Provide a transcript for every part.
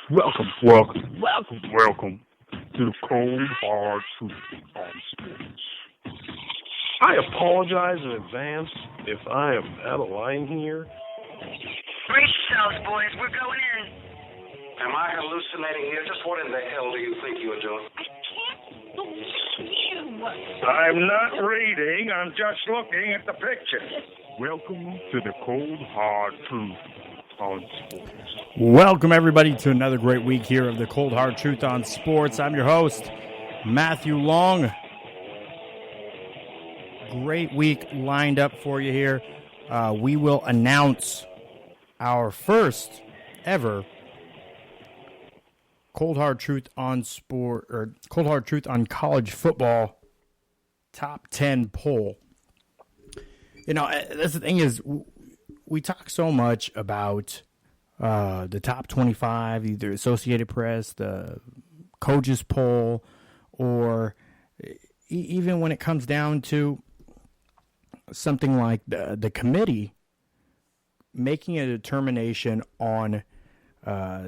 Welcome to the Cold Hard Truth on Sports. I apologize in advance if I am out of line here. Brace yourselves, boys. We're going in. Am I hallucinating here? Just what in the hell do you think you are doing? I can't believe you. I'm not reading. I'm just looking at the picture. Welcome to the Cold Hard Truth on Sports. Welcome, everybody, to another great week here of the Cold Hard Truth on Sports. I'm your host, Matthew Long. Great week lined up for you here. We will announce our first ever Cold Hard Truth on Sport, or Cold Hard Truth on College Football Top 10 poll. You know, that's the thing is, we talk so much about the top 25, either Associated Press, the coaches poll, or even when it comes down to something like the committee making a determination on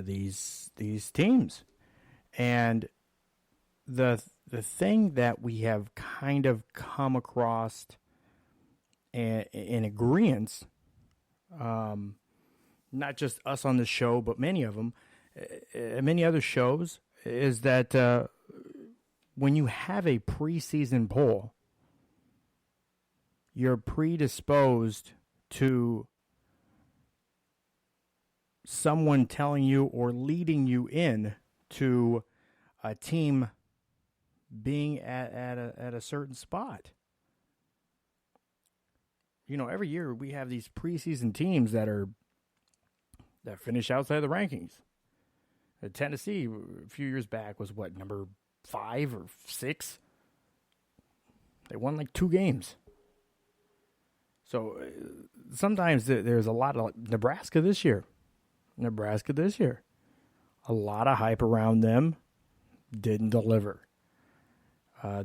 these teams. And the thing that we have kind of come across in agreement, not just us on this show, but many of them, many other shows, is that when you have a preseason poll, you're predisposed to someone telling you or leading you in to a team being at a certain spot. You know, every year we have these preseason teams that finish outside the rankings. Tennessee, a few years back, was what, number 5 or 6? They won like 2 games. So sometimes there's a lot of Nebraska this year. A lot of hype around them, didn't deliver.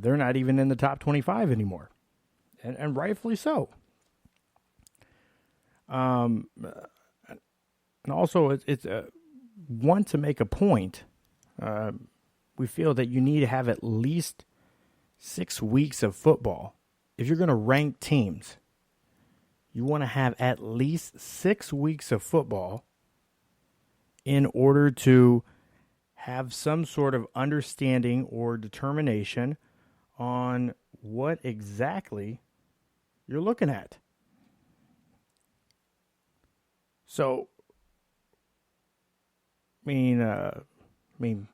They're not even in the top 25 anymore, and rightfully so. And also, it's one, to make a point. We feel that you need to have at least 6 weeks of football. If you're going to rank teams, you want to have at least 6 weeks of football in order to have some sort of understanding or determination on what exactly you're looking at. So, I mean,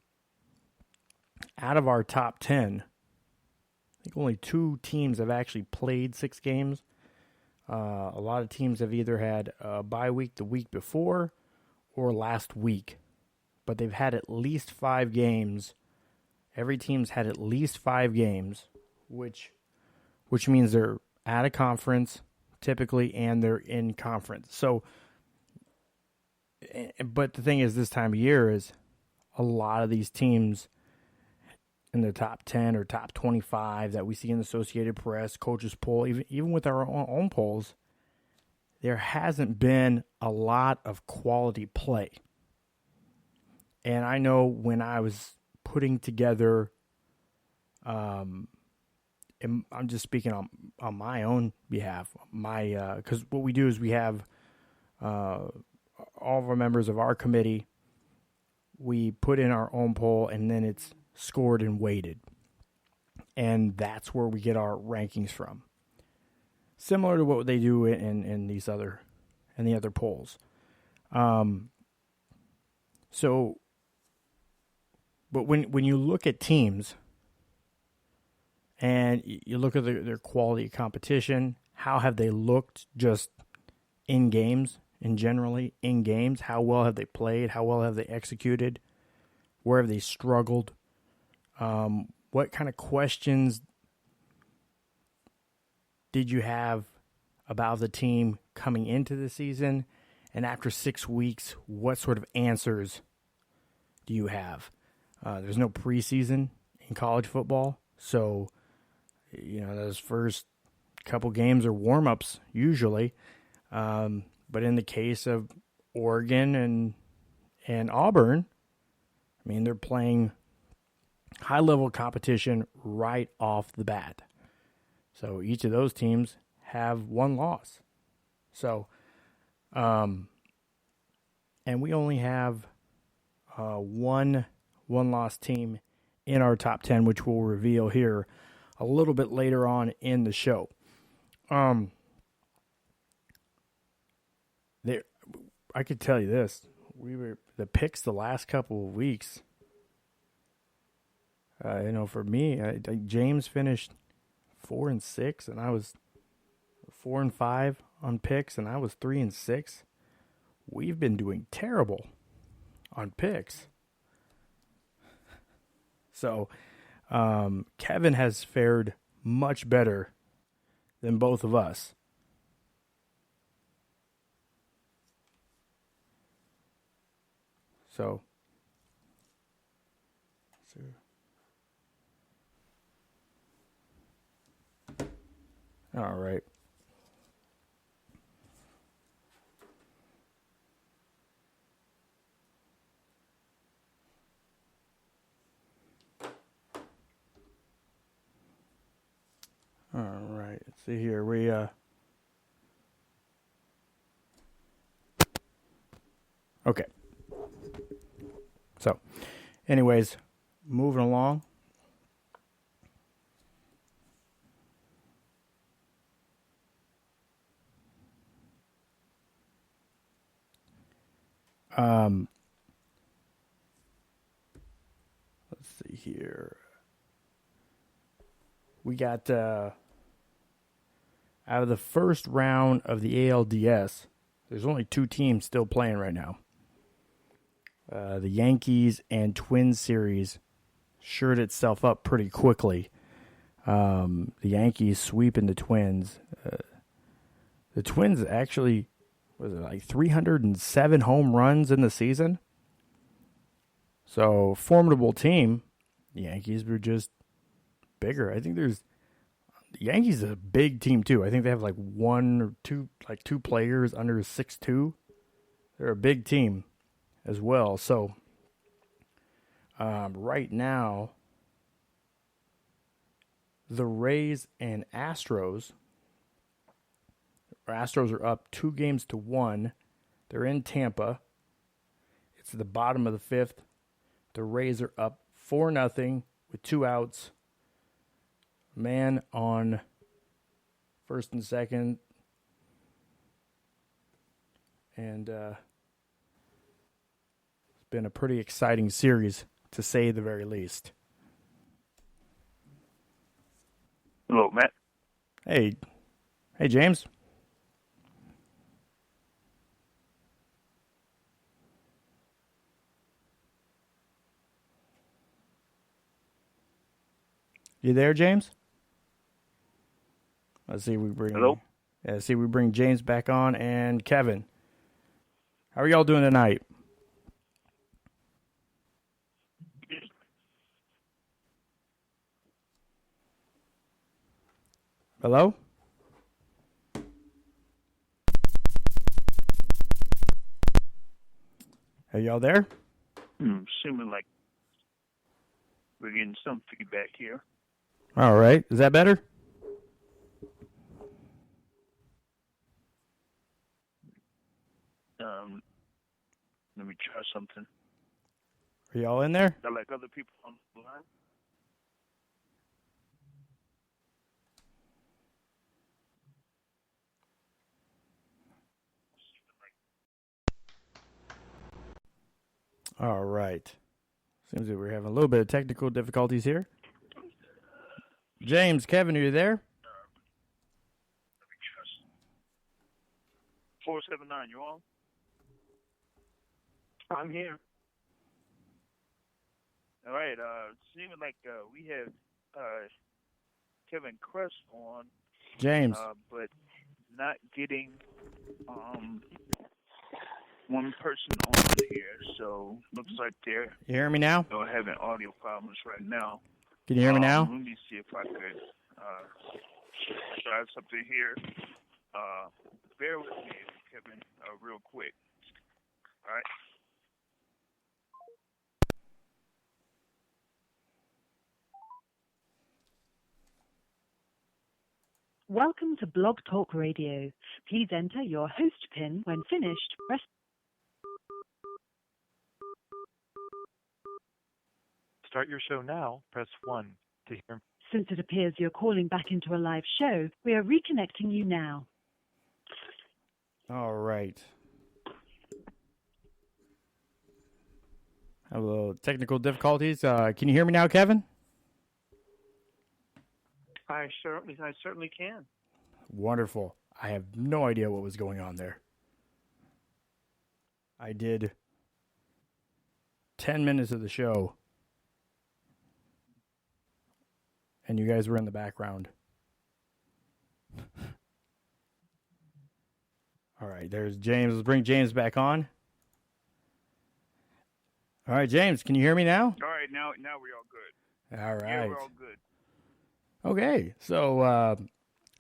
out of our top 10, I think only 2 teams have actually played 6 games. A lot of teams have either had a bye week the week before or last week, but they've had at least 5 games. Every team's had at least 5 games, which means they're out of conference typically, and they're in conference. So, but the thing is, this time of year is a lot of these teams in the top 10 or top 25 that we see in the Associated Press, coaches poll, even with our own polls, there hasn't been a lot of quality play. And I know when I was putting together, and I'm just speaking on my own behalf, because what we do is we have all of our members of our committee, we put in our own poll, and then it's scored and weighted. And that's where we get our rankings from. Similar to what they do in the other polls. But when you look at teams and you look at their quality of competition, how have they looked just in games, and generally in games, how well have they played, how well have they executed, where have they struggled, what kind of questions did you have about the team coming into the season? And after 6 weeks, what sort of answers do you have? There's no preseason in college football. So, you know, those first couple games are warm-ups usually. But in the case of Oregon and Auburn, mean, they're playing high-level competition right off the bat. So each of those teams have one loss. So, and we only have one loss team in our top 10, which we'll reveal here a little bit later on in the show. I could tell you this: the picks the last couple of weeks. For me, James finished 4-6, and I was 4-5 on picks, and I was 3-6. We've been doing terrible on picks. So, Kevin has fared much better than both of us. So all right. All right. Let's see here. Okay. So, anyways, moving along. Let's see here. We got out of the first round of the ALDS, there's only 2 teams still playing right now. The Yankees and Twins series shored itself up pretty quickly. The Yankees sweeping the Twins. The Twins actually, was it like 307 home runs in the season? So, formidable team. The Yankees were just bigger. I think the Yankees is a big team too. I think they have like 1 or 2, like 2 players under 6'2". They're a big team as well. So right now, the Rays and Astros are up 2-1. They're in Tampa. It's the bottom of the 5th. The Rays are up 4-0 with 2 outs. Man on first and second. And it's been a pretty exciting series, to say the very least. Hello, Matt. Hey, James. You there, James? Let's see. We bring James back on, and Kevin. How are y'all doing tonight? Hello? Are y'all there? Assuming like we're getting some feedback here. All right. Is that better? Let me try something. Are y'all in there? Got like other people on the line? All right. Seems that we're having a little bit of technical difficulties here. James, Kevin, are you there? Let me try. 479, you on? I'm here. All right. Seeming like we have Kevin Crest on. James. But not getting one person on here. So looks like they're You hear me now? having audio problems right now. Can you hear me now? Let me see if I could try something here. Bear with me, Kevin, real quick. All right. Welcome to Blog Talk Radio. Please enter your host PIN. When finished, press. Start your show now. Press 1 to hear. Since it appears you're calling back into a live show, we are reconnecting you now. All right. Have a little technical difficulties. Can you hear me now, Kevin? I certainly can. Wonderful. I have no idea what was going on there. I did 10 minutes of the show, and you guys were in the background. All right, there's James. Let's bring James back on. All right, James, can you hear me now? All right, now we're all good. All right. Yeah, we're all good. Okay, so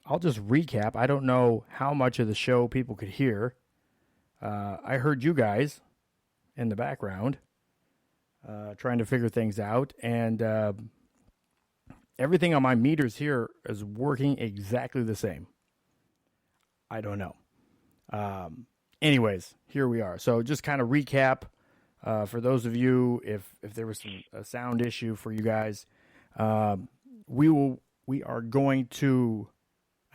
I'll just recap. I don't know how much of the show people could hear. I heard you guys in the background trying to figure things out, and everything on my meters here is working exactly the same. I don't know. Anyways, here we are. So just kind of recap for those of you, if there was a sound issue for you guys, we are going to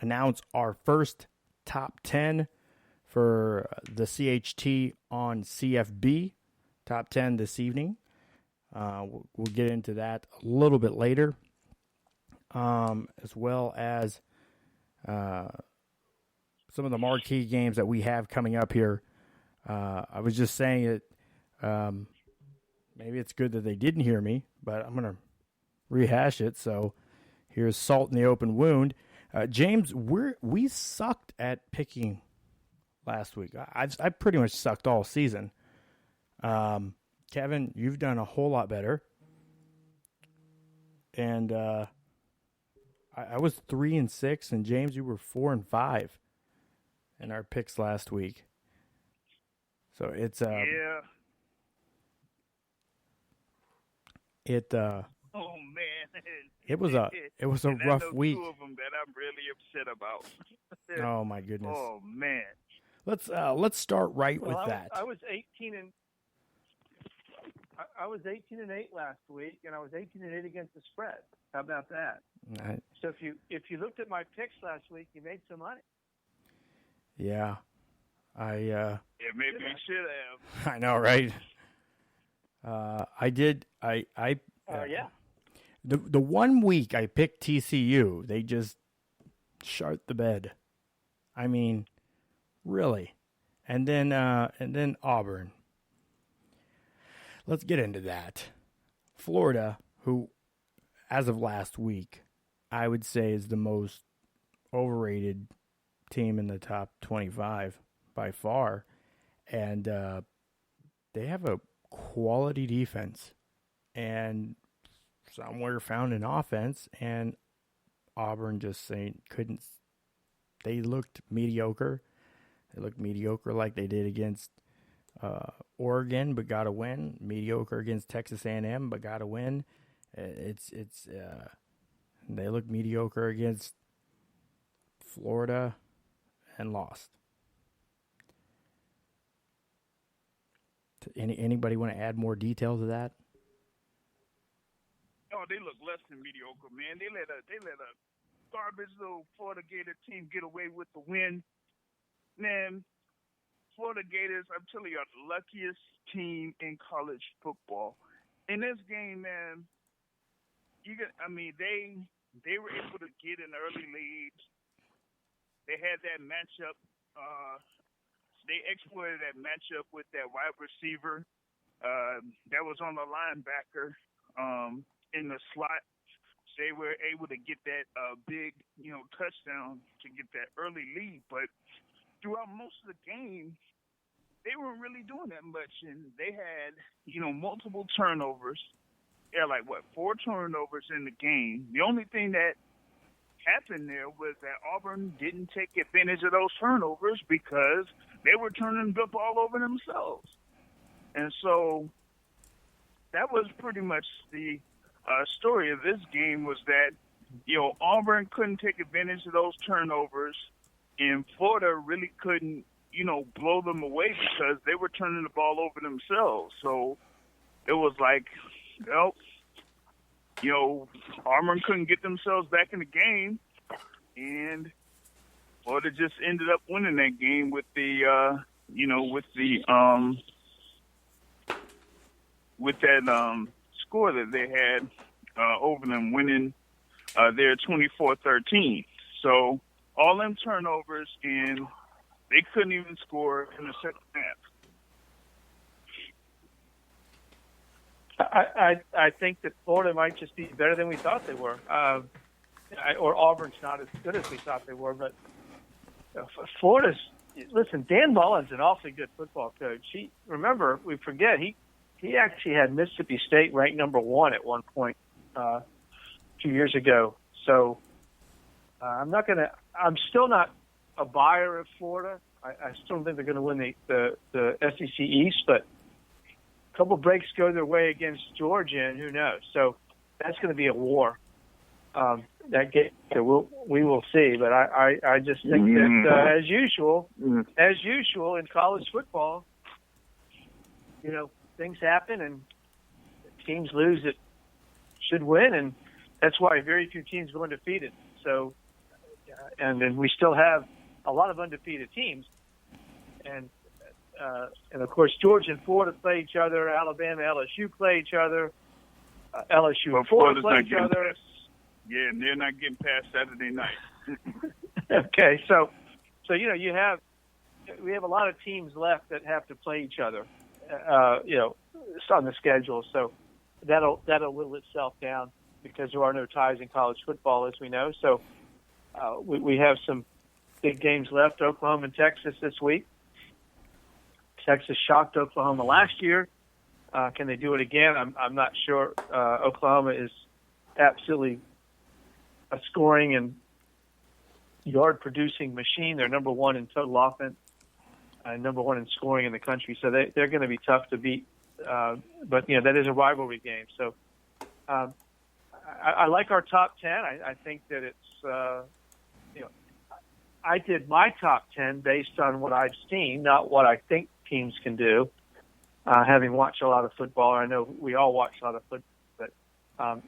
announce our first top 10 for the CHT on CFB, top 10 this evening. We'll get into that a little bit later, as well as some of the marquee games that we have coming up here. I was just saying that maybe it's good that they didn't hear me, but I'm going to rehash it. So here's salt in the open wound. James, we sucked at picking last week. I pretty much sucked all season. Kevin, you've done a whole lot better. And I was 3-6, and James, you were 4-5 in our picks last week. So it's yeah. Oh man. It was a rough week. Two of them that I'm really upset about. Oh my goodness. Oh man. Let's start right with that. I was 18-8 last week, and I was 18-8 against the spread. How about that? Right. So if you looked at my picks last week, you made some money. Yeah. Yeah, maybe you should have. I know, right? I did. Yeah. The 1 week I picked TCU, they just shart the bed. I mean, really. And then Auburn. Let's get into that. Florida, who, as of last week, I would say is the most overrated team in the top 25 by far. And they have a quality defense and somewhere found an offense, and Auburn just couldn't. They looked mediocre. They looked mediocre like they did against Oregon, but got a win. Mediocre against Texas A&M, but got a win. They look mediocre against Florida and lost. Anybody want to add more detail to that? Oh, they look less than mediocre, man. They let a garbage little Florida Gator team get away with the win. Man, Florida Gators, I'm telling you, are the luckiest team in college football. In this game, man, they were able to get an early lead. They had that matchup. They exploited that matchup with that wide receiver that was on the linebacker in the slot. They were able to get that big, touchdown to get that early lead. But throughout most of the game, they weren't really doing that much, and they had, multiple turnovers. They had 4 turnovers in the game. The only thing that happened there was that Auburn didn't take advantage of those turnovers because they were turning the ball over themselves. And so that was pretty much the story of this game, was that Auburn couldn't take advantage of those turnovers, and Florida really couldn't, blow them away because they were turning the ball over themselves. So it was like, Auburn couldn't get themselves back in the game, and Florida just ended up winning that game with the, with that score that they had over them, winning their 24-13. So all them turnovers, and they couldn't even score in the second half. I think that Florida might just be better than we thought they were, or Auburn's not as good as we thought they were. But Florida's, listen, Dan Mullen's an awfully good football coach. We forget he actually had Mississippi State ranked number 1 at one point 2 years ago. So I'm still not a buyer of Florida. I still don't think they're going to win the SEC East, but a couple breaks go their way against Georgia, and who knows? So that's going to be a war. That game, so we will see. But I just think that as usual in college football, things happen and teams lose that should win, and that's why very few teams go undefeated. So, and then we still have a lot of undefeated teams, and of course Georgia and Florida play each other. Alabama, LSU play each other. LSU and Florida play each other. Yeah, and they're not getting past Saturday night. Okay, so we have a lot of teams left that have to play each other. It's on the schedule, so that'll whittle itself down because there are no ties in college football, as we know. So we have some big games left. Oklahoma and Texas this week. Texas shocked Oklahoma last year. Can they do it again? I'm not sure. Oklahoma is absolutely a scoring and yard-producing machine. They're number 1 in total offense, number 1 in scoring in the country. So they're going to be tough to beat. But that is a rivalry game. So I like our top 10. I think that it's I did my top 10 based on what I've seen, not what I think teams can do. Having watched a lot of football, I know we all watch a lot of football, but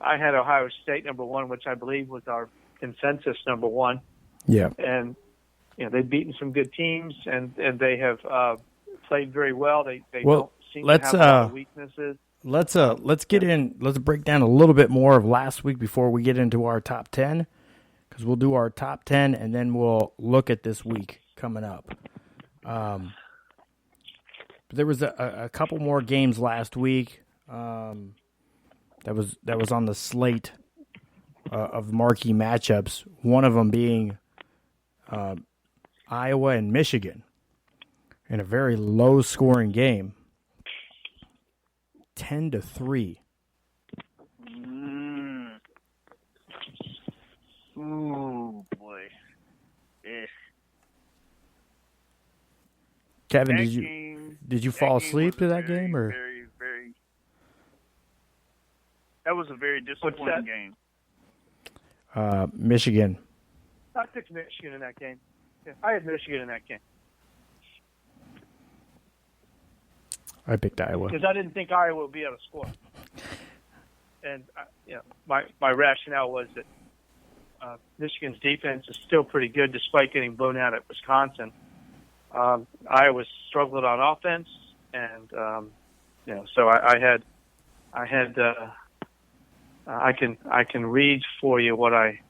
I had Ohio State number 1, which I believe was our consensus number 1. Yeah. And they've beaten some good teams, and they have played very well. They don't seem to have a lot of weaknesses. Let's get in. Let's break down a little bit more of last week before we get into our top 10, because we'll do our top 10 and then we'll look at this week coming up. But there was a couple more games last week that was on the slate of marquee matchups. One of them being Iowa and Michigan in a very low-scoring game, 10-3. Ooh, boy. Kevin, did you fall asleep to that game, or? Very, very. That was a very disappointing game. Michigan. I picked Michigan in that game. Yeah, I had Michigan in that game. I picked Iowa because I didn't think Iowa would be able to score. And my rationale was that Michigan's defense is still pretty good despite getting blown out at Wisconsin. Iowa struggled on offense, and so I can read for you what my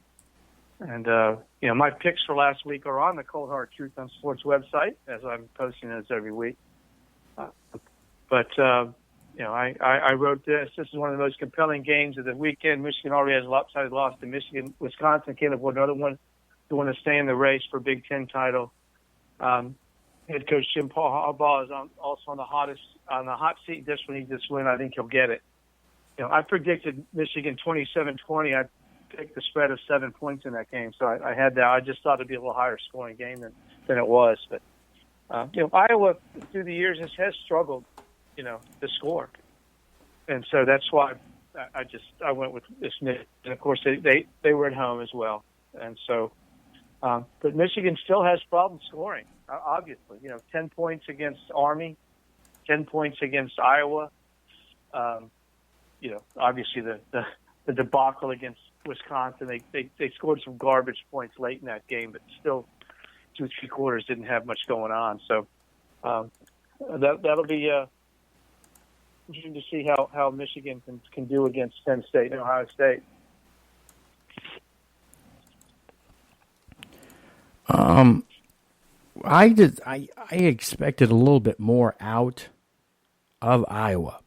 picks for last week are on the Cold Hard Truth on Sports website, as I'm posting those every week. But I wrote this. This is one of the most compelling games of the weekend. Michigan already has a lopsided loss to Michigan. Wisconsin can't afford another one to want to stay in the race for Big Ten title. Head coach Jim Harbaugh is also on the hot seat. This one, he just win. I think he'll get it. I predicted Michigan 27-20. I picked the spread of 7 points in that game, so I had that. I just thought it'd be a little higher scoring game than it was. But Iowa through the years has struggled, to score, and so that's why I went with this, and of course they were at home as well, and so. But Michigan still has problems scoring. Obviously, 10 points against Army, 10 points against Iowa. Obviously the debacle against Wisconsin. They scored some garbage points late in that game, but still 2-3 quarters didn't have much going on. So that'll be interesting to see how Michigan can do against Penn State and Ohio State. I expected a little bit more out of Iowa.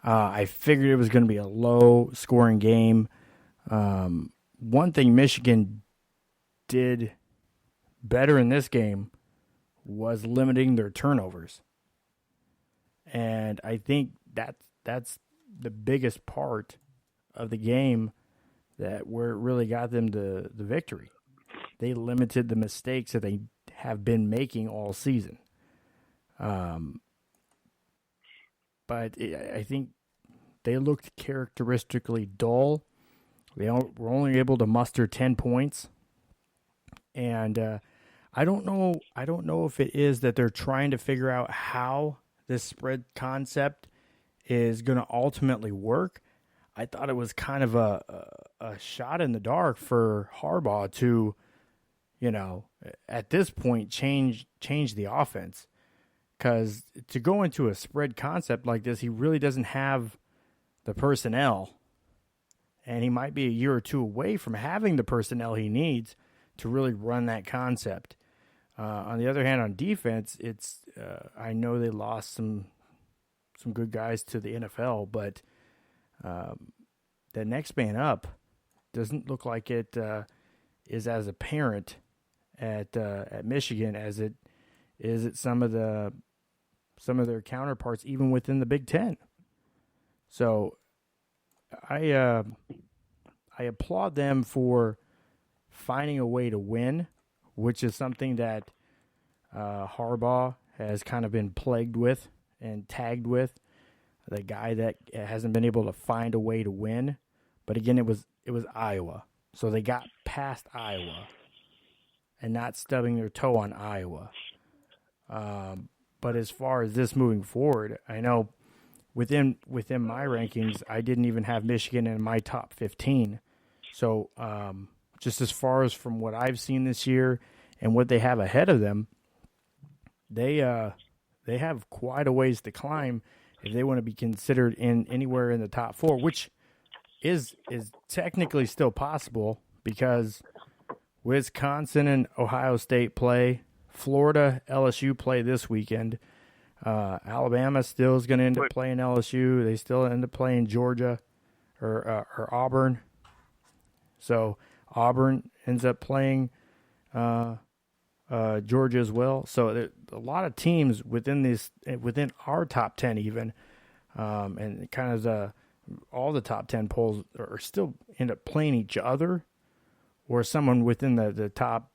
I figured it was going to be a low-scoring game. One thing Michigan did better in this game was limiting their turnovers. And I think that's the biggest part of the game that where it really got them to the victory. They limited the mistakes that they have been making all season. But I think they looked characteristically dull. They were only able to muster 10 points. And I don't know if it is that they're trying to figure out how this spread concept is going to ultimately work. I thought it was kind of a shot in the dark for Harbaugh to, at this point, change the offense. Because to go into a spread concept like this, he really doesn't have the personnel. And he might be a year or two away from having the personnel he needs to really run that concept. On the other hand, on defense, it's I know they lost some good guys to the NFL, but the next man up doesn't look like it is as apparent at Michigan as it is at some of their counterparts, even within the Big Ten. So I applaud them for finding a way to win, which is something that Harbaugh has kind of been plagued with and tagged with, the guy that hasn't been able to find a way to win. But again, it was Iowa, so they got past Iowa and not stubbing their toe on Iowa. But as far as this moving forward, I know within my rankings, I didn't even have Michigan in my top 15. So just as far as from what I've seen this year and what they have ahead of them, they have quite a ways to climb if they want to be considered in anywhere in the top 4, which is technically still possible because Wisconsin and Ohio State play. Florida, LSU play this weekend. Alabama still is going to end up playing LSU. They still end up playing Georgia or Auburn. So Auburn ends up playing Georgia as well. So there, a lot of teams within our top 10 even, and kind of all the top 10 polls are still end up playing each other or someone within the top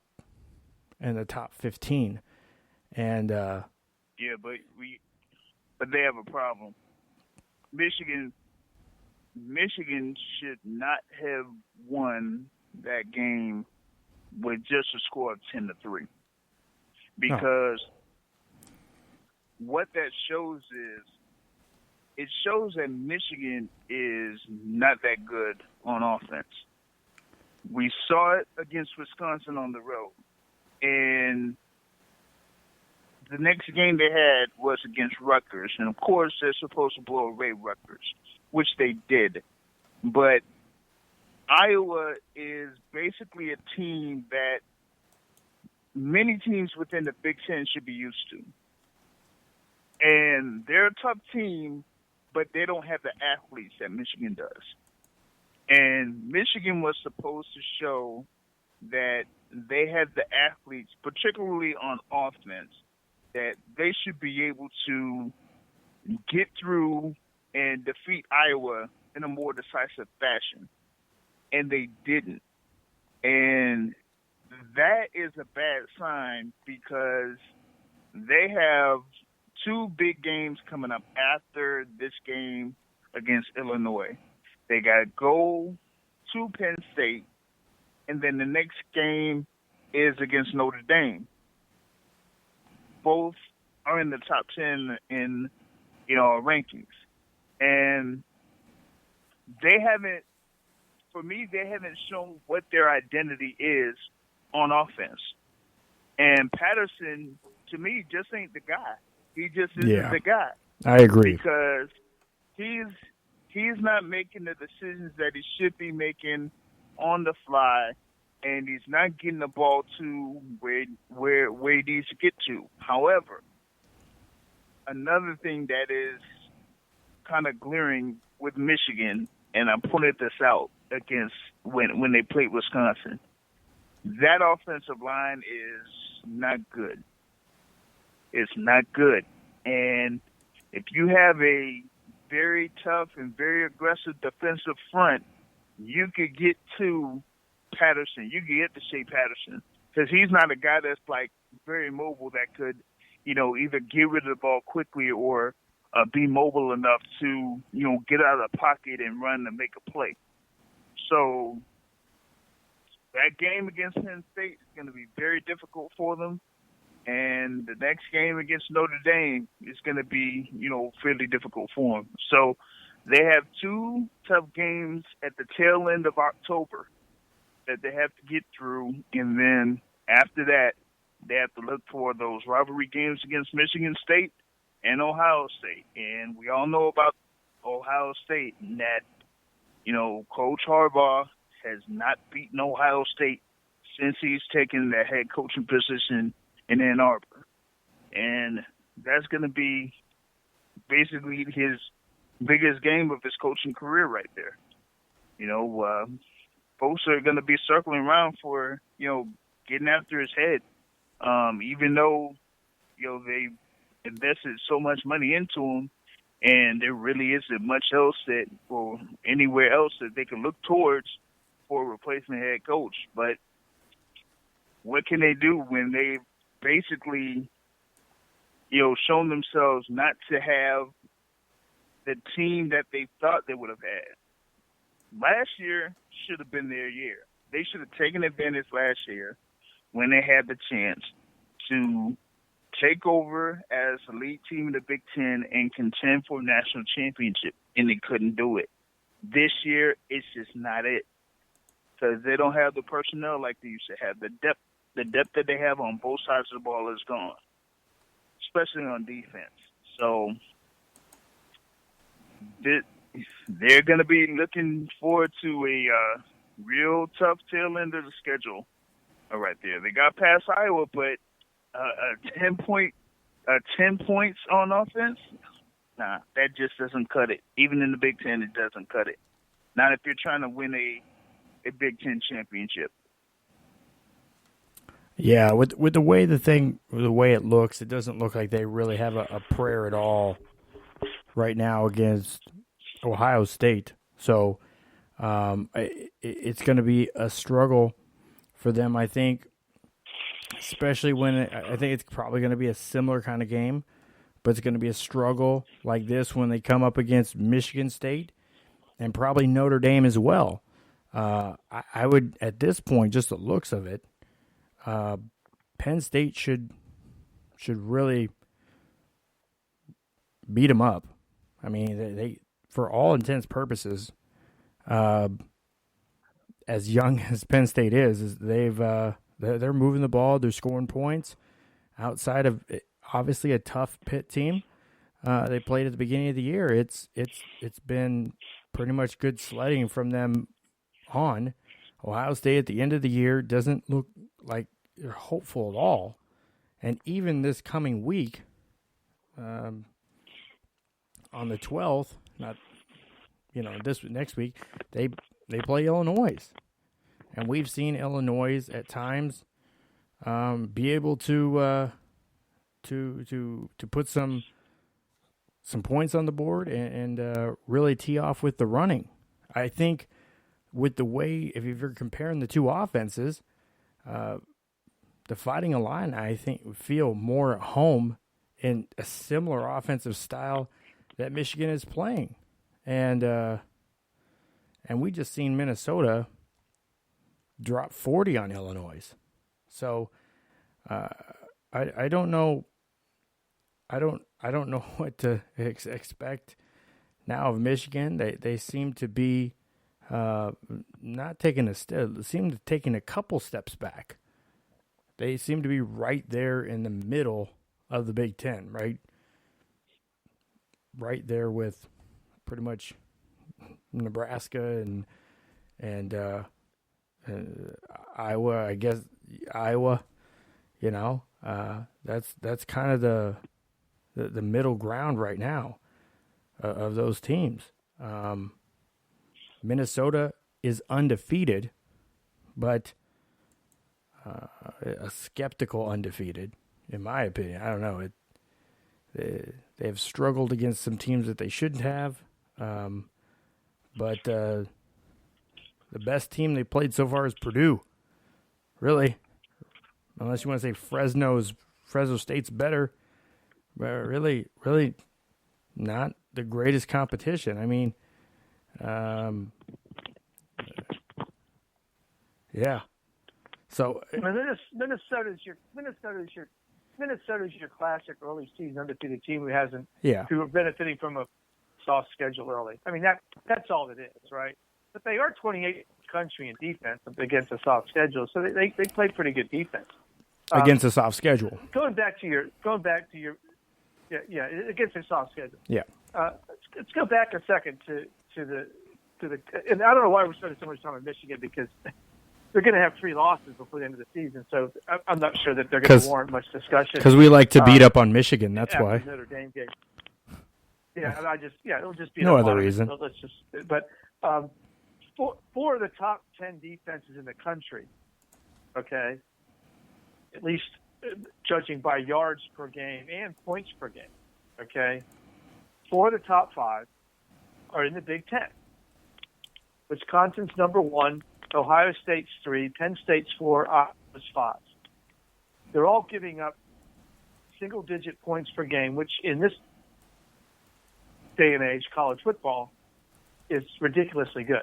and the top 15. And yeah, but they have a problem. Michigan should not have won that game with just a score of 10-3, because what that shows is it shows that Michigan is not that good on offense. We saw it against Wisconsin on the road, and the next game they had was against Rutgers, and of course they're supposed to blow away Rutgers, which they did. But Iowa is basically a team that many teams within the Big Ten should be used to. And they're a tough team, but they don't have the athletes that Michigan does. And Michigan was supposed to show that they had the athletes, particularly on offense, that they should be able to get through and defeat Iowa in a more decisive fashion. And they didn't. And that is a bad sign because they have 2 big games coming up after this game against Illinois. They got to go to Penn State, and then the next game is against Notre Dame. Both are in the top 10 in, our rankings. And they haven't shown what their identity is on offense. And Patterson, to me, just ain't the guy. He just isn't the guy. I agree. Because he's not making the decisions that he should be making on the fly, and he's not getting the ball to where he needs to get to. However, another thing that is kind of glaring with Michigan, and I pointed this out against when they played Wisconsin, that offensive line is not good. It's not good. And if you have a very tough and very aggressive defensive front, you could get to Patterson. You could get to Shea Patterson, because he's not a guy that's like very mobile that could, either get rid of the ball quickly or be mobile enough to, get out of the pocket and run and make a play. So that game against Penn State is going to be very difficult for them. And the next game against Notre Dame is going to be, fairly difficult for them. So they have two tough games at the tail end of October that they have to get through. And then after that, they have to look for those rivalry games against Michigan State and Ohio State. And we all know about Ohio State and that, Coach Harbaugh has not beaten Ohio State since he's taken the head coaching position in Ann Arbor. And that's going to be basically his biggest game of his coaching career right there. Folks are going to be circling around for, getting after his head. Even though, they invested so much money into him, and there really isn't much else or anywhere else that they can look towards for a replacement head coach. But what can they do when they've basically, shown themselves not to have the team that they thought they would have had? Last year should have been their year. They should have taken advantage last year when they had the chance to take over as the lead team in the Big Ten and contend for a national championship, and they couldn't do it. This year, it's just not it, because they don't have the personnel like they used to have. The depth that they have on both sides of the ball is gone, especially on defense. So they're going to be looking forward to a real tough tail end of the schedule right there. They got past Iowa, but 10 points on offense, nah, that just doesn't cut it. Even in the Big Ten, it doesn't cut it. Not if you're trying to win a Big Ten championship. Yeah, with the way it looks, it doesn't look like they really have a prayer at all right now against Ohio State. So it's going to be a struggle for them, I think, especially when I think it's probably going to be a similar kind of game, but it's going to be a struggle like this when they come up against Michigan State and probably Notre Dame as well. I would, at this point, just the looks of it, Penn State should really beat them up. I mean, they for all intents and purposes, as young as Penn State is they're moving the ball, they're scoring points. Outside of obviously a tough Pitt team they played at the beginning of the year, it's been pretty much good sledding from them on. Ohio State at the end of the year doesn't look like they're hopeful at all. And even this coming week, on the 12th, this next week, they play Illinois. And we've seen Illinois at times be able to put some points on the board and really tee off with the running. I think with the way, if you're comparing the two offenses, the Fighting Illini, I think, feel more at home in a similar offensive style that Michigan is playing. And And we just seen Minnesota drop 40 on Illinois. So I don't know. I don't know what to expect now of Michigan. They seem to be not taking taking a couple steps back. They seem to be right there in the middle of the Big Ten, right there with pretty much Nebraska and Iowa. I guess Iowa. You know, that's kind of the middle ground right now of those teams. Minnesota is undefeated, but a skeptical undefeated, in my opinion. I don't know. They have struggled against some teams that they shouldn't have, but the best team they played so far is Purdue. Really, unless you want to say Fresno State's better, but really not the greatest competition. I mean, yeah. So Minnesota's your classic early season undefeated team who are benefiting from a soft schedule early. I mean that's all it is, right? But they are 28th country in defense against a soft schedule, so they play pretty good defense against a soft schedule. Going back to your against a soft schedule. Yeah. Let's go back a second to the and I don't know why we're spending so much time on Michigan because they're going to have 3 losses before the end of the season, so I'm not sure that they're going to warrant much discussion. Because we like to beat up on Michigan, that's why. Notre Dame game. Yeah, it'll just be no other reason. But four of the top 10 defenses in the country, okay, at least judging by yards per game and points per game, okay, 4 of the top 5 are in the Big Ten. Wisconsin's number 1, Ohio State's 3, Penn State's 4, Iowa's 5. They're all giving up single-digit points per game, which in this day and age, college football, is ridiculously good.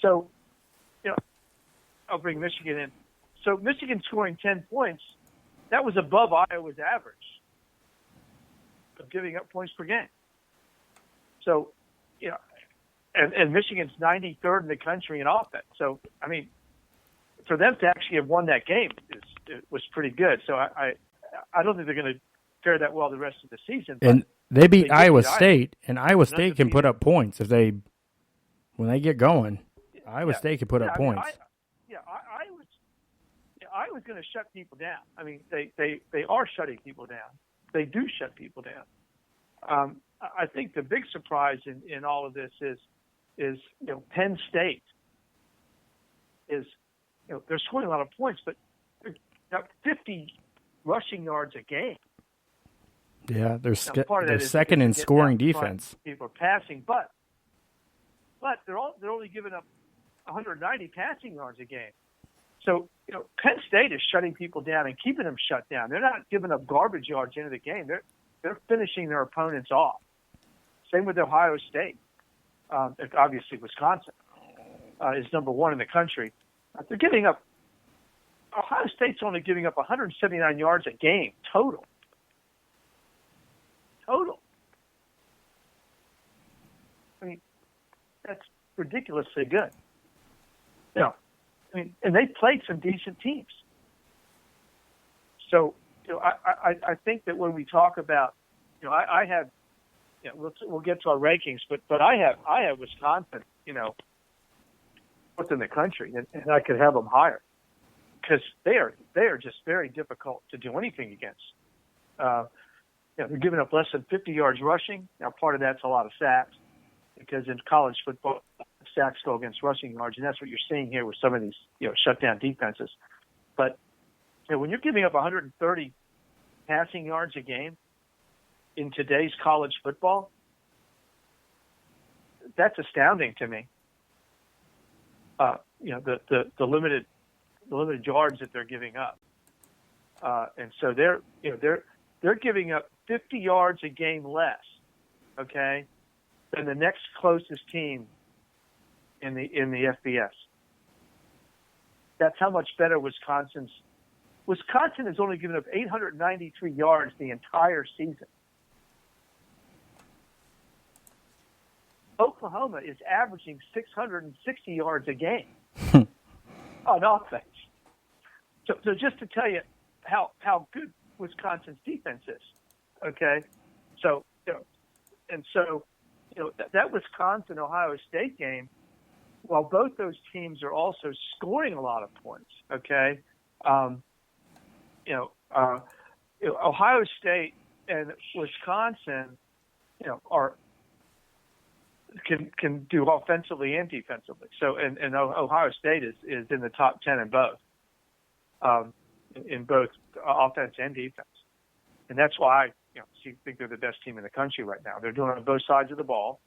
So, I'll bring Michigan in. So Michigan scoring 10 points, that was above Iowa's average of giving up points per game. So, and Michigan's 93rd in the country in offense. So, I mean, for them to actually have won that game it was pretty good. So I don't think they're going to fare that well the rest of the season. And they beat Iowa State, and Iowa State can put up points when they get going. Iowa State can put up points. Iowa's going to shut people down. I mean, they are shutting people down. They do shut people down. I think the big surprise in all of this is Penn State is they're scoring a lot of points, but they're got 50 rushing yards a game. Yeah, they're second in scoring defense. People are passing, but they're only giving up 190 passing yards a game. So Penn State is shutting people down and keeping them shut down. They're not giving up garbage yards into the game. They're finishing their opponents off. Same with Ohio State. Obviously, Wisconsin is number 1 in the country. They're giving up. Ohio State's only giving up 179 yards a game total. I mean, that's ridiculously good. And they played some decent teams. So, I think that when we talk about, I have, we'll get to our rankings, but I have Wisconsin, what's in the country, and I could have them higher because they are just very difficult to do anything against. They're giving up less than 50 yards rushing. Now, part of that's a lot of sacks because in college football, sacks go against rushing yards, and that's what you're seeing here with some of these, shutdown defenses. But when you're giving up 130 passing yards a game in today's college football, that's astounding to me. The limited yards that they're giving up, and so they're giving up 50 yards a game less, okay, than the next closest team in the FBS. That's how much better Wisconsin has only given up 893 yards the entire season. Oklahoma is averaging 660 yards a game on offense. So just to tell you how good Wisconsin's defense is, okay? So that Wisconsin-Ohio State game, while both those teams are also scoring a lot of points, okay? Ohio State and Wisconsin, can do offensively and defensively. So, and Ohio State is in the top 10 in both offense and defense, and that's why I think they're the best team in the country right now. They're doing it on both sides of the ball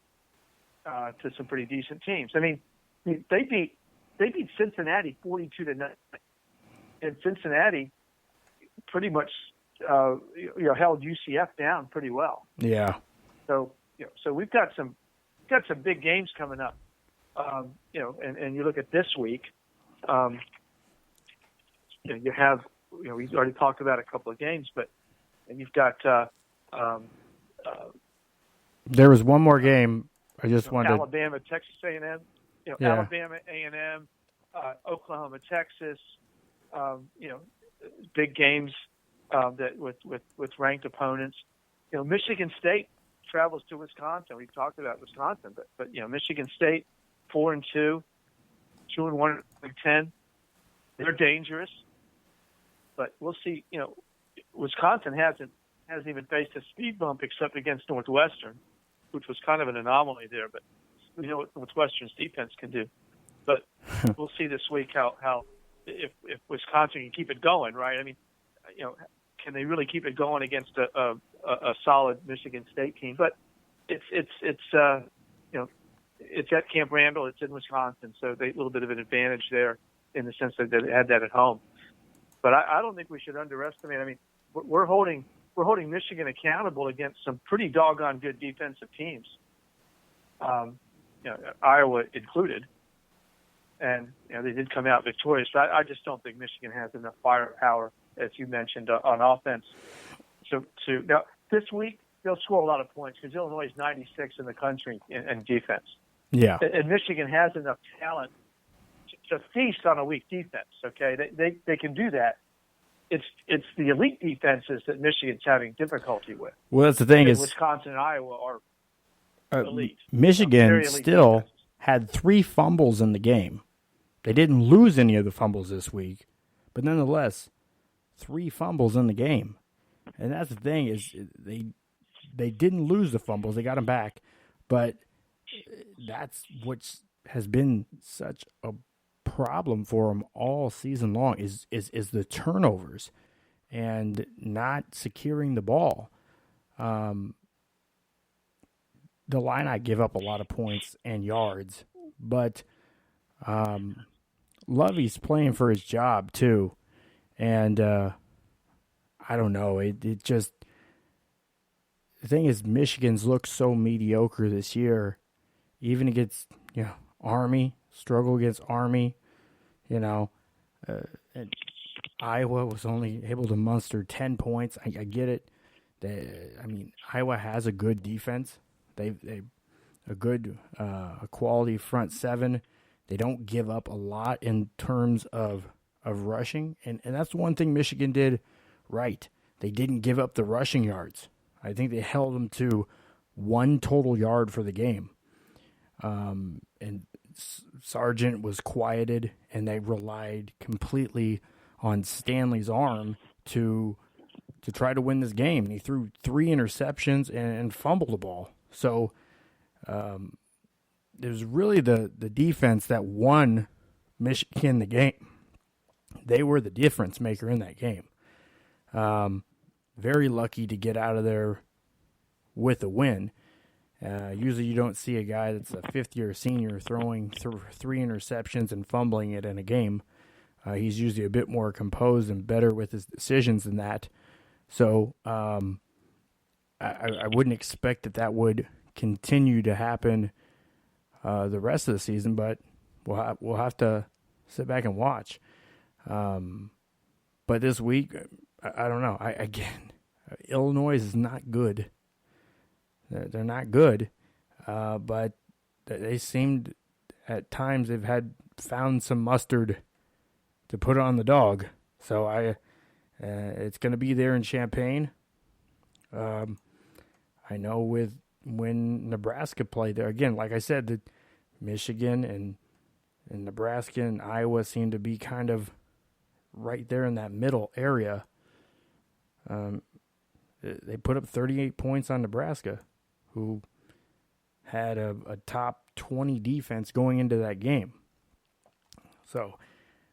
to some pretty decent teams. I mean, they beat Cincinnati 42-9, and Cincinnati pretty much held UCF down pretty well. Yeah. So we've got some big games coming up. And you look at this week. You have we've already talked about a couple of games, and you've got. There was one more game. I just wanted Alabama, Texas A&M. Alabama, A&M, Oklahoma, Texas. Big games that with ranked opponents. Michigan State travels to Wisconsin. We've talked about Wisconsin, but Michigan State 4-2, 2-1 in 10. They're dangerous, but we'll see. Wisconsin hasn't even faced a speed bump except against Northwestern, which was kind of an anomaly there. But we know what Northwestern's defense can do. But we'll see this week how if Wisconsin can keep it going, right? I mean, can they really keep it going against a solid Michigan State team? But it's at Camp Randall. It's in Wisconsin, so they a little bit of an advantage there in the sense that they had that at home. But I don't think we should underestimate. I mean, we're holding Michigan accountable against some pretty doggone good defensive teams, Iowa included, and they did come out victorious. But I just don't think Michigan has enough firepower, as you mentioned, on offense. So now this week they'll score a lot of points because Illinois is 96 in the country in defense. Yeah, and Michigan has enough talent to feast on a weak defense. Okay, they can do that. It's the elite defenses that Michigan's having difficulty with. Well, that's the thing is Wisconsin and Iowa are elite. Michigan elite still defenses. had 3 fumbles in the game. They didn't lose any of the fumbles this week, but nonetheless, 3 fumbles in the game. And that's the thing is they didn't lose the fumbles. They got them back. But that's what has been such a problem for them all season long is the turnovers and not securing the ball. The Illini give up a lot of points and yards, but Lovey's playing for his job too. And I don't know. It just the thing is, Michigan's looked so mediocre this year, even against Army, struggle against Army, and Iowa was only able to muster 10 points. I get it. Iowa has a good defense. They a good quality front seven. They don't give up a lot in terms of rushing, and that's one thing Michigan did right. They didn't give up the rushing yards. I think they held them to 1 total yard for the game. And Sargent was quieted, and they relied completely on Stanley's arm to try to win this game. He threw 3 interceptions and fumbled the ball. So it was really the defense that won Michigan the game. They were the difference maker in that game. Very lucky to get out of there with a win. Usually you don't see a guy that's a fifth-year senior throwing 3 interceptions and fumbling it in a game. He's usually a bit more composed and better with his decisions than that. So I wouldn't expect that would continue to happen the rest of the season, but we'll have to sit back and watch. But this week, I don't know. Illinois is not good. They're not good, but they seemed at times they've found some mustard to put on the dog. So it's going to be there in Champaign. I know when Nebraska played there, again, like I said, that Michigan and Nebraska and Iowa seem to be kind of right there in that middle area. They put up 38 points on Nebraska, who had a top 20 defense going into that game. So,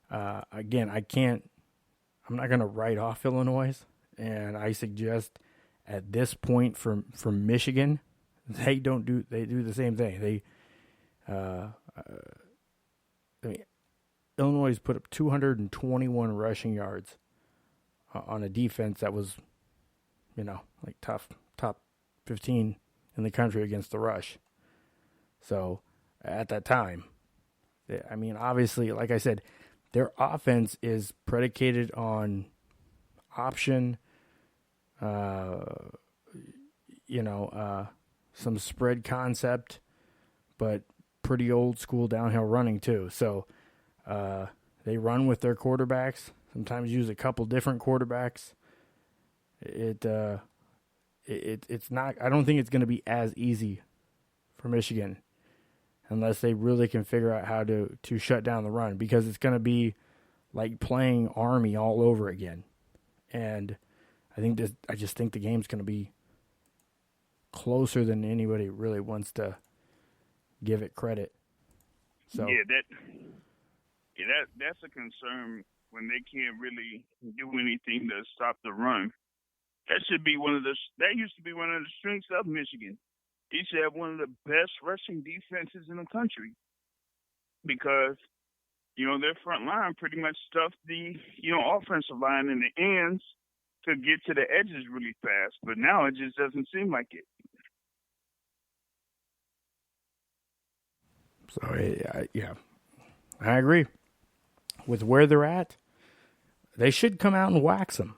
again, I'm not going to write off Illinois, and I suggest at this point from Michigan, they do the same thing. Illinois put up 221 rushing yards on a defense that was, like top 15 in the country against the rush. So at that time, obviously, like I said, their offense is predicated on option, some spread concept, but pretty old school downhill running too. So they run with their quarterbacks, sometimes use a couple different quarterbacks. It's not, I don't think it's going to be as easy for Michigan unless they really can figure out how to shut down the run, because it's going to be like playing Army all over again. And I just think the game's going to be closer than anybody really wants to give it credit. So that's a concern when they can't really do anything to stop the run. That used to be one of the strengths of Michigan. They should have one of the best rushing defenses in the country, because their front line pretty much stuffed the offensive line in the ends to get to the edges really fast. But now it just doesn't seem like it. So I agree with where they're at. They should come out and wax them.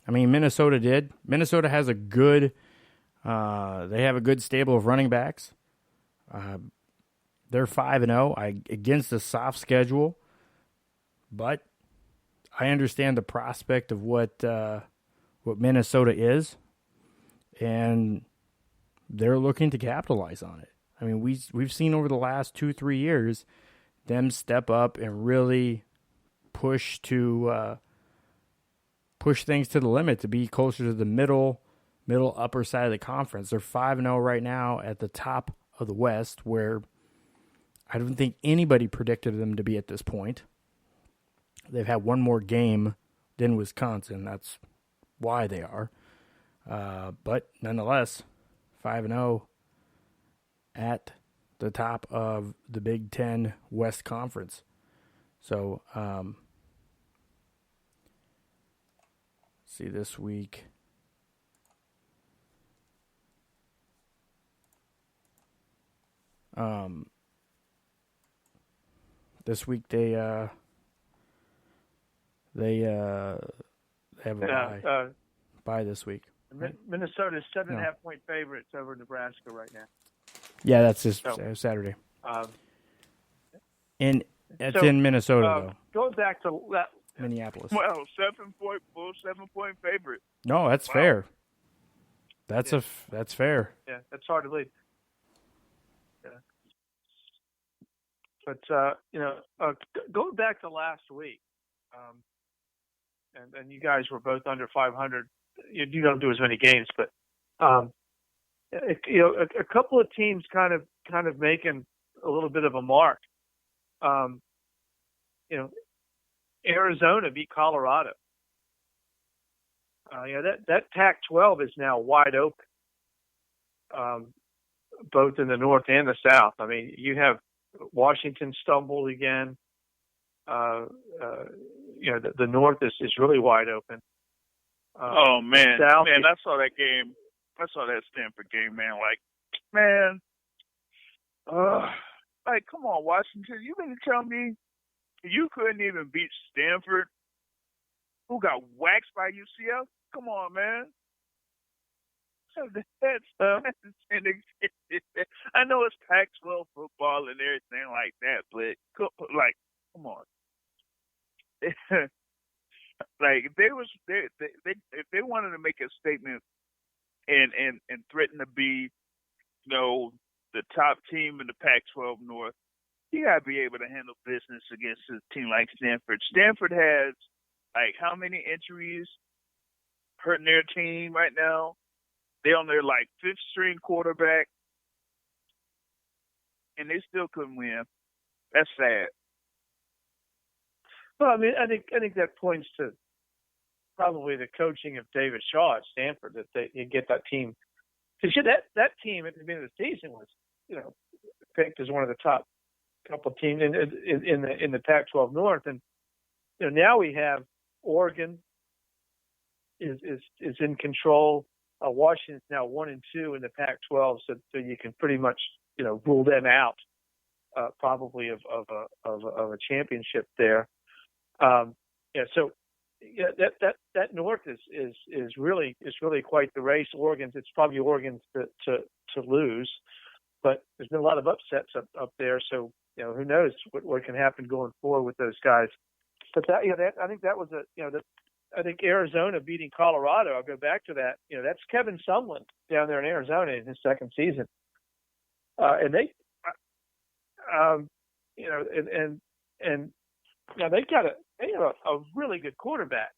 Minnesota did. Minnesota has a good. They have a good stable of running backs. They're 5-0 against a soft schedule, but I understand the prospect of what Minnesota is, and they're looking to capitalize on it. We've seen over the last 2-3 years them step up and really push things to the limit to be closer to the middle upper side of the conference. They're 5-0 right now at the top of the West, where I don't think anybody predicted them to be at this point. They've had one more game than Wisconsin. That's why they are. But nonetheless, 5-0 at the top of the Big Ten West Conference. So, see this week. This week they have a bye this week. Right? Minnesota's 7.5-point favorites over Nebraska right now. Yeah, that's just Saturday. And it's in Minnesota, though. Going back to that, Minneapolis. Well, 7-point favorite. No, that's fair. That's fair. Yeah, that's hard to believe. Yeah. But going back to last week, and you guys were both under 500. You don't do as many games, but a couple of teams kind of making a little bit of a mark. Arizona beat Colorado. That Pac-12 is now wide open, both in the North and the South. You have Washington stumbled again. The North is really wide open. Oh man, South, I saw that game. I saw that Stanford game, man. Like, come on, Washington. You mean to tell me you couldn't even beat Stanford, who got waxed by UCF? Come on, man. I know it's Pac-12 football and everything like that, but come on. Like if they wanted to make a statement and threaten to be, the top team in the Pac-12 North, you gotta be able to handle business against a team like Stanford. Stanford has how many injuries hurting their team right now? They're on their fifth string quarterback, and they still couldn't win. That's sad. Well, I mean, I think that points to probably the coaching of David Shaw at Stanford, that you get that team. Because that team at the beginning of the season was, picked as one of the top couple of teams in the Pac-12 North, and now we have Oregon is in control. Washington's now 1-2 in the Pac-12, so you can pretty much rule them out probably of a championship there. That North is really quite the race. It's probably Oregon's to lose, but there's been a lot of upsets up there. So who knows what can happen going forward with those guys. But I think that was I think Arizona beating Colorado. I'll go back to that. That's Kevin Sumlin down there in Arizona in his second season, and they, and now they have a really good quarterback,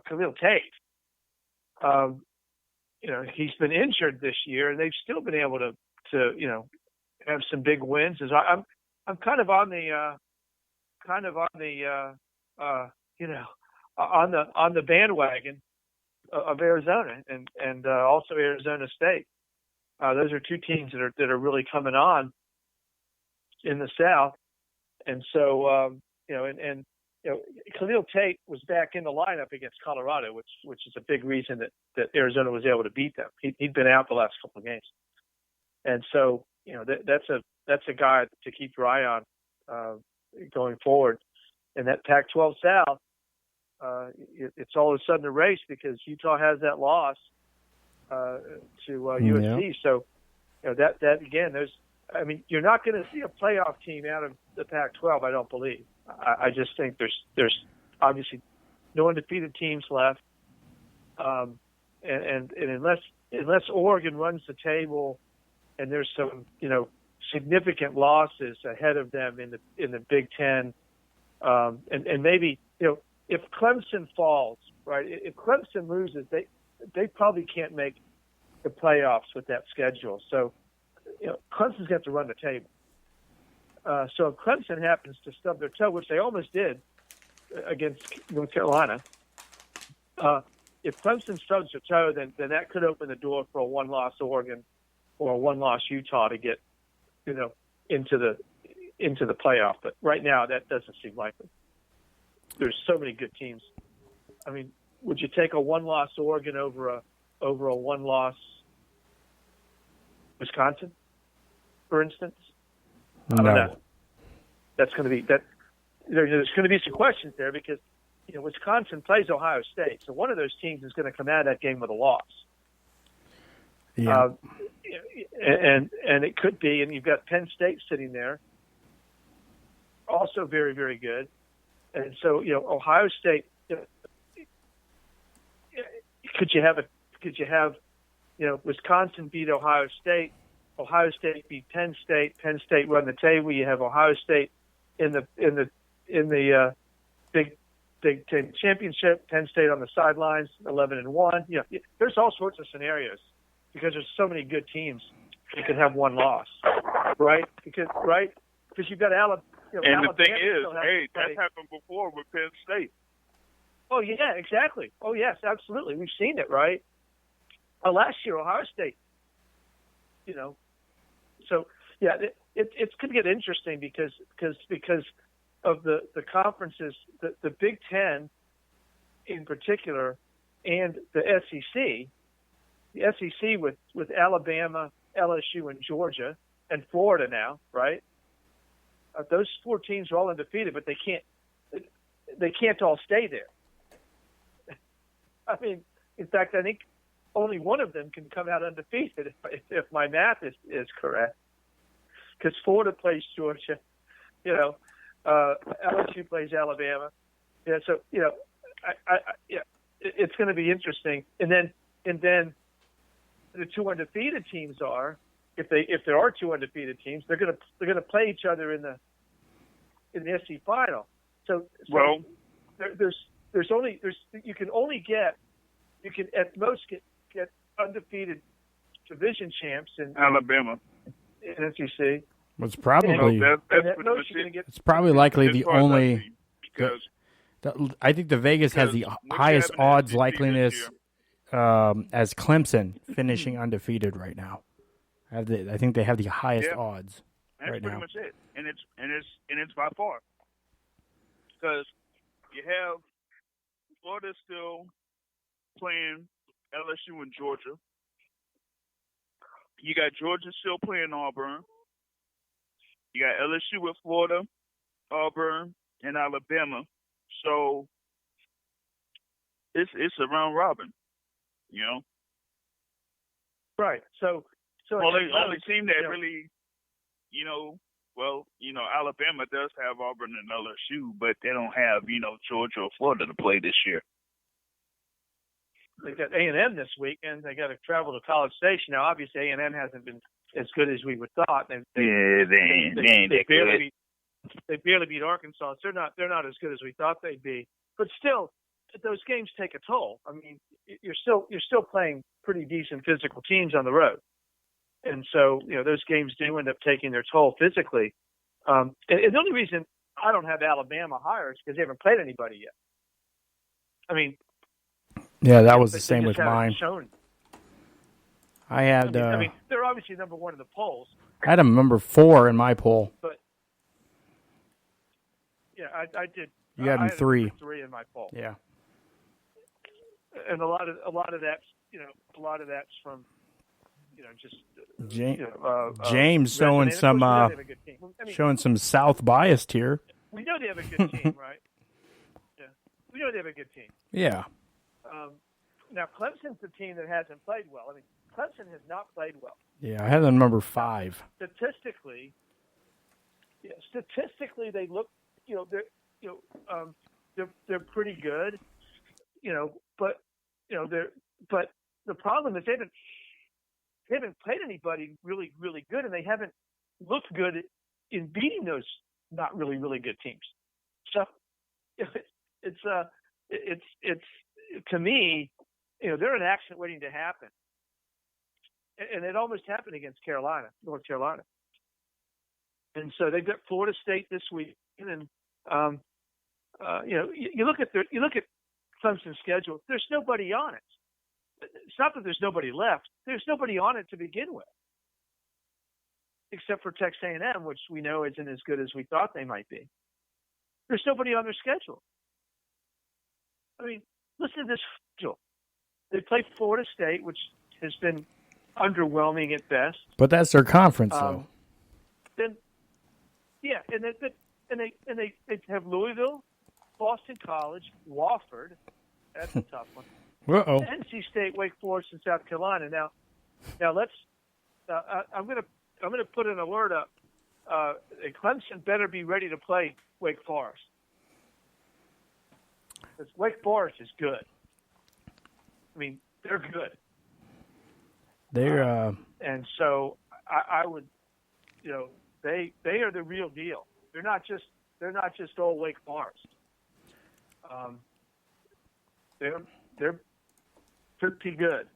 Khalil Tate. He's been injured this year, and they've still been able to have some big wins. I'm kind of on the on the bandwagon of Arizona and also Arizona State. Those are two teams that are really coming on in the South, and so Khalil Tate was back in the lineup against Colorado, which is a big reason that Arizona was able to beat them. He'd been out the last couple of games, and so that's a guy to keep your eye on going forward. And that Pac-12 South, it's all of a sudden a race because Utah has that loss to USC. So that again, you're not going to see a playoff team out of the Pac-12. I don't believe. I just think there's obviously no undefeated teams left, and unless Oregon runs the table, and there's some significant losses ahead of them in the Big Ten, and maybe if Clemson falls, right? If Clemson loses, they probably can't make the playoffs with that schedule. So Clemson's got to run the table. So if Clemson happens to stub their toe, which they almost did against North Carolina, if Clemson stubs their toe, then that could open the door for a one-loss Oregon or a one-loss Utah to get into the playoff. But right now, that doesn't seem likely. There's so many good teams. I mean, would you take a one-loss Oregon over a one-loss Wisconsin, for instance? I don't know. That's going to be that. There's going to be some questions there because Wisconsin plays Ohio State, so one of those teams is going to come out of that game with a loss. Yeah. And it could be, and you've got Penn State sitting there, also very, very good. And so, Ohio State, could you have Wisconsin beat Ohio State beat Penn State run the table, you have Ohio State in the Big Ten championship, Penn State on the sidelines, 11-1. There's all sorts of scenarios because there's so many good teams that could have one loss, right? Because you've got Alabama. And Alabama the thing is, that happened before with Penn State. Oh yeah, exactly. Oh yes, absolutely. We've seen it, right? Last year, Ohio State. So yeah, it's going to get interesting because of the conferences, the Big Ten in particular, and the SEC. The SEC with Alabama, LSU, and Georgia, and Florida now, right? those 4 teams are all undefeated, but they can't all stay there. I mean, in fact, I think only one of them can come out undefeated if my math is correct. Because Florida plays Georgia, LSU plays Alabama. Yeah, so it's going to be interesting. And then the 2 undefeated teams are, if there are 2 undefeated teams, they're going to play each other in the SEC final. So you can at most get undefeated division champs in Alabama in SEC. It's probably it's probably likely the only. Because I think the Vegas has the highest odds likeliness as Clemson finishing undefeated right now. I think they have the highest odds right now. That's pretty much it, and it's by far, because you have Florida still playing LSU and Georgia. You got Georgia still playing Auburn. You got LSU with Florida, Auburn, and Alabama. So it's a round robin, Right. So the only team that really, Alabama does have Auburn and LSU, but they don't have, Georgia or Florida to play this year. They got A&M this week, and they got to travel to College Station. Now, obviously, A&M hasn't been as good as we would thought. They barely beat Arkansas. So they're not as good as we thought they'd be. But still, those games take a toll. I mean, you're still playing pretty decent physical teams on the road, and so those games do end up taking their toll physically. And the only reason I don't have Alabama higher is because they haven't played anybody yet. I mean, yeah, that was the same with mine. Shown. I had. They're obviously number 1 in the polls. I had them number 4 in my poll. But yeah, I did. You had them 3. 3 in my poll. Yeah. And a lot of that's from just James showing some South biased here. We know they have a good team, right? Yeah, we know they have a good team. Yeah. Now Clemson's the team that hasn't played well. I mean, Clemson has not played well. Yeah, I had them number 5. Statistically, they look, they're pretty good, but the problem is they haven't played anybody really, really good, and they haven't looked good in beating those not really, really good teams. So it's to me, they're an accident waiting to happen, and it almost happened against North Carolina, and so they've got Florida State this week, and you look at Clemson's schedule. There's nobody on it. It's not that there's nobody left. There's nobody on it to begin with, except for Texas A&M, which we know isn't as good as we thought they might be. There's nobody on their schedule. I mean, listen to this schedule. They play Florida State, which has been underwhelming at best. But that's their conference, though. And they have Louisville, Boston College, Wofford. That's a tough one. Uh-oh. NC State, Wake Forest, and South Carolina. Now let's. I'm gonna put an alert up. Clemson better be ready to play Wake Forest. Because Wake Forest is good. I mean, they're good. They're and so I would, they are the real deal. They're not just old Wake Forest. They're pretty good,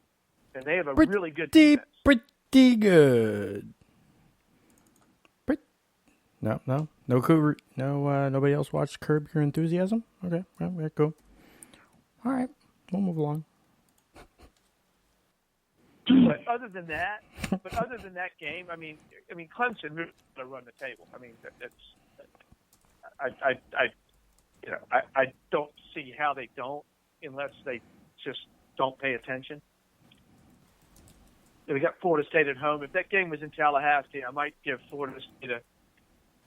and they have a really good defense. Pretty good. No Cougar. No, nobody else watched Curb Your Enthusiasm. Okay, cool. All right, we'll move along. But other than that game, I mean, Clemson really to run the table. I mean, I don't see how they don't, unless they just don't pay attention. We got Florida State at home. If that game was in Tallahassee, I might give Florida State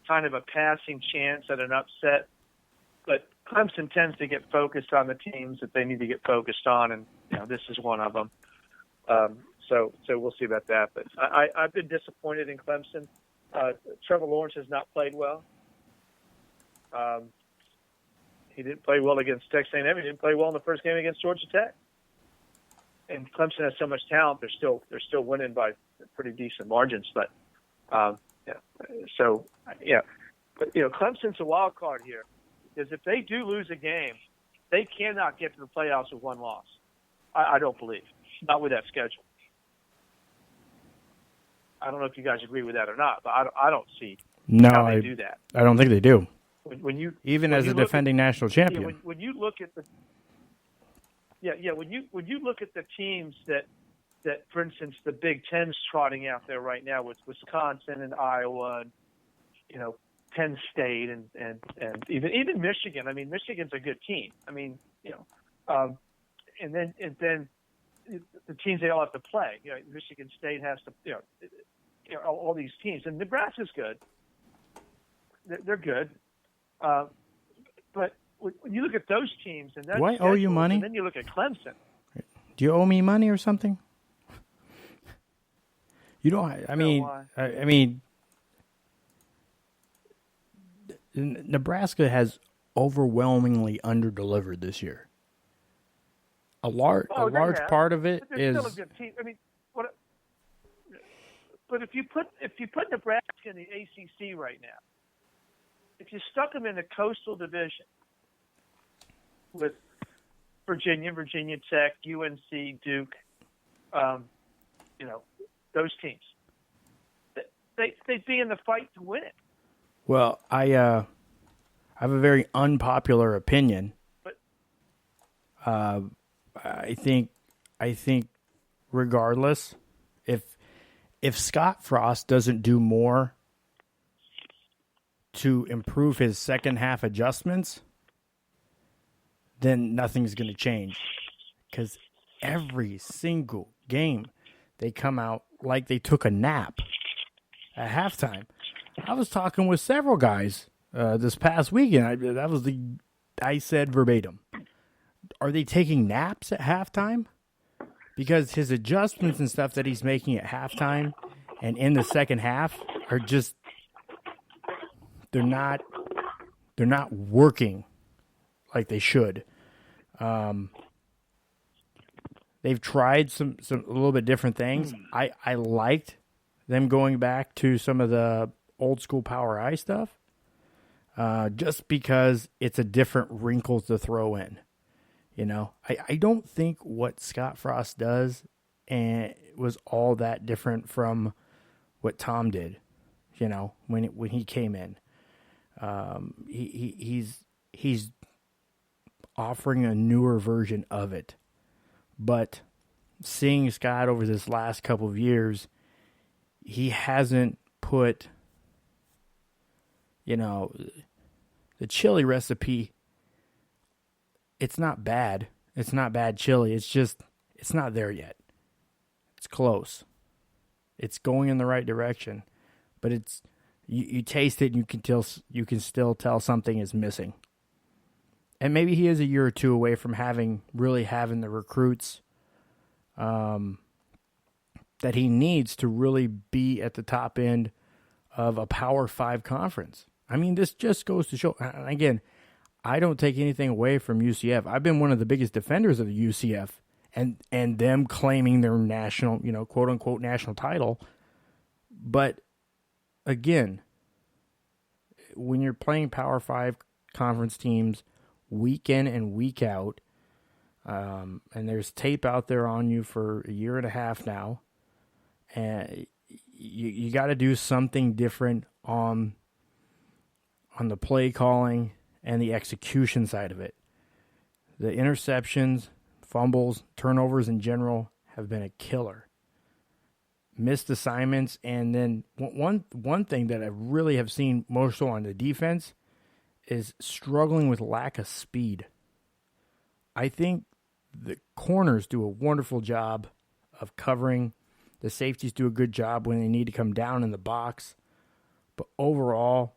kind of a passing chance at an upset. But Clemson tends to get focused on the teams that they need to get focused on, and this is one of them. So we'll see about that. But I've been disappointed in Clemson. Trevor Lawrence has not played well. He didn't play well against Texas A&M. He didn't play well in the first game against Georgia Tech. And Clemson has so much talent; they're still winning by pretty decent margins. But But Clemson's a wild card here, because if they do lose a game, they cannot get to the playoffs with one loss. I don't believe, not with that schedule. I don't know if you guys agree with that or not, but I don't see how they do that. I don't think they do. When you as a defending national champion. When you look at the when you look at the teams that for instance the Big Ten's trotting out there right now with Wisconsin and Iowa and Penn State and even Michigan. I mean, Michigan's a good team. I mean, and then the teams they all have to play. Michigan State has to all these teams, and Nebraska's good. They're good. But when you look at those teams, and do I owe you money? And then you look at Clemson. Do you owe me money or something? You don't. I mean, Nebraska has overwhelmingly underdelivered this year. A large part of it is. Still a good team. I mean, but if you put Nebraska in the ACC right now, if you stuck them in the Coastal Division with Virginia Tech, UNC, Duke, those teams, they'd be in the fight to win it. Well, I have a very unpopular opinion. But I think regardless, if Scott Frost doesn't do more to improve his second half adjustments, then nothing's going to change. Because every single game, they come out like they took a nap at halftime. I was talking with several guys this past weekend. I said verbatim, are they taking naps at halftime? Because his adjustments and stuff that he's making at halftime and in the second half are just, they're not working like they should. They've tried some a little bit different things. I liked them going back to some of the old school Power I stuff, just because it's a different wrinkle to throw in. I don't think what Scott Frost does was all that different from what Tom did. When he came in, he's offering a newer version of it. But seeing Scott over this last couple of years, he hasn't put, the chili recipe. It's not bad. It's not bad chili. It's just, it's not there yet. It's close. It's going in the right direction, but it's, you taste it and you can still tell something is missing. And maybe he is a year or two away from having the recruits that he needs to really be at the top end of a Power 5 conference. I mean, this just goes to show, again, I don't take anything away from UCF. I've been one of the biggest defenders of the UCF and them claiming their national, quote unquote national title. But again, when you're playing Power 5 conference teams week in and week out, and there's tape out there on you for a year and a half now, and you got to do something different on the play calling and the execution side of it. The interceptions, fumbles, turnovers in general have been a killer. Missed assignments, and then one thing that I really have seen more so on the defense is struggling with lack of speed. I think the corners do a wonderful job of covering. The safeties do a good job when they need to come down in the box. But overall,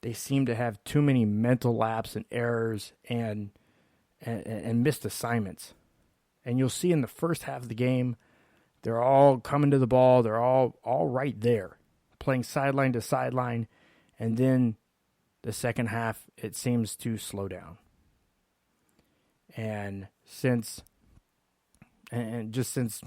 they seem to have too many mental lapses and errors and missed assignments. And you'll see in the first half of the game, they're all coming to the ball. They're all right there, playing sideline to sideline. And then the second half, it seems to slow down. And just since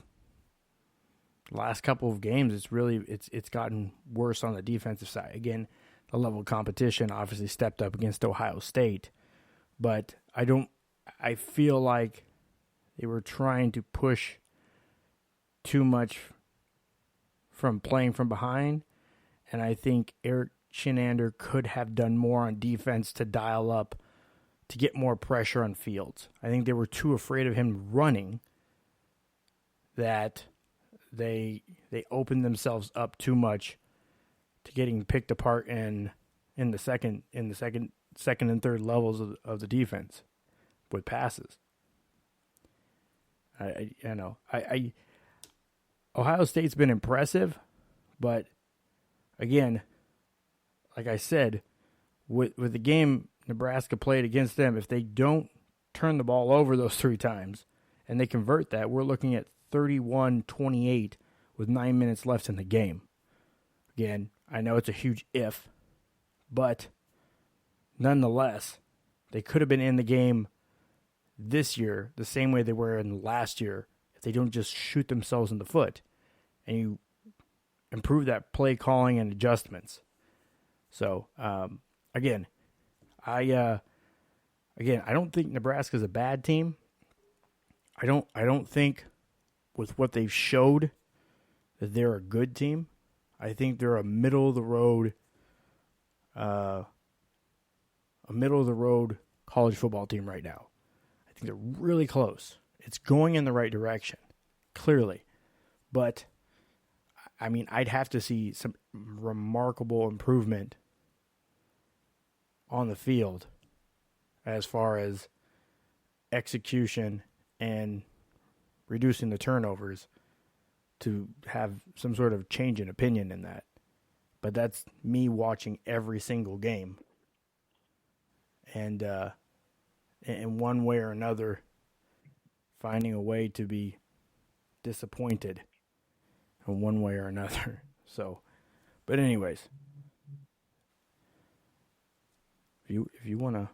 the last couple of games, it's gotten worse on the defensive side. Again, the level of competition obviously stepped up against Ohio State, but I feel like they were trying to push too much from playing from behind, and I think Eric Chinander could have done more on defense to dial up, to get more pressure on Fields. I think they were too afraid of him running that they opened themselves up too much to getting picked apart in the second and third levels of the defense with passes. Ohio State's been impressive, but again, like I said, with the game Nebraska played against them, if they don't turn the ball over those 3 times and they convert that, we're looking at 31-28 with 9 minutes left in the game. Again, I know it's a huge if, but nonetheless, they could have been in the game this year the same way they were in last year if they don't just shoot themselves in the foot and you improve that play calling and adjustments. So, again, I don't think Nebraska's a bad team. I don't think with what they've showed that they're a good team. I think they're a middle of the road college football team right now. I think they're really close. It's going in the right direction, clearly. But I mean, I'd have to see some remarkable improvement on the field as far as execution and reducing the turnovers to have some sort of change in opinion in that. But that's me watching every single game. And in one way or another, finding a way to be disappointed in one way or another. So, but anyways, if you want to.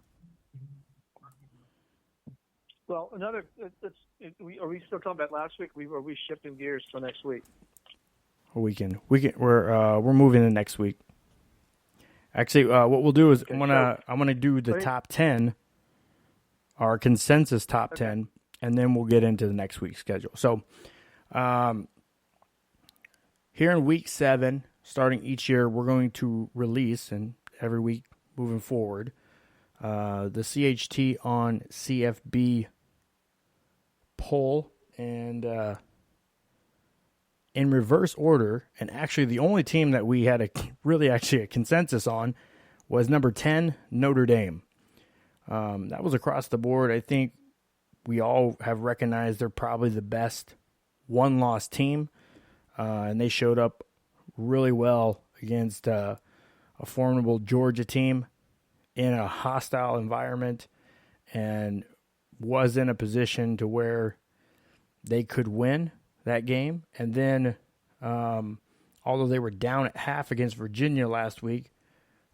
Well, are we still talking about last week? Are we shifting gears till next week? We're moving to next week. Actually, what we'll do is I'm gonna do the top 10, our consensus top 10, and then we'll get into the next week's schedule. So, here in week 7, starting each year, we're going to release, and every week moving forward, the CHT on CFB poll, and in reverse order, and actually the only team that we had a consensus on was number 10, Notre Dame. That was across the board. I think we all have recognized they're probably the best one-loss team, and they showed up really well against a formidable Georgia team in a hostile environment, and was in a position to where they could win that game. And then, although they were down at half against Virginia last week,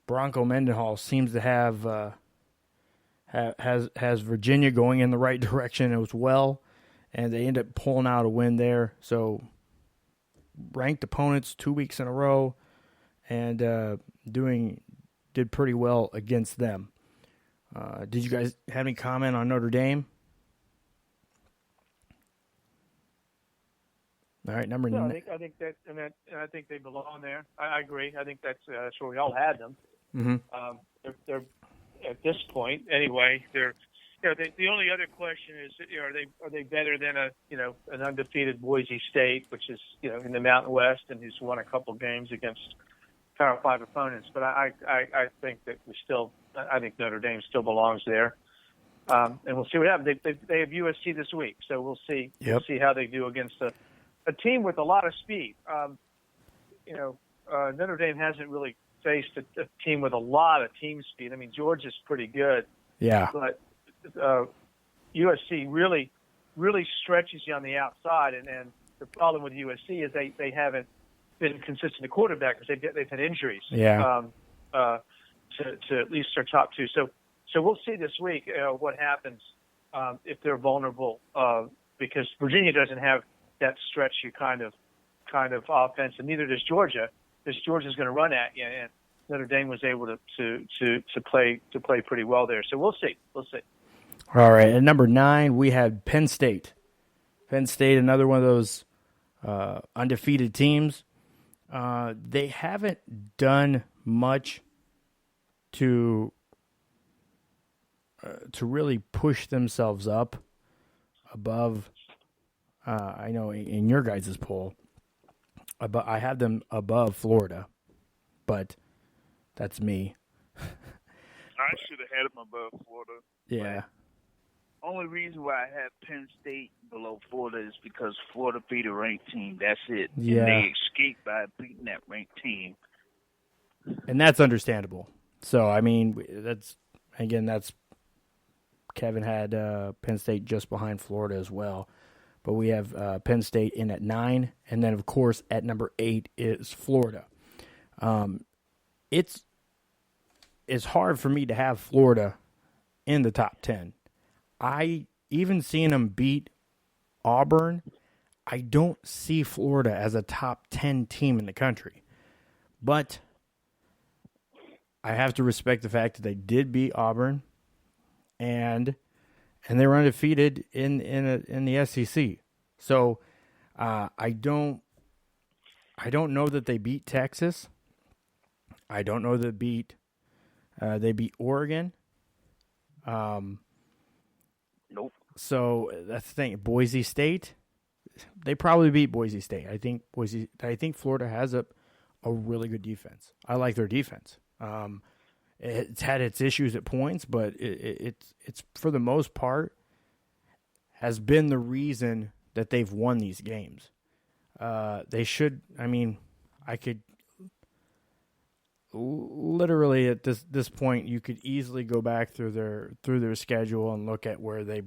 Bronco Mendenhall seems to have has Virginia going in the right direction as well, and they end up pulling out a win there. So, ranked opponents 2 weeks in a row, and did pretty well against them. Did you guys have any comment on Notre Dame? All right, number 9. I think they belong there. I agree. I think that's where we all had them. Mm-hmm. They're at this point anyway. They're the only other question is, are they better than an undefeated Boise State, which is in the Mountain West and who's won a couple games against Power 5 opponents? But I think that I think Notre Dame still belongs there. And we'll see what happens. They have USC this week, so we'll see. Yep. We'll see how they do against a team with a lot of speed. Notre Dame hasn't really faced a team with a lot of team speed. I mean, Georgia's pretty good. Yeah. But USC really stretches you on the outside, and the problem with USC is they haven't been consistent at quarterback because they've had injuries. Yeah. To at least their top two. So we'll see this week what happens if they're vulnerable because Virginia doesn't have that stretchy kind of offense, and neither does Georgia. Because Georgia's going to run at you, and Notre Dame was able to play pretty well there. So we'll see. All right. At number 9, we have Penn State. Penn State, another one of those undefeated teams. They haven't done much to really push themselves up above. I know in your guys' poll, I have them above Florida, but that's me. I should have had them above Florida. Yeah. Only reason why I have Penn State below Florida is because Florida beat a ranked team. That's it. Yeah. And they escaped by beating that ranked team. And that's understandable. So, I mean, that's Kevin had Penn State just behind Florida as well. But we have Penn State in at 9. And then, of course, at number 8 is Florida. It's hard for me to have Florida in the top 10. Even seeing them beat Auburn, I don't see Florida as a top 10 team in the country. But I have to respect the fact that they did beat Auburn, and they were undefeated in the SEC. So I don't know that they beat Texas. I don't know that they beat Oregon. Nope. So that's the thing. Boise State, they probably beat Boise State. I think Florida has a really good defense. I like their defense. It's had its issues at points, but it's for the most part has been the reason that they've won these games. They should. I mean, I could literally at this point, you could easily go back through their schedule and look at where they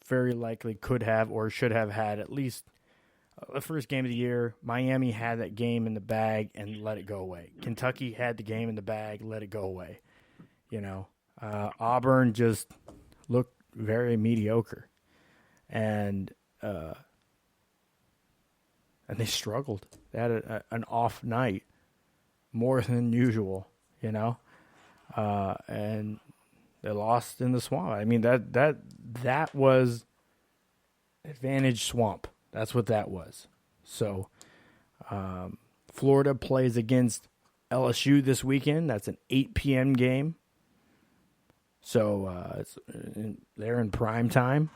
very likely could have or should have had at least the first game of the year. Miami had that game in the bag and let it go away. Kentucky had the game in the bag, let it go away. Auburn just looked very mediocre, and they struggled. They had an off night, more than usual, and they lost in the swamp. I mean, that was advantage swamp. That's what that was. So, Florida plays against LSU this weekend. That's an 8 p.m. game. So, they're in prime time,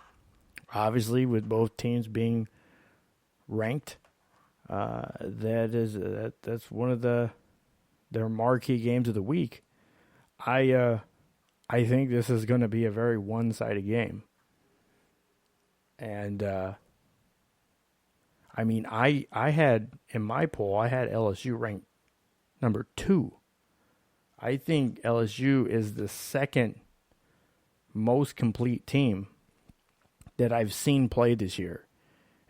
obviously, with both teams being ranked. That's one of their marquee games of the week. I think this is going to be a very one-sided game. And, I mean, I had, in my poll, I had LSU ranked number 2. I think LSU is the second most complete team that I've seen play this year.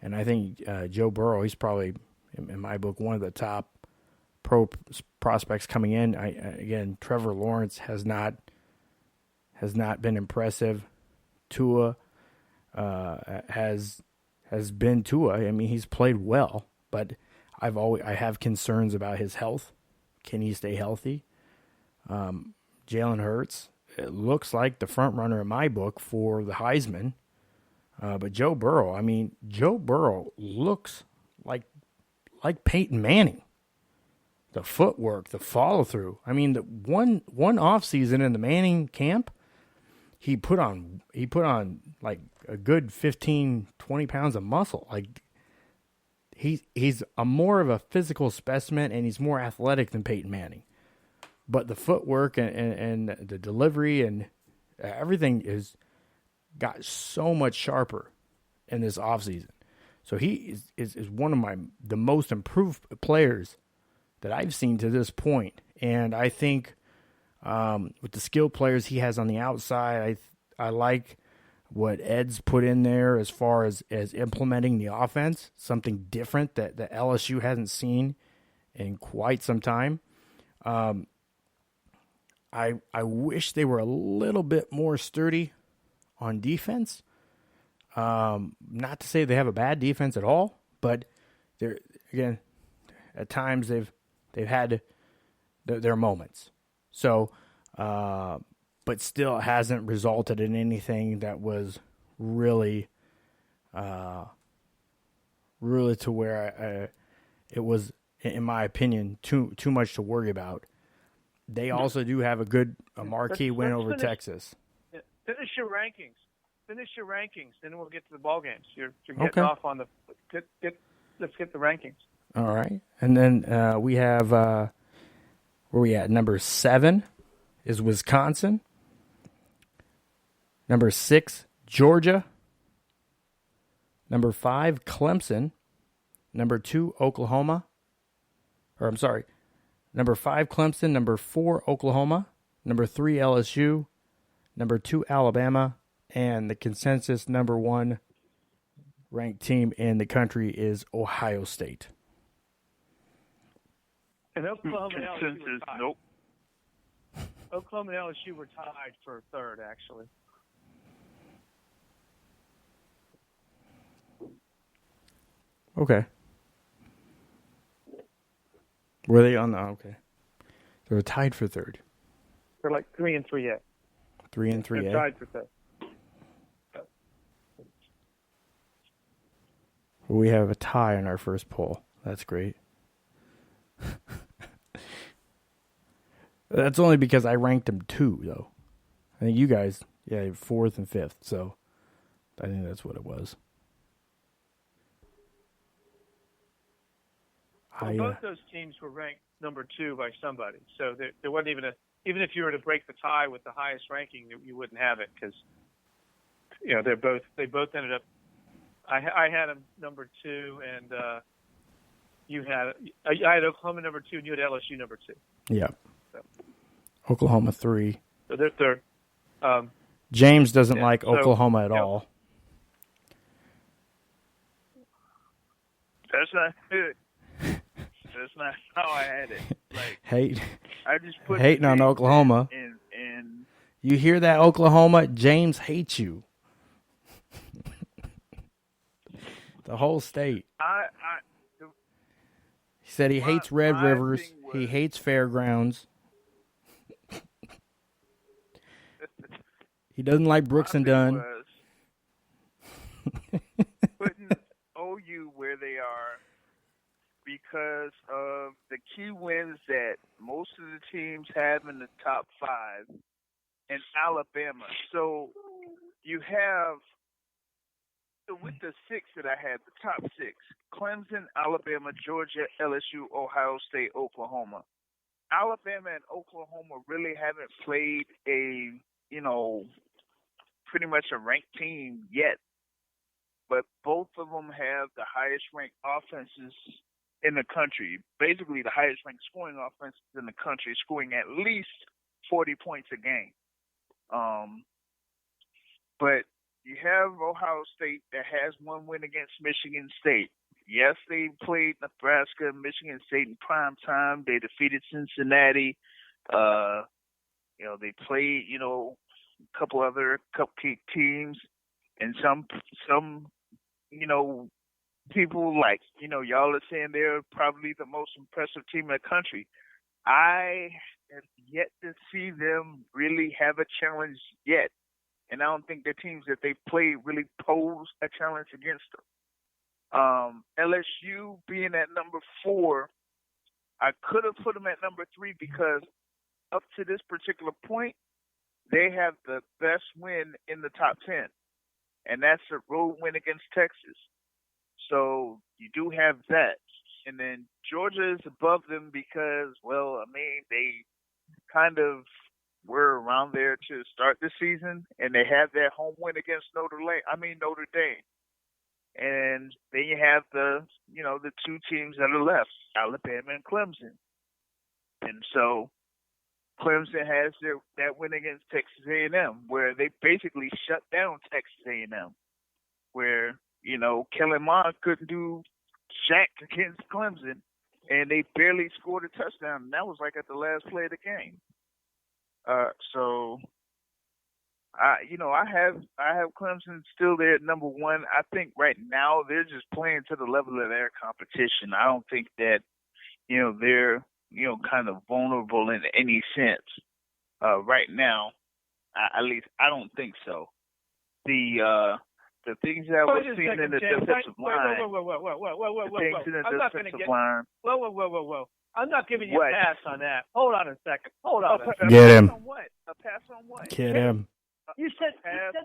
And I think Joe Burrow, he's probably, in my book, one of the top pro prospects coming in. Again, Trevor Lawrence has not been impressive. Tua has been Tua. I mean, he's played well, but I have concerns about his health. Can he stay healthy? Jalen Hurts, it looks like the front runner in my book for the Heisman. But Joe Burrow looks like Peyton Manning. The footwork, the follow through. I mean, the one off season in the Manning camp, he put on like a good 15, 20 pounds of muscle. Like he's a more of a physical specimen, and he's more athletic than Peyton Manning. But the footwork and the delivery and everything got so much sharper in this offseason. So he is one of the most improved players that I've seen to this point. And I think with the skilled players he has on the outside, I like what Ed's put in there as far as implementing the offense, something different that LSU hasn't seen in quite some time. I wish they were a little bit more sturdy on defense. Not to say they have a bad defense at all, but they're, again, at times they've had their moments. So, but still hasn't resulted in anything that was really to where it was, in my opinion, too much to worry about. They also do have a marquee win over Texas. Yeah, finish your rankings, then we'll get to the ball games. You're getting off on the let's get the rankings. All right, and then we have where we at? Number 7 is Wisconsin. Number 6, Georgia. Number 5, Clemson. Number 2, Oklahoma. Number 5, Clemson. Number 4, Oklahoma. Number 3, LSU. Number 2, Alabama. And the consensus number 1 ranked team in the country is Ohio State. And Oklahoma and LSU were tied. Nope. Oklahoma and LSU were tied for 3rd, actually. Okay. Were they on the... Okay. They were tied for 3rd. They're like 3 and 3A. 3 and 3A. They're tied for 3rd. We have a tie in our first poll. That's great. That's only because I ranked them 2, though. I think you guys, 4th and 5th. So I think that's what it was. Well, both those teams were ranked number 2 by somebody. So there wasn't even even if you were to break the tie with the highest ranking, you wouldn't have it because, they both ended up. I had them number 2, and I had Oklahoma number 2, and you had LSU number 2. Yeah. So. Oklahoma 3. So they're 3rd. James doesn't like Oklahoma at all. That's not good. That's not how I had it. I just put hating on Oklahoma. And you hear that, Oklahoma? James hates you. The whole state. He said he hates Red Rivers. He hates fairgrounds. He doesn't like Brooks and Dunn. Putting OU where they are because of the key wins that most of the teams have in the top 5 and Alabama. So you have, with the 6 that I had, the top 6, Clemson, Alabama, Georgia, LSU, Ohio State, Oklahoma. Alabama and Oklahoma really haven't played a, pretty much a ranked team yet. But both of them have the highest ranked offenses in the country. Basically, the highest ranked scoring offenses in the country, scoring at least 40 points a game. But you have Ohio State that has one win against Michigan State. Yes, they played Nebraska, Michigan State in prime time. They defeated Cincinnati. They played, a couple other cupcake teams, and some people like, y'all are saying they're probably the most impressive team in the country. I have yet to see them really have a challenge yet. And I don't think the teams that they played really pose a challenge against them. LSU being at number 4, I could have put them at number 3 because up to this particular point, they have the best win in the top 10. And that's a road win against Texas. So you do have that. And then Georgia is above them because, they kind of were around there to start the season, and they had their home win against Notre Dame. And then you have the 2 teams that are left, Alabama and Clemson. And so Clemson has that win against Texas A&M, where they basically shut down Texas A&M, where, you know, Kellen Mond couldn't do jack against Clemson, and they barely scored a touchdown, and that was like at the last play of the game. So I have Clemson still there at number one. I think right now they're just playing to the level of their competition. I don't think that, they're, kind of vulnerable in any sense. Right now, at least I don't think so. The things that we're seeing in the defensive line. Whoa. I'm not giving you a pass on that. Hold on a second. Get him. A pass on what? Get him. You said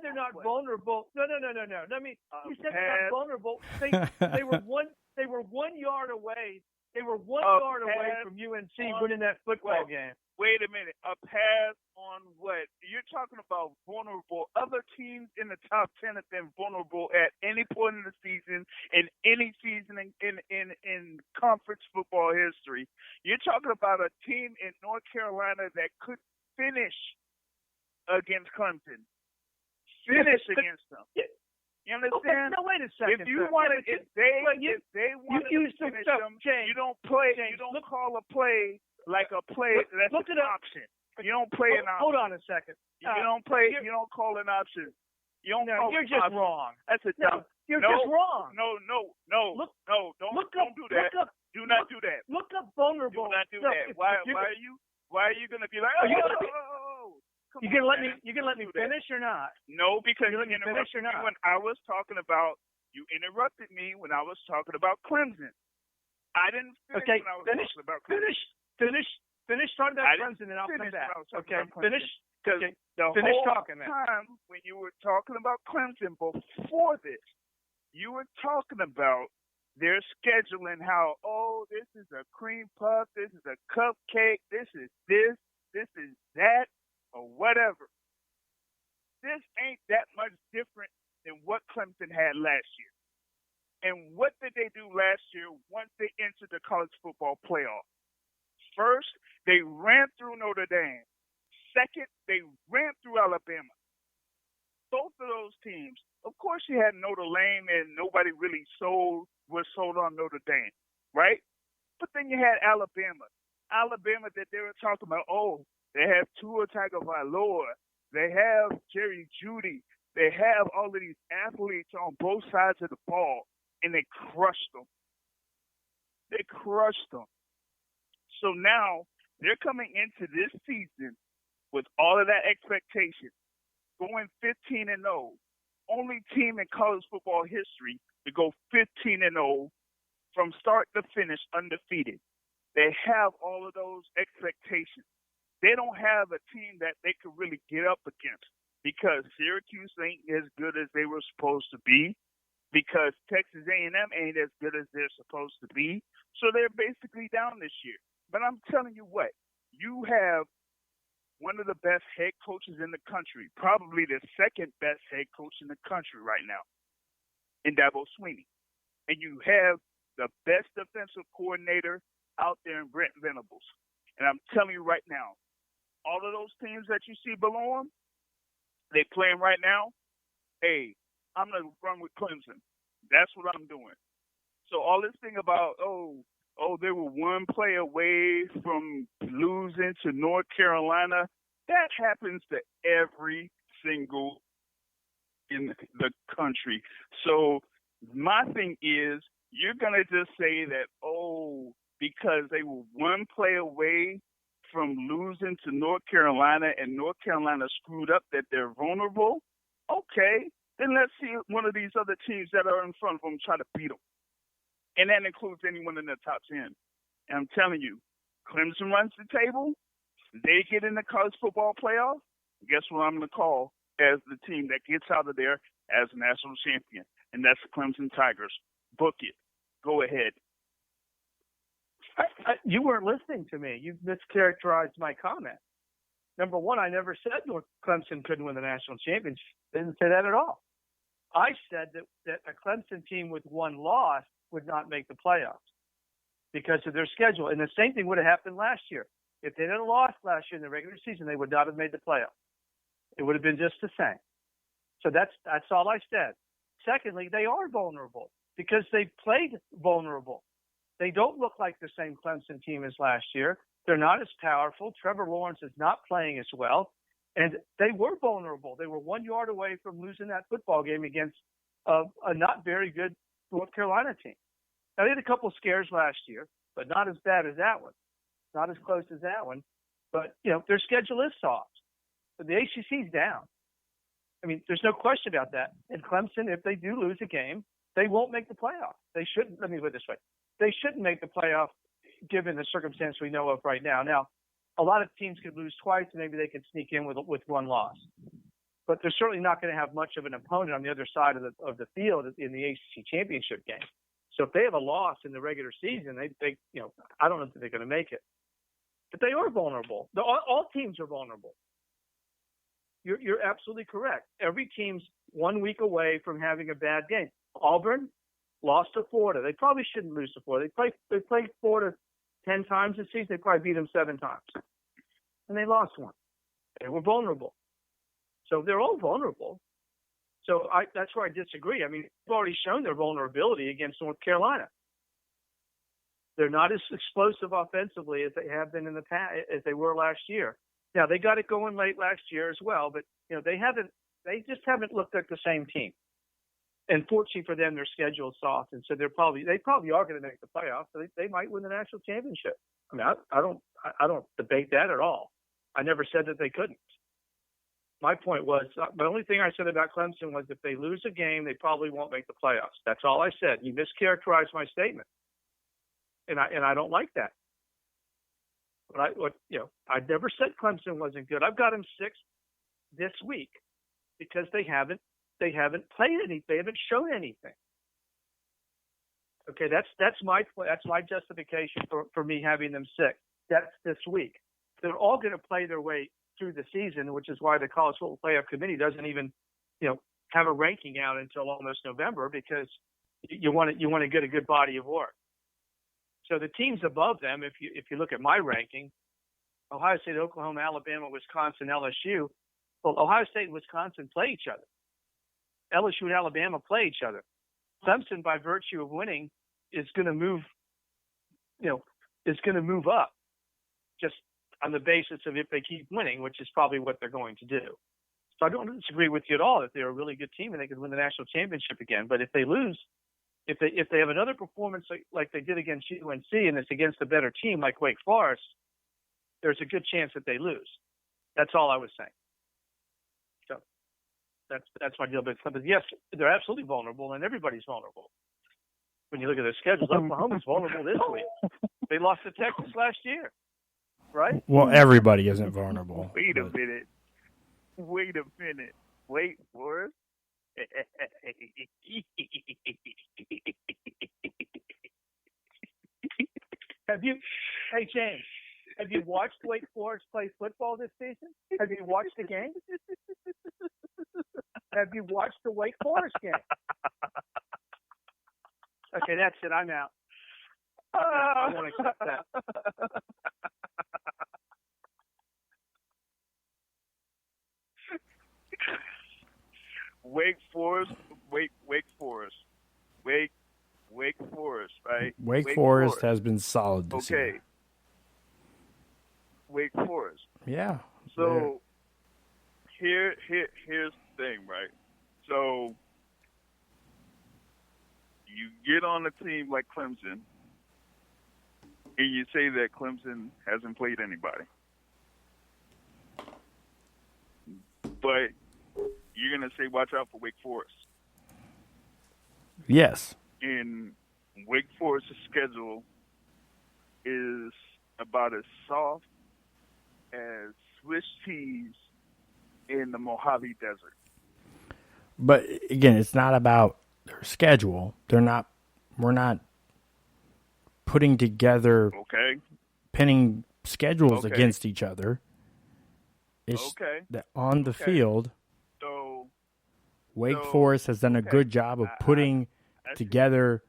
they're not vulnerable. No. You said they're not vulnerable. They were 1 yard away. They were 1 yard away from UNC winning that football game. Wait a minute. A pass on what? You're talking about vulnerable. Other teams in the top 10 have been vulnerable at any point in the season, in any season in conference football history. You're talking about a team in North Carolina that could finish against Clemson. Finish against them. You understand? No, wait a second. If they want to finish them, James, you don't play. James, you don't call a play like a play that's an option. You don't play an option. Hold on a second. You don't play. You don't call an option. You don't. No, you're just wrong. That's a dumb. You're just wrong. No. Don't do that. Do not do that. Look up vulnerable. Do not do that. Why are you gonna be like? You gonna let me finish or not? No, because you interrupted me when I was talking about. You interrupted me when I was talking about Clemson. I didn't finish when I was talking about Clemson. Finish talking about Clemson, and I'll come back. Okay, finish. Because the whole time when you were talking about Clemson before this, you were talking about their schedule and how, this is a cream puff, this is a cupcake, this is that, or whatever. This ain't that much different than what Clemson had last year. And what did they do last year once they entered the college football playoff? First, they ran through Notre Dame. Second, they ran through Alabama. Both of those teams, of course you had Notre Dame and nobody really was sold on Notre Dame, right? But then you had Alabama that they were talking about, they have Tua Tagovailoa. They have Jerry Jeudy. They have all of these athletes on both sides of the ball, and they crushed them. So now they're coming into this season with all of that expectation, going 15-0. Only team in college football history to go 15-0 from start to finish undefeated. They have all of those expectations. They don't have a team that they could really get up against because Syracuse ain't as good as they were supposed to be, because Texas A&M ain't as good as they're supposed to be. So they're basically down this year. But I'm telling you what, you have one of the best head coaches in the country, probably the second best head coach in the country right now, in Dabo Swinney. And you have the best defensive coordinator out there in Brent Venables. And I'm telling you right now, all of those teams that you see below them, they playing right now, I'm going to run with Clemson. That's what I'm doing. So all this thing about, they were one play away from losing to North Carolina, that happens to every single in the country. So my thing is, you're going to just say that, because they were one play away from losing to North Carolina and North Carolina screwed up, that they're vulnerable? Okay, then let's see one of these other teams that are in front of them try to beat them. And that includes anyone in the top 10. And I'm telling you, Clemson runs the table. They get in the college football playoff. Guess what I'm going to call as the team that gets out of there as a national champion? And that's the Clemson Tigers. Book it. Go ahead. You weren't listening to me. You mischaracterized my comment. Number one, I never said North Clemson couldn't win the national championship. Didn't say that at all. I said that a Clemson team with one loss would not make the playoffs because of their schedule. And the same thing would have happened last year. If they didn't lost last year in the regular season, they would not have made the playoffs. It would have been just the same. So that's all I said. Secondly, they are vulnerable because they played vulnerable. They don't look like the same Clemson team as last year. They're not as powerful. Trevor Lawrence is not playing as well. And they were vulnerable. They were 1 yard away from losing that football game against a not very good North Carolina team. Now, they had a couple scares last year, but not as bad as that one. Not as close as that one. But, their schedule is soft. But the ACC's down. I mean, there's no question about that. And Clemson, if they do lose a game, they won't make the playoff. They shouldn't. Let me put it this way. They shouldn't make the playoff given the circumstance we know of right now. Now, a lot of teams could lose twice, and maybe they can sneak in with one loss. But they're certainly not going to have much of an opponent on the other side of the field in the ACC championship game. So if they have a loss in the regular season, they I don't know if they're going to make it. But they are vulnerable. All teams are vulnerable. You're absolutely correct. Every team's 1 week away from having a bad game. Auburn lost to Florida. They probably shouldn't lose to Florida. They played Florida 10 times this season. They probably beat them 7 times. And they lost one. They were vulnerable. So they're all vulnerable. So that's where I disagree. I mean, they've already shown their vulnerability against North Carolina. They're not as explosive offensively as they have been in the past, as they were last year. Now, they got it going late last year as well, but they just haven't looked like the same team. And fortunately for them, their schedule is soft, and so they probably are going to make the playoffs. So they might win the national championship. I mean, I don't debate that at all. I never said that they couldn't. My point was, the only thing I said about Clemson was if they lose a game, they probably won't make the playoffs. That's all I said. You mischaracterized my statement, and I don't like that. But I never said Clemson wasn't good. I've got them 6th this week because they haven't played anything. They haven't shown anything. Okay, that's my justification for me having them 6th. That's this week. They're all going to play their way through the season, which is why the College Football Playoff Committee doesn't even, have a ranking out until almost November because you want to get a good body of work. So the teams above them, if you look at my ranking, Ohio State, Oklahoma, Alabama, Wisconsin, LSU. Well, Ohio State and Wisconsin play each other. LSU and Alabama play each other. Clemson, by virtue of winning, is going to move up just on the basis of if they keep winning, which is probably what they're going to do. So I don't disagree with you at all that they're a really good team and they could win the national championship again. But if they lose, if they have another performance like they did against UNC and it's against a better team like Wake Forest, there's a good chance that they lose. That's all I was saying. So that's my deal. But yes, they're absolutely vulnerable, and everybody's vulnerable. When you look at their schedules, Oklahoma's vulnerable this week. They lost to Texas last year, right? Well, everybody isn't vulnerable. Wait a minute. Wait for it. Hey James, have you watched Wake Forest play football this season? Have you watched the game? Have you watched the Wake Forest game? Okay, that's it. I'm out. I won't accept that. Wake Forest, right? Wake Forest has been solid this year. Okay. Wake Forest. Yeah. So here's the thing, right? So you get on a team like Clemson, and you say that Clemson hasn't played anybody, but you're going to say, watch out for Wake Forest. Yes. And Wake Forest's schedule is about as soft as Swiss cheese in the Mojave Desert. But again, it's not about their schedule. We're not putting together, pinning schedules against each other. It's that on the field, so Wake Forest has done a good job of putting together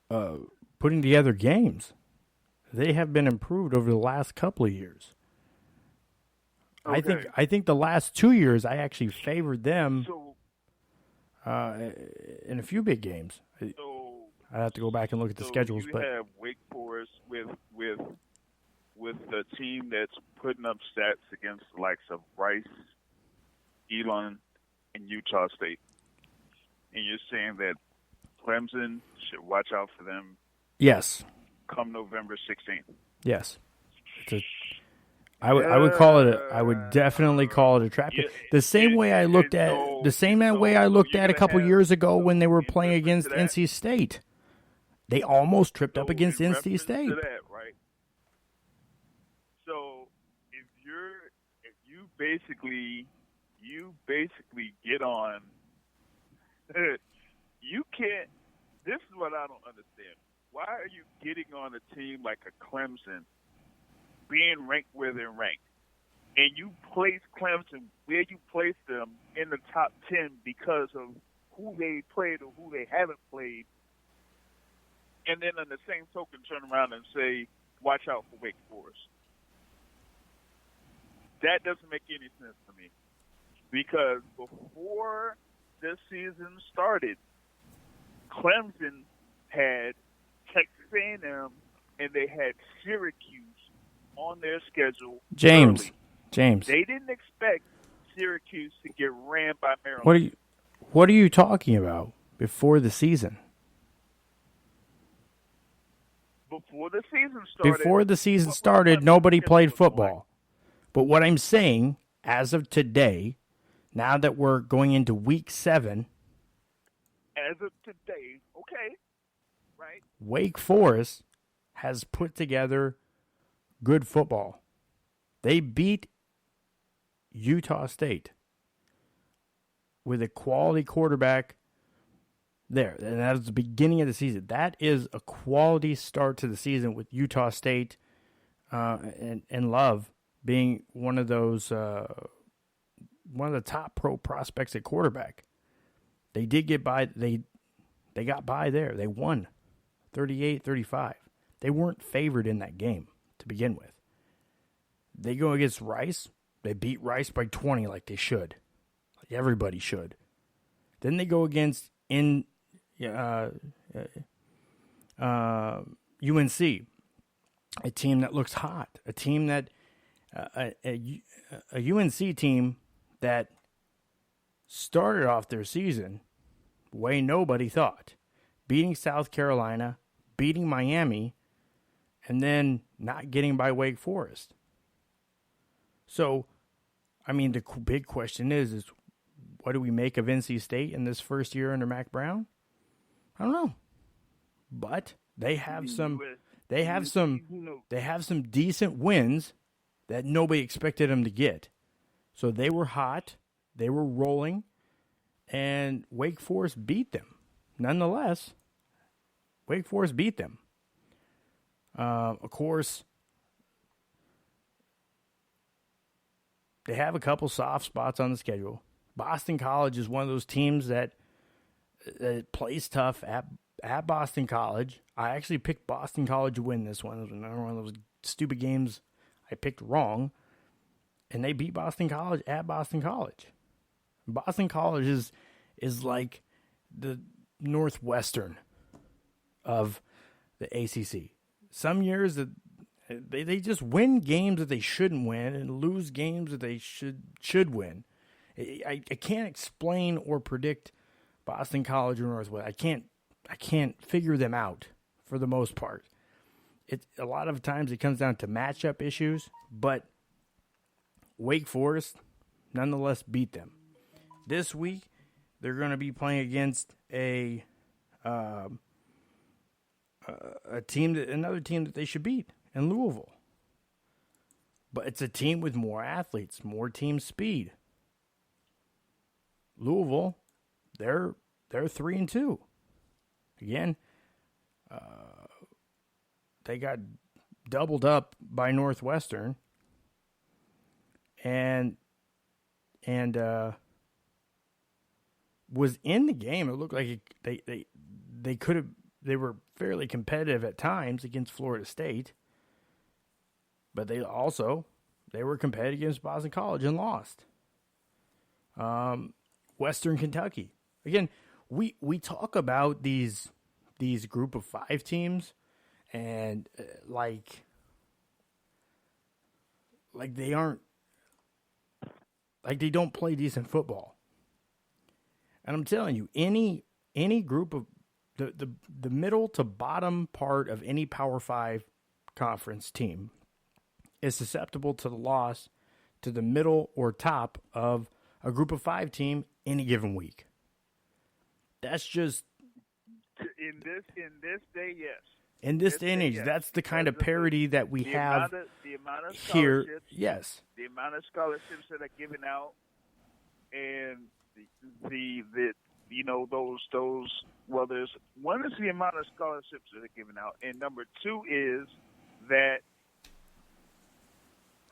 games. they have been improved over the last couple of years. Okay. I think the last 2 years I actually favored them So, in a few big games. so, I'd have to go back and look at the so schedules, you but have Wake Forest with the team that's putting up stats against the likes of Rice, Elon, and Utah State, and you're saying that Clemson should watch out for them yes, come November 16th. yes. I would call it. I would definitely call it a trap. The same way I looked at a couple years ago when they were playing against NC State. They almost tripped up against in NC reference State. to that, right? So if you basically get on, you can't. This is what I don't understand. Why are you getting on a team like a Clemson, being ranked where they're ranked, and you place Clemson where you place them in the top 10 because of who they played or who they haven't played, and then on the same token turn around and say, watch out for Wake Forest? That doesn't make any sense to me, because before this season started, Clemson had Texas A&M and they had Syracuse on their schedule. James. They didn't expect Syracuse to get ran by Maryland. What are you talking about? Before the season? Before the season started, Nobody played football. But what I'm saying, as of today, now that we're going into week 7, as of today, okay, right? Wake Forest has put together good football. They beat Utah State with a quality quarterback there. And that was the beginning of the season. That is a quality start to the season with Utah State and Love being one of those one of the top pro prospects at quarterback. They did get by. They got by there. They won 38-35. They weren't favored in that game to begin with. They go against Rice. They beat Rice by 20 like they should. Like everybody should. Then they go against UNC, a team that looks hot, a team that a UNC team that started off their season way nobody thought, beating South Carolina, beating Miami, and then not getting by Wake Forest. So, I mean, the big question is what do we make of NC State in this first year under Mac Brown? I don't know, but they have some decent wins that nobody expected them to get. So they were hot, they were rolling, and Wake Forest beat them. Nonetheless, Wake Forest beat them. Of course, they have a couple soft spots on the schedule. Boston College is one of those teams that plays tough at Boston College. I actually picked Boston College to win this one. It was another one of those stupid games I picked wrong. And they beat Boston College at Boston College. Boston College is like the Northwestern of the ACC. Some years they just win games that they shouldn't win and lose games that they should win. I can't explain or predict Boston College or Northwestern. I can't figure them out for the most part. A lot of times it comes down to matchup issues, but Wake Forest nonetheless beat them. This week they're going to be playing against another team that they should beat in Louisville. But it's a team with more athletes, more team speed. Louisville, they're 3-2. Again, they got doubled up by Northwestern, and was in the game. It looked like they could have. They were fairly competitive at times against Florida State. But they were competitive against Boston College and lost. Western Kentucky. Again, we talk about these group of 5 teams and like they aren't, like they don't play decent football. And I'm telling you, any group of the middle to bottom part of any Power 5 conference team is susceptible to the loss to the middle or top of a group of 5 team any given week. That's just in this day, yes. In this day and age, yes. that's the kind of parity that we have the amount of here. Yes, the amount of scholarships that are given out, and the those. Well, there's one is the amount of scholarships that are given out, and number 2 is that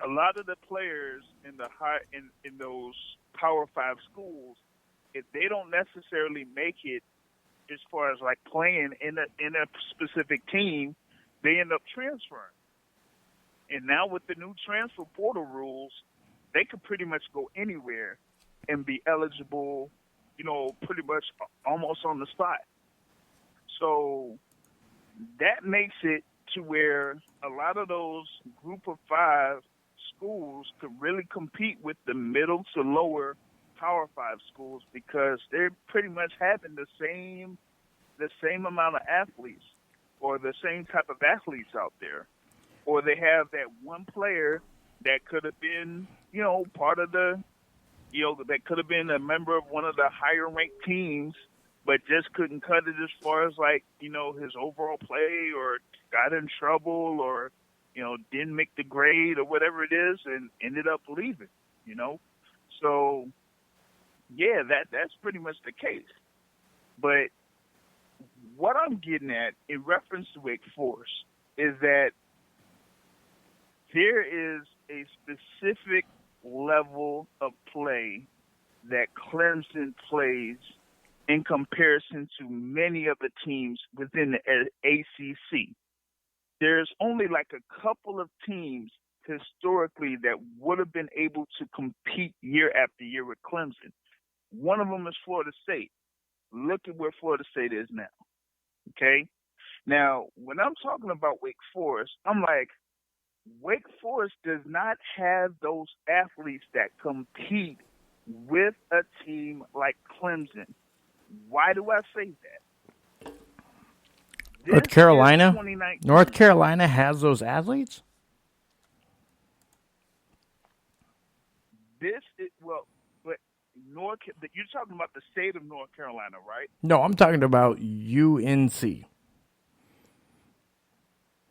a lot of the players in the in those Power 5 schools, if they don't necessarily make it as far as like playing in a specific team, they end up transferring. And now with the new transfer portal rules, they could pretty much go anywhere and be eligible, pretty much almost on the spot. So that makes it to where a lot of those group of 5 schools could really compete with the middle to lower Power 5 schools, because they're pretty much having the same amount of athletes, or the same type of athletes out there. Or they have that one player that could have been, part of the, that could have been a member of one of the higher ranked teams, but just couldn't cut it as far as like, his overall play, or got in trouble, or, didn't make the grade or whatever it is, and ended up leaving, So, yeah, that's pretty much the case. But what I'm getting at in reference to Wake Forest is that there is a specific level of play that Clemson plays in comparison to many of the teams within the ACC. There's only like a couple of teams historically that would have been able to compete year after year with Clemson. One of them is Florida State. Look at where Florida State is now. Okay? Now, when I'm talking about Wake Forest, I'm like, Wake Forest does not have those athletes that compete with a team like Clemson. Why do I say that? North Carolina has those athletes? But you're talking about the state of North Carolina, right? No, I'm talking about UNC.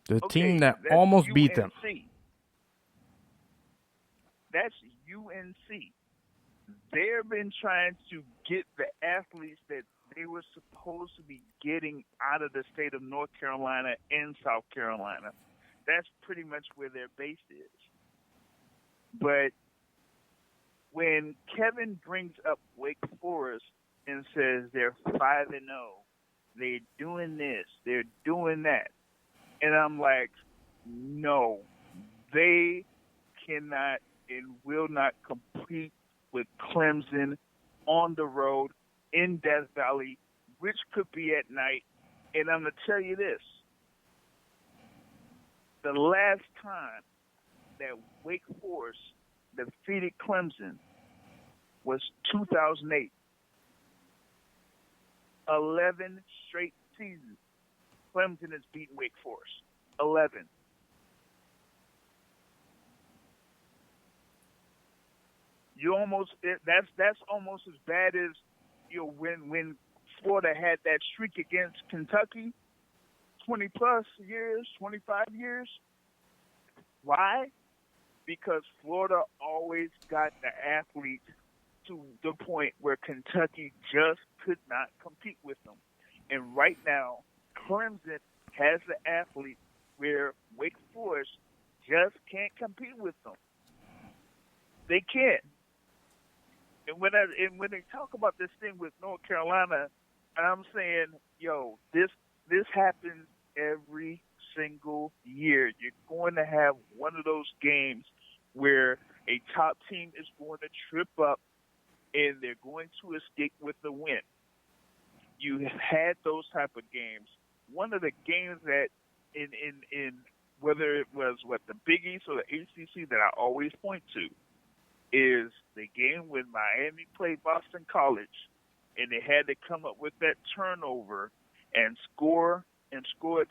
The team that almost beat them. That's UNC. They've been trying to get the athletes that they were supposed to be getting out of the state of North Carolina and South Carolina. That's pretty much where their base is. But when Kevin brings up Wake Forest and says they're 5-0, they're doing this, they're doing that, and I'm like, no, they cannot and will not compete with Clemson on the road in Death Valley, which could be at night. And I'm going to tell you this. The last time that Wake Forest defeated Clemson was 2008. 11 straight seasons. Clemson has beaten Wake Forest. 11. That's almost as bad as when Florida had that streak against Kentucky, 20 plus years, 25 years. Why? Because Florida always got the athletes to the point where Kentucky just could not compete with them. And right now, Clemson has the athletes where Wake Forest just can't compete with them. They can't. And when they talk about this thing with North Carolina, I'm saying, this happens every single year. You're going to have one of those games where a top team is going to trip up and they're going to escape with the win. You have had those type of games. One of the games that in whether it was the Big East or the ACC that I always point to is the game when Miami played Boston College and they had to come up with that turnover and score a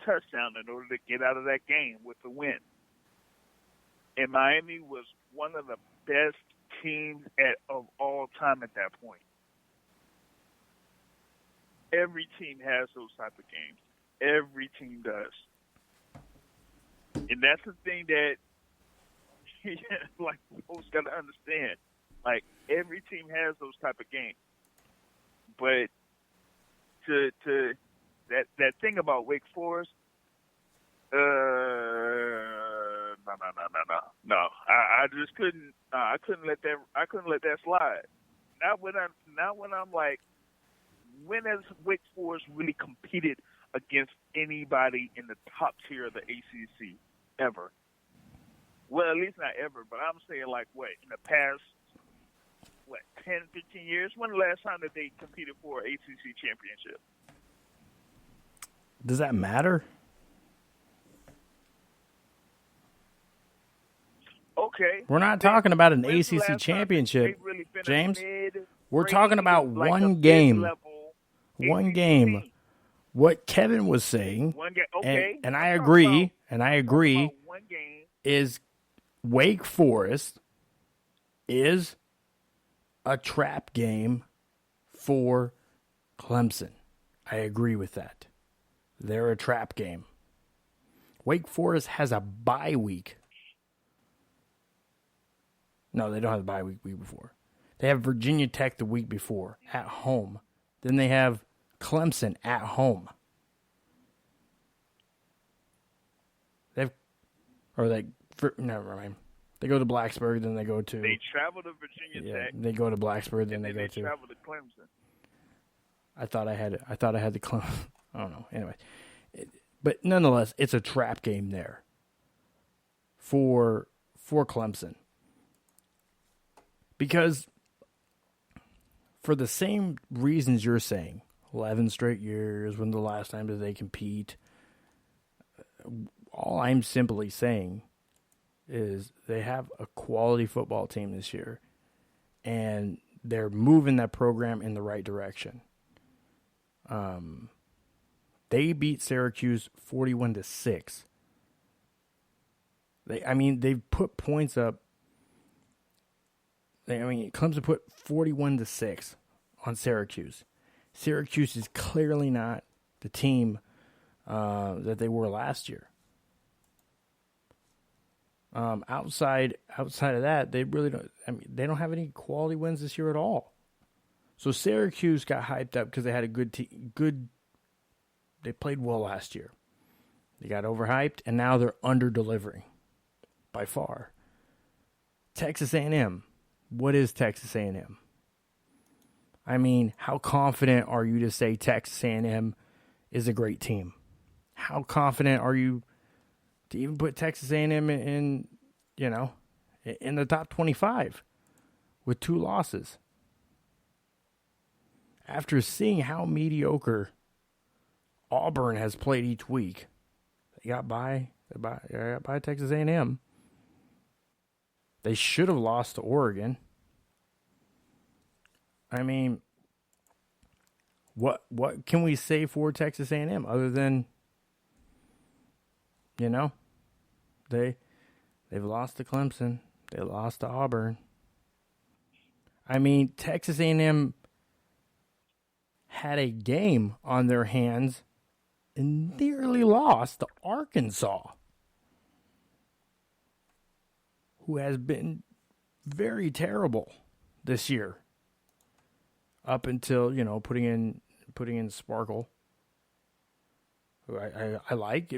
touchdown in order to get out of that game with the win. And Miami was one of the best teams of all time at that point. Every team has those type of games. Every team does. And that's the thing that like folks got to understand. Like every team has those type of games. But to that thing about Wake Forest, no. I just couldn't. I couldn't let that slide. Not when I'm like, when has Wake Forest really competed against anybody in the top tier of the ACC ever? Well, at least not ever, but I'm saying like what, in the past, 10, 15 years? When the last time that they competed for an ACC championship? Does that matter? Okay. We're not talking about an ACC championship, really James. We're talking about like one game. One game. What Kevin was saying, okay. and I agree, is Wake Forest is a trap game for Clemson. I agree with that. They're a trap game. Wake Forest has a bye week. No, they don't have a bye week before. They have Virginia Tech the week before at home. Then they have Clemson at home. Never mind. They go to Blacksburg, then they go to. They travel to Virginia Tech. They go to Blacksburg, then they go to. Travel to Clemson. I thought I had the Clemson. I don't know. Anyway, but nonetheless, it's a trap game there. For Clemson, because for the same reasons you're saying, 11 straight years. When the last time did they compete? All I'm simply saying is they have a quality football team this year, and they're moving that program in the right direction. They beat Syracuse 41-6. They've put points up. Clemson put 41-6 on Syracuse. Syracuse is clearly not the team that they were last year. Outside of that, they really don't. They don't have any quality wins this year at all. So Syracuse got hyped up because they had a good team. They played well last year. They got overhyped, and now they're under-delivering by far. Texas A&M. What is Texas A&M? How confident are you to say Texas A&M is a great team? How confident are you to even put Texas A&M in the top 25 with 2 losses? After seeing how mediocre Auburn has played each week, they got by Texas A&M. They should have lost to Oregon. What can we say for Texas A&M other than they've lost to Clemson, they lost to Auburn. Texas A&M had a game on their hands and nearly lost to Arkansas, who has been very terrible this year. Up until, putting in Sparkle, who I like.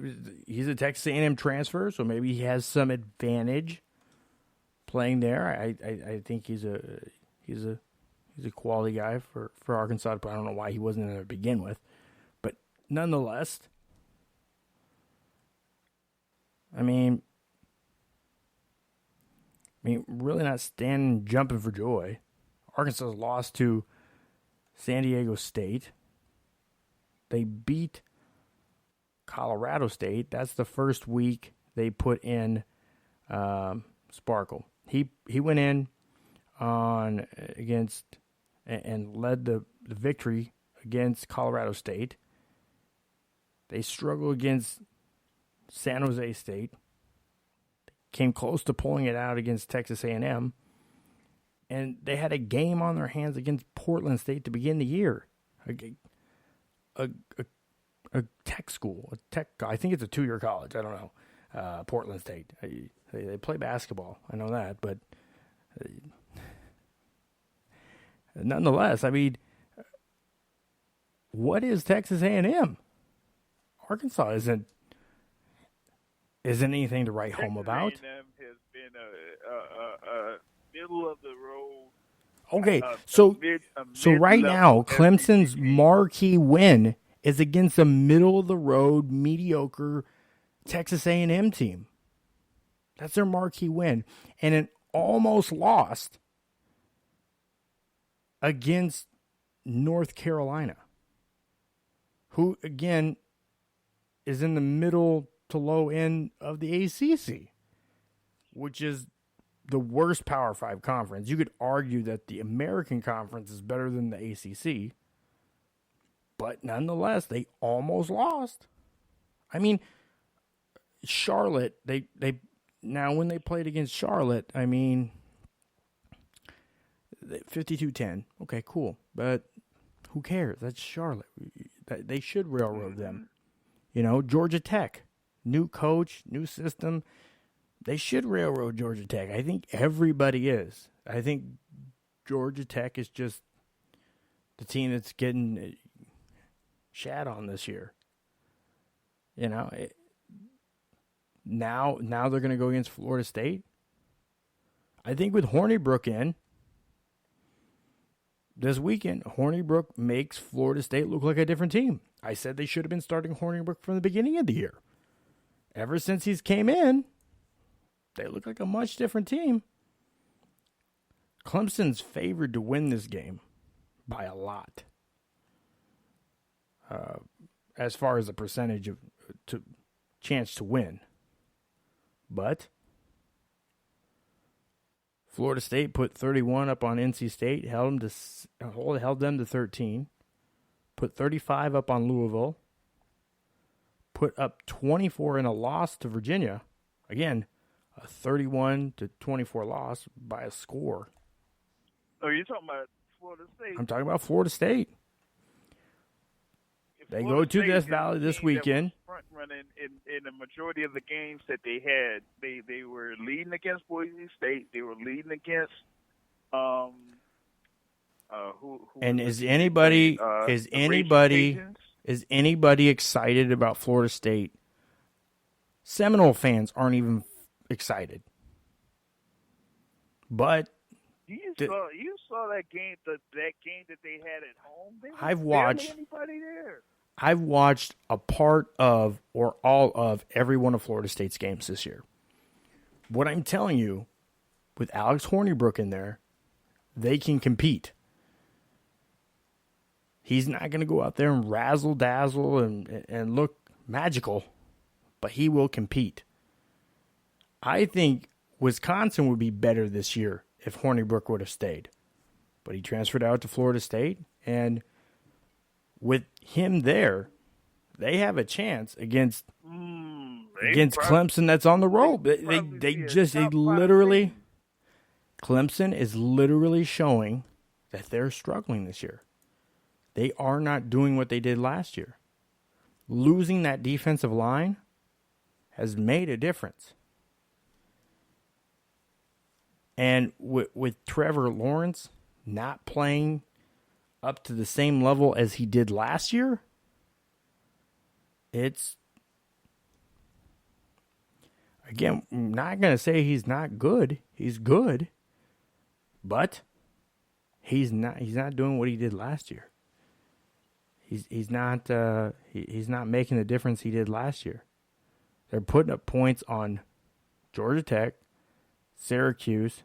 He's a Texas A&M transfer, so maybe he has some advantage playing there. I think he's a quality guy for Arkansas, but I don't know why he wasn't in there to begin with. But nonetheless, I mean, really not standing, jumping for joy. Arkansas lost to San Diego State. They beat Colorado State. That's the first week they put in Sparkle. He went in on against and led the victory against Colorado State. They struggled against San Jose State. Came close to pulling it out against Texas A&M. And they had a game on their hands against Portland State to begin the year. A tech school, I think it's a 2-year college. I don't know. Portland State. They play basketball. I know that, but nonetheless, I mean, what is Texas A&M? Arkansas isn't anything to write home about. Texas A&M has been a middle of the road. Okay, so right now, Clemson's marquee win is against a middle of the road, mediocre Texas A&M team. That's their marquee win, and it almost lost against North Carolina, who again is in the middle to low end of the ACC, which is the worst Power 5 conference. You could argue that the American Conference is better than the ACC, but nonetheless, they almost lost. I mean, Charlotte, they now when they played against Charlotte, I mean, 52-10. Okay, cool, but who cares? That's Charlotte. They should railroad them. You know, Georgia Tech, new coach, new system. They should railroad Georgia Tech. I think everybody is. I think Georgia Tech is just the team that's getting shat on this year. You know, now they're going to go against Florida State. I think with Hornibrook in this weekend, Hornibrook makes Florida State look like a different team. I said they should have been starting Hornibrook from the beginning of the year. Ever since he's came in, they look like a much different team. Clemson's favored to win this game by a lot. As far as the percentage of chance to win. But Florida State put 31 up on NC State, held them to 13. Put 35 up on Louisville. Put up 24 in a loss to Virginia. Again, a 31-24 loss by a score. Oh, you're talking about Florida State? I'm talking about Florida State. They go to Death Valley this weekend. Front running in the majority of the games that they had, they were leading against Boise State. They were leading against and is anybody excited about Florida State? Seminole fans aren't even excited. But you saw that game that they had at home. I've watched anybody there. I've watched a part of or all of every one of Florida State's games this year. What I'm telling you, with Alex Hornibrook in there, they can compete. He's not going to go out there and razzle-dazzle and look magical, but he will compete. I think Wisconsin would be better this year if Hornibrook would have stayed. But he transferred out to Florida State, and with him there, they have a chance against Clemson that's on the road. Clemson is literally showing that they're struggling this year. They are not doing what they did last year. Losing that defensive line has made a difference. And with Trevor Lawrence not playing up to the same level as he did last year, it's, again, I'm not going to say he's not good. He's good. But he's not doing what he did last year. He's not making the difference he did last year. They're putting up points on Georgia Tech, Syracuse,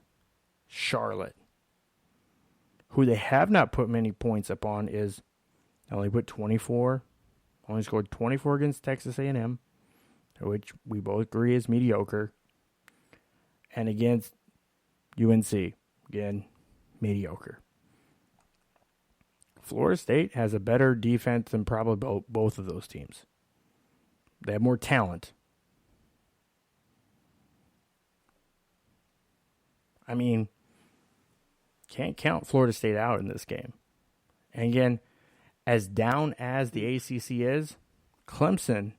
Charlotte. Who they have not put many points up on is only scored 24 against Texas A&M, which we both agree is mediocre, and against UNC, again, mediocre. Florida State has a better defense than probably both of those teams. They have more talent. I mean, can't count Florida State out in this game. And again, as down as the ACC is, Clemson,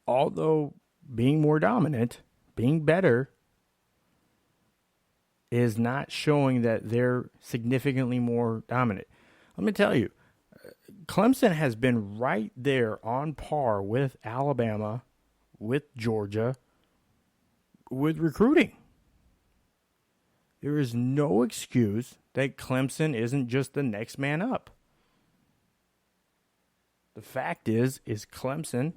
although being more dominant, being better, is not showing that they're significantly more dominant. Let me tell you, Clemson has been right there on par with Alabama, with Georgia, with recruiting. There is no excuse that Clemson isn't just the next man up. The fact is Clemson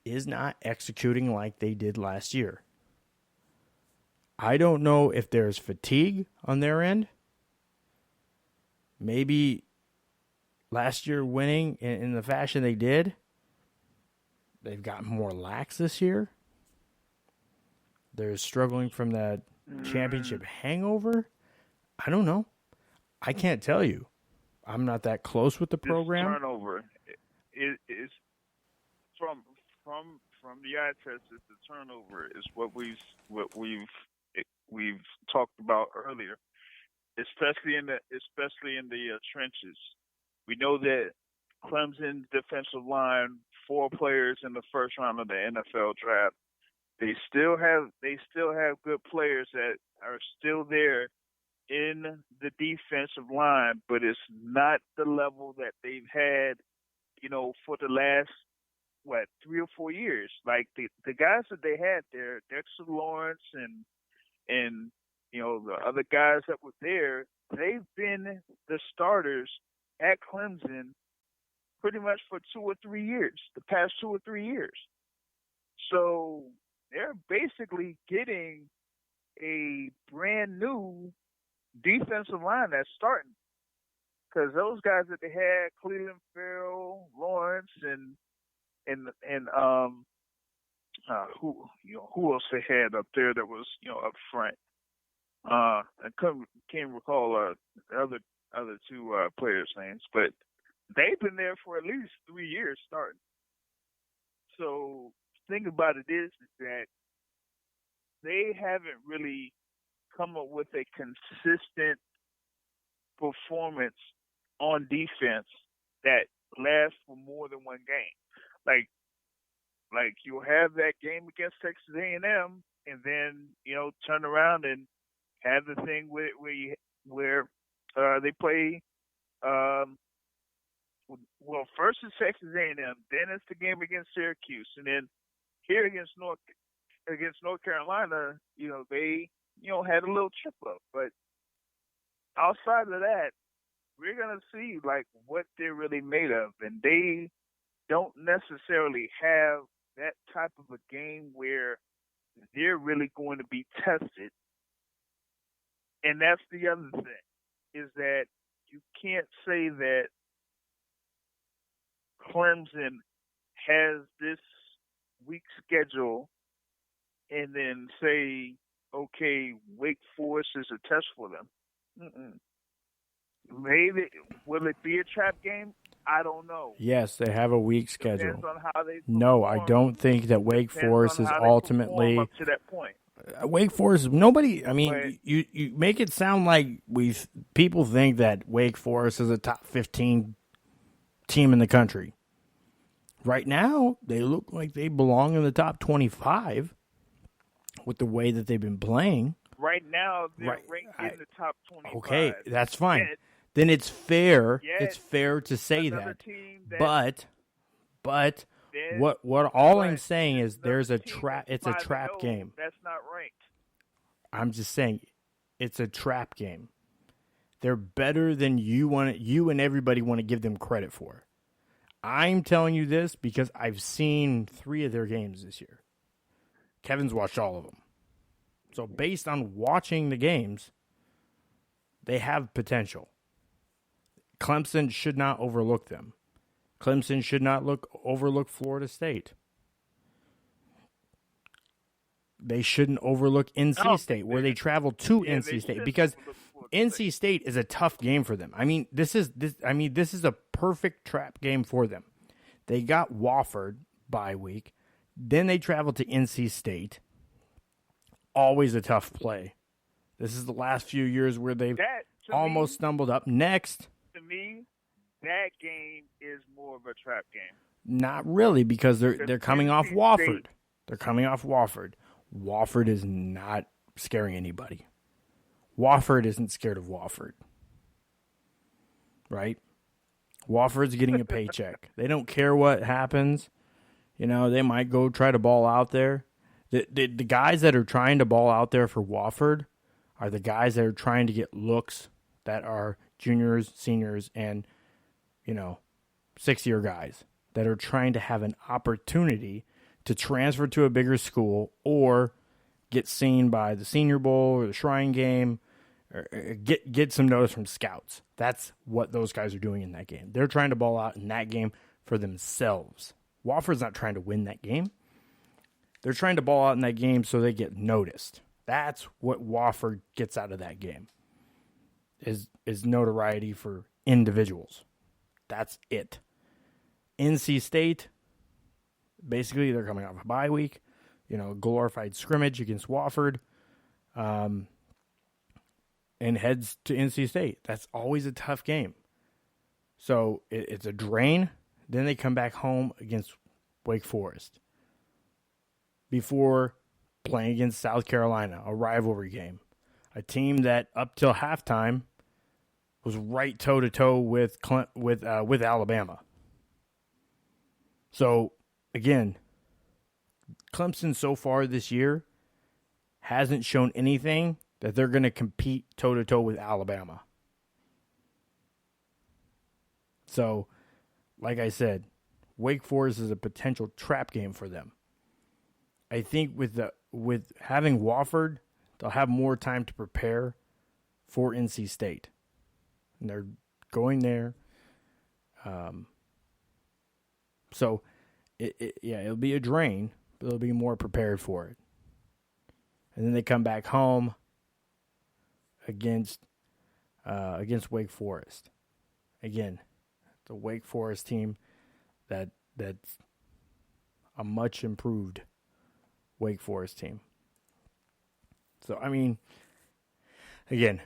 is not executing like they did last year. I don't know if there's fatigue on their end. Maybe last year winning in the fashion they did, they've gotten more lax this year. They're struggling from that championship hangover. I don't know. I can't tell you. I'm not that close with the program. This turnover is from the eye test. The turnover is what we've talked about earlier, especially in the trenches. We know that Clemson's defensive line, 4 players in the first round of the NFL draft. They still have good players that are still there in the defensive line, but it's not the level that they've had, for the last 3 or 4 years. Like the guys that they had there, Dexter Lawrence and the other guys that were there, they've been the starters at Clemson pretty much for 2 or 3 years, the past 2 or 3 years. So they're basically getting a brand new defensive line that's starting. Because those guys that they had, Cleveland Farrell, Lawrence, and who else they had up there that was up front? I can't recall the other 2 players' names, but they've been there for at least 3 years starting. So the thing about it is that they haven't really come up with a consistent performance on defense that lasts for more than one game. Like you'll have that game against Texas A&M, and then turn around and have the thing where they play. First it's Texas A&M, then it's the game against Syracuse, and then here against North Carolina, they had a little trip up. But outside of that, we're gonna see what they're really made of, and they don't necessarily have that type of a game where they're really going to be tested. And that's the other thing, is that you can't say that Clemson has this weak schedule and then say, okay, Wake Forest is a test for them. Maybe, will it be a trap game? I don't know. Yes, they have a weak schedule. Depends on how they perform. No, I don't think that Wake Forest is ultimately up to that point. Wake Forest. Nobody. I mean, you make it sound like people think that Wake Forest is a top 15 team in the country. Right now, they look like they belong in the top 25 with the way that they've been playing. Right now, they're ranked in the top 25. Okay, that's fine. Then it's fair. It's fair to say that. But what all I'm saying is there's a trap. It's a trap game. That's not ranked. I'm just saying it's a trap game. They're better than you and everybody want to give them credit for. I'm telling you this because I've seen 3 of their games this year. Kevin's watched all of them. So based on watching the games, they have potential. Clemson should not overlook them. Clemson should not overlook Florida State. They shouldn't overlook NC State, where they travel to NC State, because NC State is a tough game for them. I mean, this is a perfect trap game for them. They got Wofford bye week, then they travel to NC State. Always a tough play. This is the last few years where they've almost stumbled up. Next, to me, that game is more of a trap game. Not really, because they're coming off Wofford. They're coming off Wofford. Wofford is not scaring anybody. Wofford isn't scared of Wofford. Right? Wofford's getting a paycheck. They don't care what happens. You know, they might go try to ball out there. The guys that are trying to ball out there for Wofford are the guys that are trying to get looks that are juniors, seniors, and, 6-year guys that are trying to have an opportunity to transfer to a bigger school or get seen by the Senior Bowl or the Shrine Game, or get some notice from scouts. That's what those guys are doing in that game. They're trying to ball out in that game for themselves. Wofford's not trying to win that game. They're trying to ball out in that game so they get noticed. That's what Wofford gets out of that game, is notoriety for individuals. That's it. NC State, basically they're coming off a bye week, glorified scrimmage against Wofford, and heads to NC State. That's always a tough game. So it's a drain. Then they come back home against Wake Forest before playing against South Carolina, a rivalry game, a team that up till halftime was right toe-to-toe with Alabama. So, again, Clemson so far this year hasn't shown anything that they're going to compete toe-to-toe with Alabama. So, like I said, Wake Forest is a potential trap game for them. I think with having Wofford, they'll have more time to prepare for NC State. And they're going there. So, it'll be a drain, but they'll be more prepared for it. And then they come back home against Wake Forest. Again, the Wake Forest team that's a much improved Wake Forest team. So, I mean, again,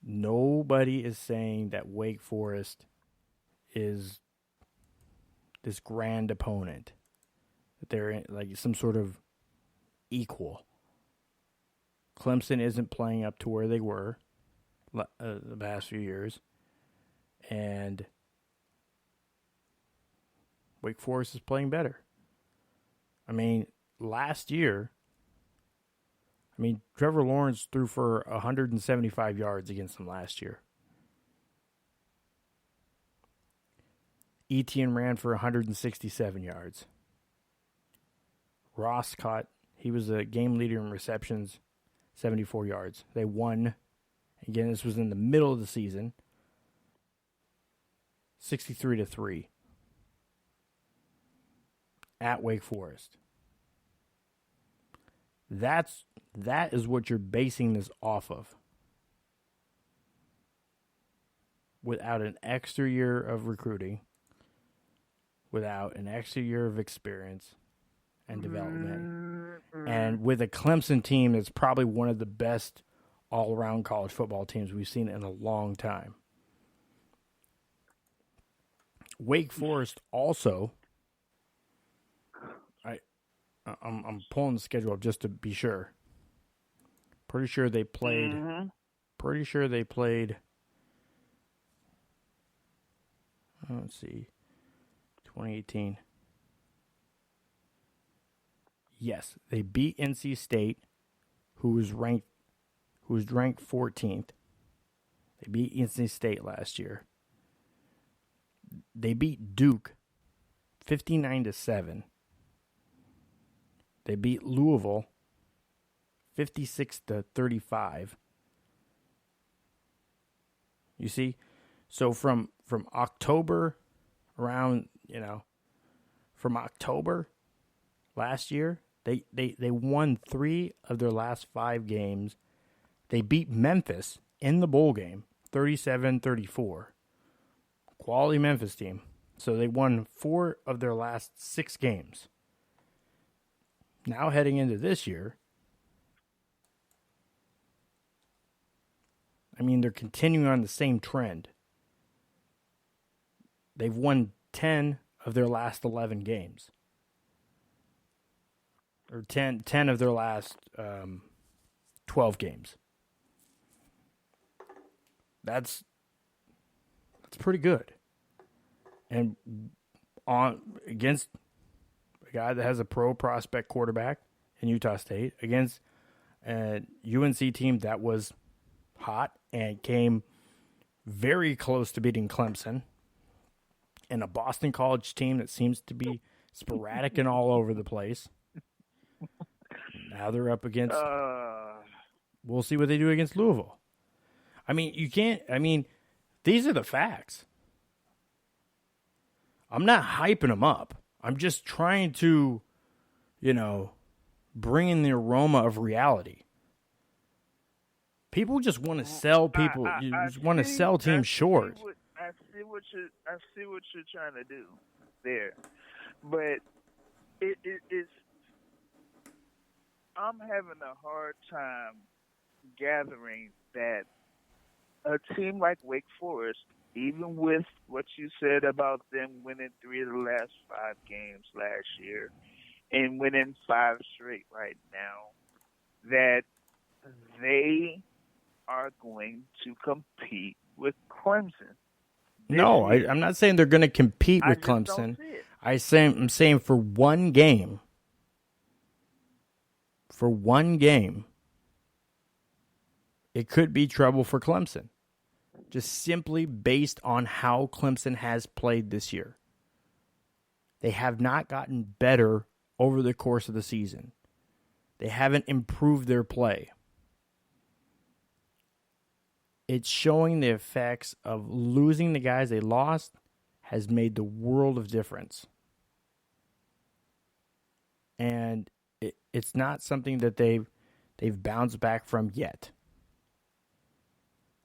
nobody is saying that Wake Forest is this grand opponent, that they're like some sort of equal. Clemson isn't playing up to where they were the past few years, and Wake Forest is playing better. I mean, last year, Trevor Lawrence threw for 175 yards against them last year. Etienne ran for 167 yards. Ross he was a game leader in receptions, 74 yards. They won. Again, this was in the middle of the season. 63-3 at Wake Forest. That is what you're basing this off of. Without an extra year of recruiting, without an extra year of experience and development, and with a Clemson team that's probably one of the best all-around college football teams we've seen in a long time. Wake Forest also, I'm pulling the schedule up just to be sure. Pretty sure they played. Let's see. 2018. Yes, they beat NC State, who was ranked 14th. They beat NC State last year. They beat Duke 59-7. They beat Louisville 56-35. You see? So from October around, from October last year, they won 3 of their last 5 games. They beat Memphis in the bowl game 37-34. Quality Memphis team. So they won 4 of their last 6 games. Now heading into this year, they're continuing on the same trend. They've won 10 of their last 11 games. Or 10 of their last 12 games. That's pretty good. And against a guy that has a pro prospect quarterback in Utah State, against a UNC team that was hot and came very close to beating Clemson, and a Boston College team that seems to be sporadic and all over the place. Now they're up against... we'll see what they do against Louisville. These are the facts. I'm not hyping them up. I'm just trying to, bring in the aroma of reality. People just want to sell people. You just want to sell teams short. I see what you're trying to do there, but it's. I'm having a hard time gathering that a team like Wake Forest, even with what you said about them winning 3 of the last 5 games last year and winning 5 straight right now, that they are going to compete with Clemson. No, I'm not saying they're going to compete with Clemson. I'm saying for one game. For one game, it could be trouble for Clemson. Just simply based on how Clemson has played this year. They have not gotten better over the course of the season. They haven't improved their play. It's showing the effects of losing the guys they lost has made the world of difference. And it's not something that they've bounced back from yet.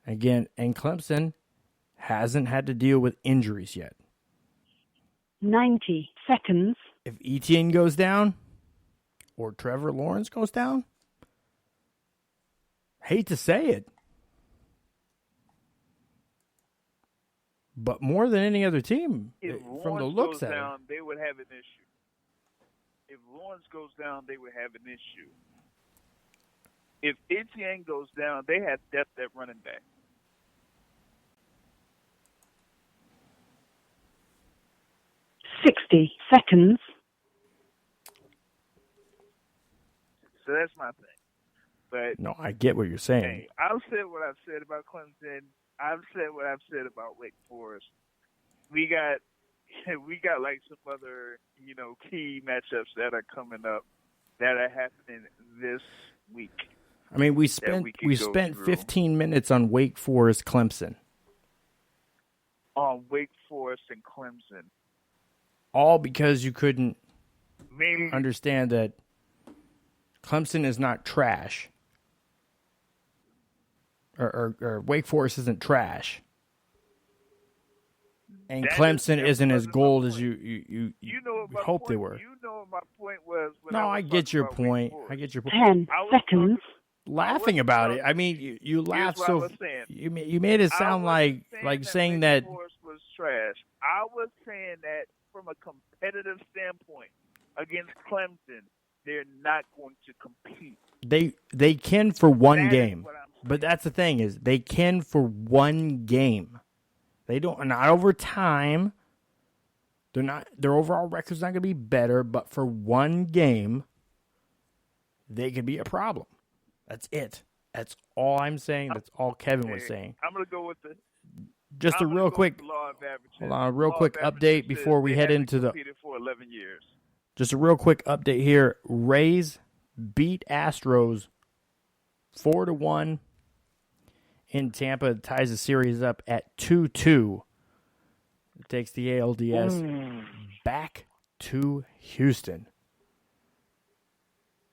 Again, and Clemson hasn't had to deal with injuries yet. 90 seconds. If Etienne goes down or Trevor Lawrence goes down, hate to say it, but more than any other team, from the looks at it, they would have an issue. If Lawrence goes down, they would have an issue. If Etienne goes down, they have depth at running back. $60 seconds. So that's my thing. But no, I get what you're saying. Hey, I've said what I've said about Clemson. I've said what I've said about Wake Forest. We got like some other, key matchups that are coming up that are happening this week. We spent 15 minutes on Wake Forest Clemson. On Wake Forest and Clemson. All because you couldn't understand that Clemson is not trash. Or Wake Forest isn't trash. And Clemson isn't as gold as you hope they were. You know what my point was. I get your point. 10 seconds. Laughing about it. You laughed so. You made it sound like saying that. Forest was trash. I was saying that from a competitive standpoint against Clemson, they're not going to compete. They can for one game, but that's the thing is they can for one game. They don't, not over time. Their overall record's not going to be better, but for one game, they could be a problem. That's it. That's all I'm saying. That's all Kevin was saying. I'm going to go with Just a I'm gonna real go quick, with the law of averages. hold on, a real Law quick of averages update before says we they head haven't into the. competed for 11 years. Just a real quick update here. Rays beat Astros 4-1 in Tampa. It ties the series up at 2-2. It takes the ALDS back to Houston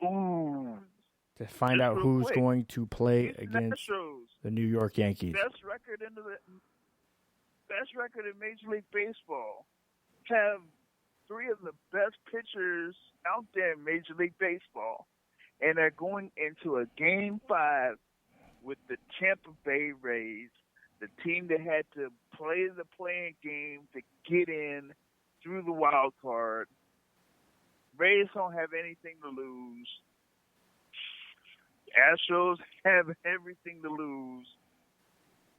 to find out real who's quick, going to play Houston against Astros, the New York Yankees. best record in Major League Baseball, have three of the best pitchers out there in Major League Baseball, and they're going into a Game 5 with the Tampa Bay Rays, the team that had to play the playing game to get in through the wild card. Rays don't have anything to lose. Astros have everything to lose.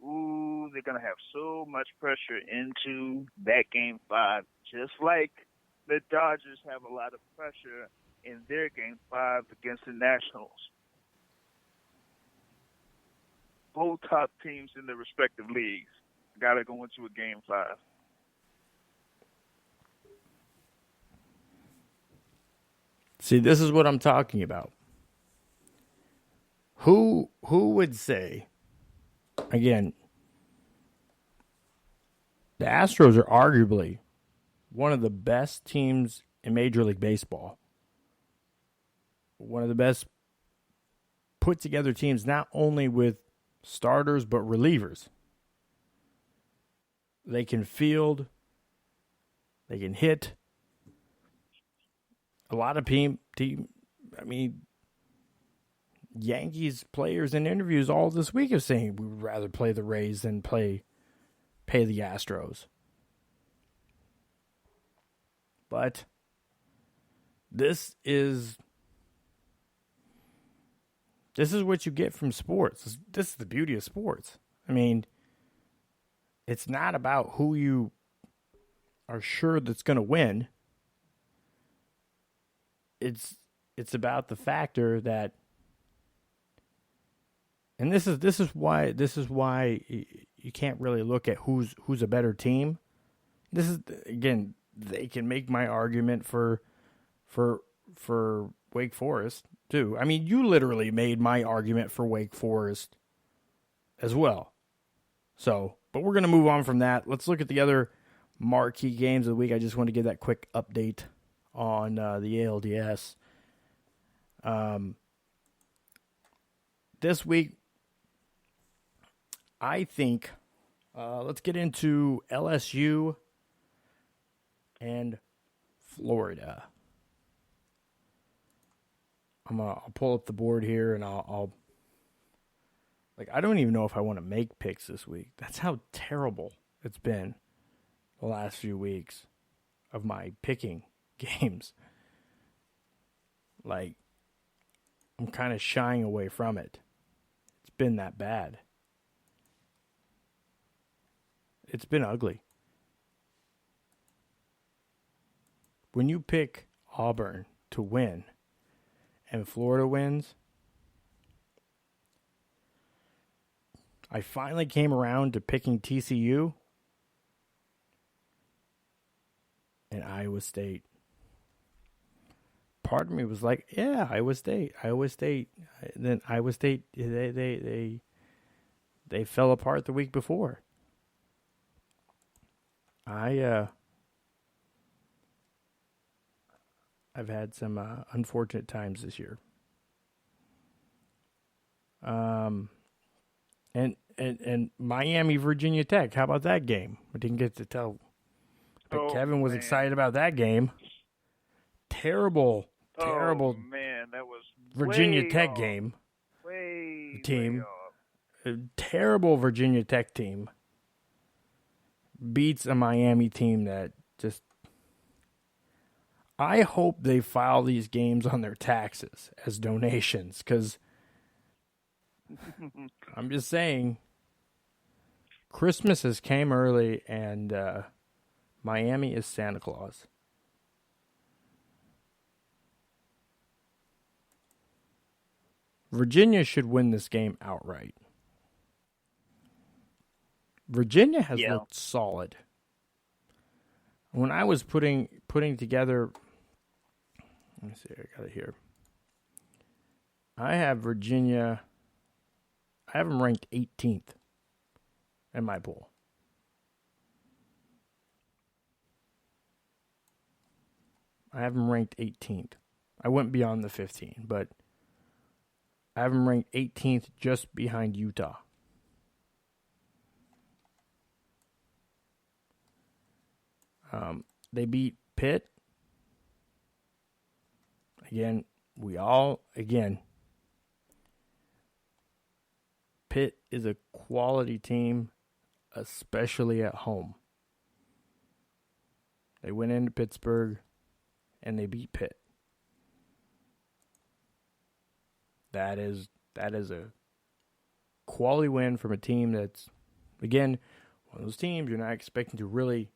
Ooh, they're going to have so much pressure into that Game 5, just like the Dodgers have a lot of pressure in their Game 5 against the Nationals. Both top teams in their respective leagues got to go into a Game 5. See, this is what I'm talking about. Who would say, again, the Astros are arguably one of the best teams in Major League Baseball. One of the best put together teams, not only with starters, but relievers. They can field. They can hit. A lot of Yankees players in interviews all this week are saying we would rather play the Rays than pay the Astros. But this is what you get from sports. This is the beauty of sports. I mean, it's not about who you are sure that's going to win. It's about the factor that, and this is why you can't really look at who's a better team. This is, again, they can make my argument for Wake Forest too. I mean, you literally made my argument for Wake Forest as well. So, but we're going to move on from that. Let's look at the other marquee games of the week. I just want to give that quick update on the ALDS. This week, I think, let's get into LSU and Florida. I'll pull up the board here, and I'll I don't even know if I want to make picks this week. That's how terrible it's been the last few weeks of my picking games. I'm kind of shying away from it. It's been that bad. It's been ugly. When you pick Auburn to win and Florida wins, I finally came around to picking TCU and Iowa State. Part of me was like, yeah, Iowa State. Then Iowa State, they fell apart the week before. I've had some unfortunate times this year. And Miami, Virginia Tech. How about that game? I didn't get to tell, but Kevin was excited about that game. Terrible. Man, that was Virginia Tech off. game. Way Team. off. A terrible Virginia Tech team beats a Miami team that just. I hope they file these games on their taxes as donations, because I'm just saying, Christmas has came early, and Miami is Santa Claus. Virginia should win this game outright. Virginia has looked solid. When I was putting together, let me see, I got it here. I have Virginia. I have them ranked 18th in my poll. I have them ranked 18th. I went beyond the 15, but I have them ranked 18th just behind Utah. They beat Pitt. Again, Pitt is a quality team, especially at home. They went into Pittsburgh and they beat Pitt. That is a quality win from a team that's, again, one of those teams you're not expecting to really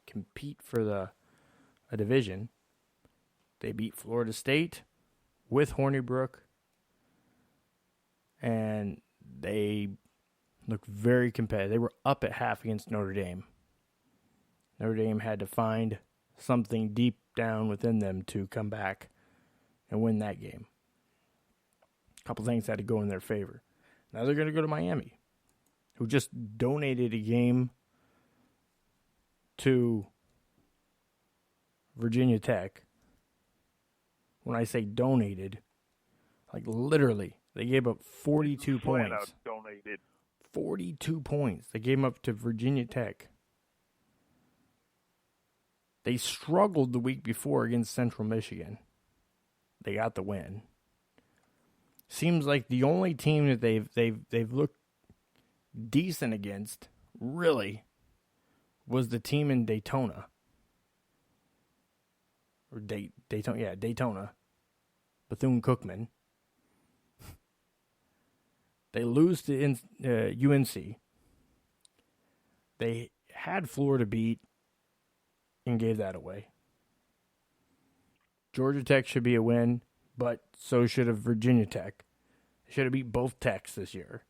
compete for a division. They beat Florida State with Hornibrook, and they looked very competitive. They were up at half against Notre Dame. Notre Dame had to find something deep down within them to come back and win that game. A couple things had to go in their favor. Now they're going to go to Miami, who just donated a game to Virginia Tech. When I say donated, like literally, they gave up 42 points. Donated. 42 points. They gave them up to Virginia Tech. They struggled the week before against Central Michigan. They got the win. Seems like the only team that they've looked decent against, really, was the team in Daytona. Or Daytona. Bethune-Cookman. They lose to UNC. They had Florida beat and gave that away. Georgia Tech should be a win, but so should have Virginia Tech. They should have beat both Techs this year.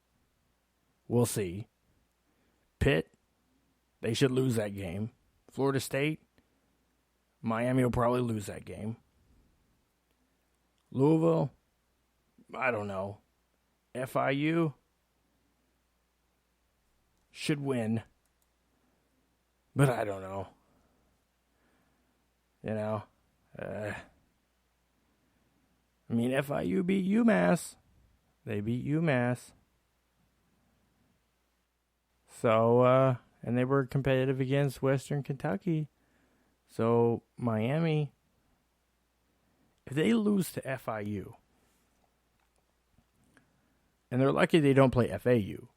We'll see. Pitt, they should lose that game. Florida State, Miami will probably lose that game. Louisville, I don't know. FIU should win, but I don't know. You know, I mean, FIU beat UMass. They beat UMass. So, and they were competitive against Western Kentucky. So, Miami, if they lose to FIU, and they're lucky they don't play FAU,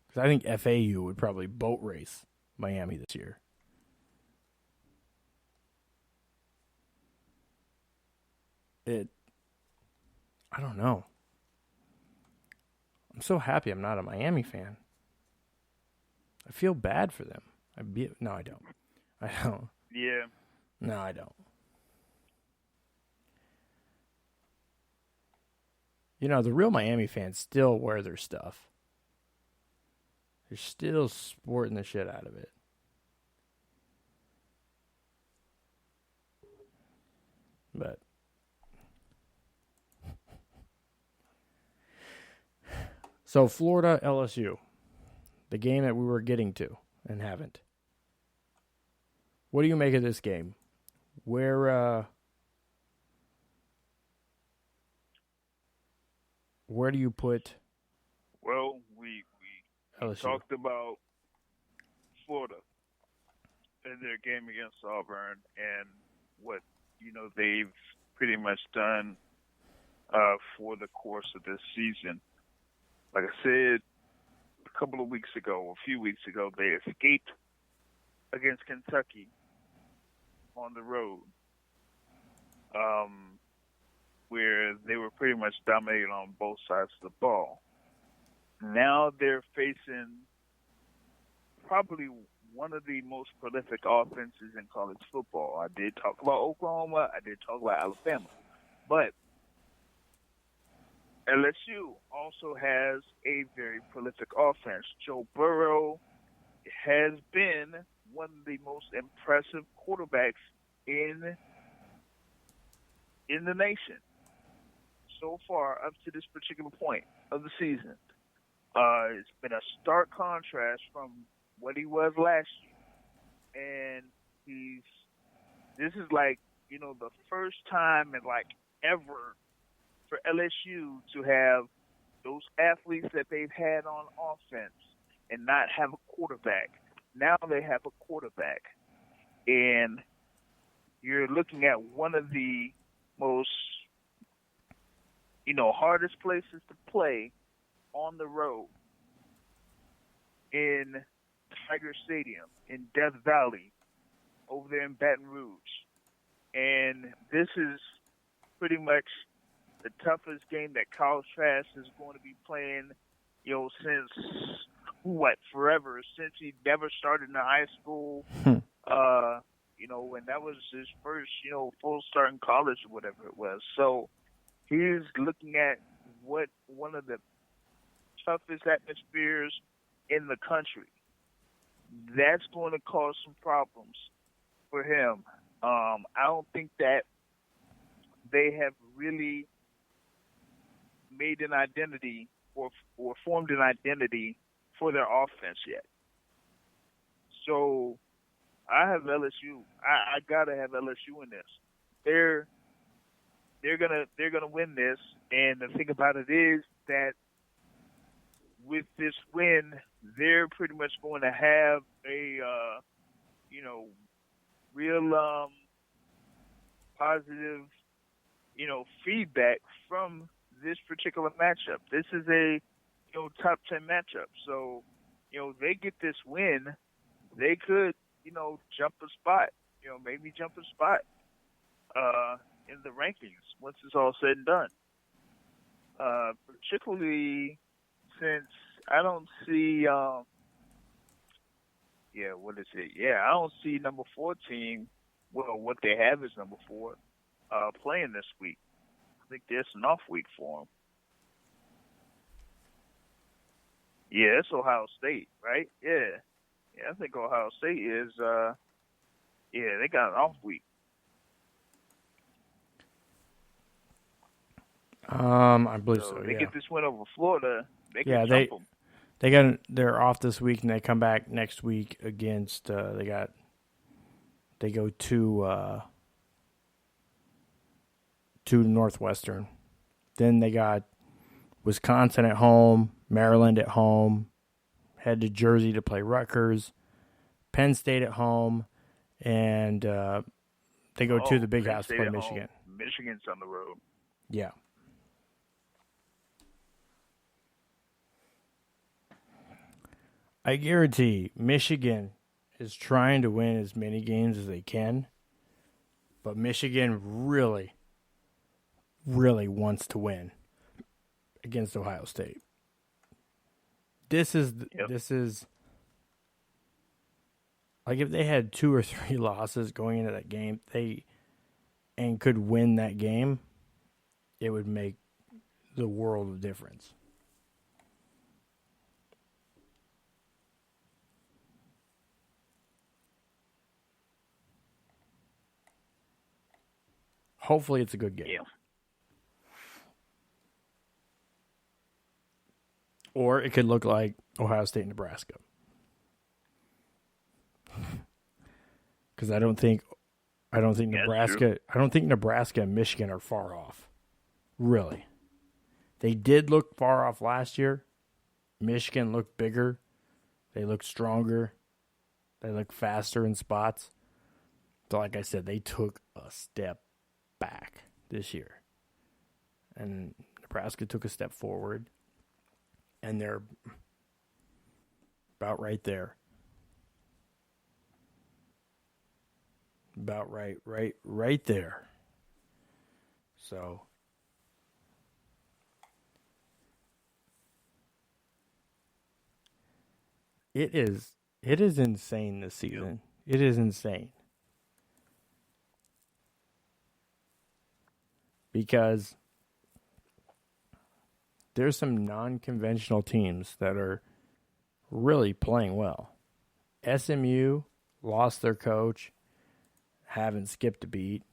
because I think FAU would probably boat race Miami this year. I don't know. I'm so happy I'm not a Miami fan. I feel bad for them. No, I don't. I don't. Yeah. No, I don't. You know, the real Miami fans still wear their stuff. They're still sporting the shit out of it. But so Florida, LSU, the game that we were getting to and haven't. What do you make of this game? Where do you put? Well, we talked about Florida in their game against Auburn and what they've pretty much done for the course of this season. Like I said a few weeks ago, they escaped against Kentucky on the road, where they were pretty much dominated on both sides of the ball. Now they're facing probably one of the most prolific offenses in college football. I did talk about Oklahoma. I did talk about Alabama. But LSU also has a very prolific offense. Joe Burrow has been one of the most impressive quarterbacks in the nation so far up to this particular point of the season. It's been a stark contrast from what he was last year, and this is like, the first time in like ever for LSU to have those athletes that they've had on offense and not have a quarterback. Now they have a quarterback, and you're looking at one of the most, hardest places to play on the road in Tiger Stadium in Death Valley over there in Baton Rouge. And this is pretty much the toughest game that Kyle Trask is going to be playing, since, forever, since he never started in high school, and that was his first, full start in college or whatever it was. So he's looking at what one of the toughest atmospheres in the country. That's going to cause some problems for him. I don't think that they have really made an identity or formed an identity for their offense yet. So I have LSU. I gotta have LSU in this. They're gonna win this, and the thing about it is that with this win, they're pretty much going to have a real positive feedback from this particular matchup. This is a top 10 matchup. So they get this win, they could jump a spot. Maybe jump a spot in the rankings once it's all said and done. Particularly since I don't see I don't see number 4 team. Well, what they have is number 4 playing this week. I think there's an off week for them. Yeah, it's Ohio State, right? Yeah, I think Ohio State is. They got an off week. I believe so. They get this win over Florida. They can jump them. They're off this week, and they come back next week against. They go to Northwestern. Then they got Wisconsin at home, Maryland at home, head to Jersey to play Rutgers, Penn State at home, and they go to the Big House to play Michigan. Home. Michigan's on the road. Yeah. I guarantee Michigan is trying to win as many games as they can, but Michigan really, really wants to win against Ohio State. This is like if they had 2 or 3 losses going into that game, and could win that game, it would make the world of difference. Hopefully it's a good game. Yeah. Or it could look like Ohio State, Nebraska. Because I don't think Nebraska. I don't think Nebraska and Michigan are far off. Really, they did look far off last year. Michigan looked bigger. They looked stronger. They looked faster in spots. So, like I said, they took a step back this year, and Nebraska took a step forward. And they're about right there. About right there. So it is insane this season. It is insane. Because there's some non-conventional teams that are really playing well. SMU lost their coach, haven't skipped a beat.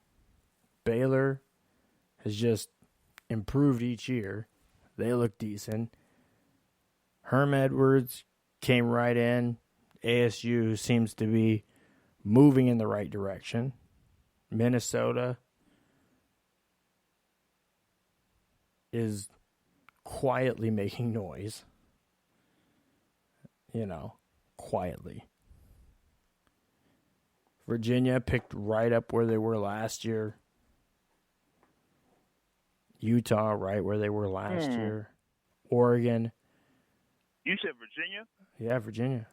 Baylor has just improved each year. They look decent. Herm Edwards came right in. ASU seems to be moving in the right direction. Minnesota is quietly making noise. Quietly. Virginia picked right up where they were last year. Utah right where they were last year. Oregon. You said Virginia? Yeah, Virginia.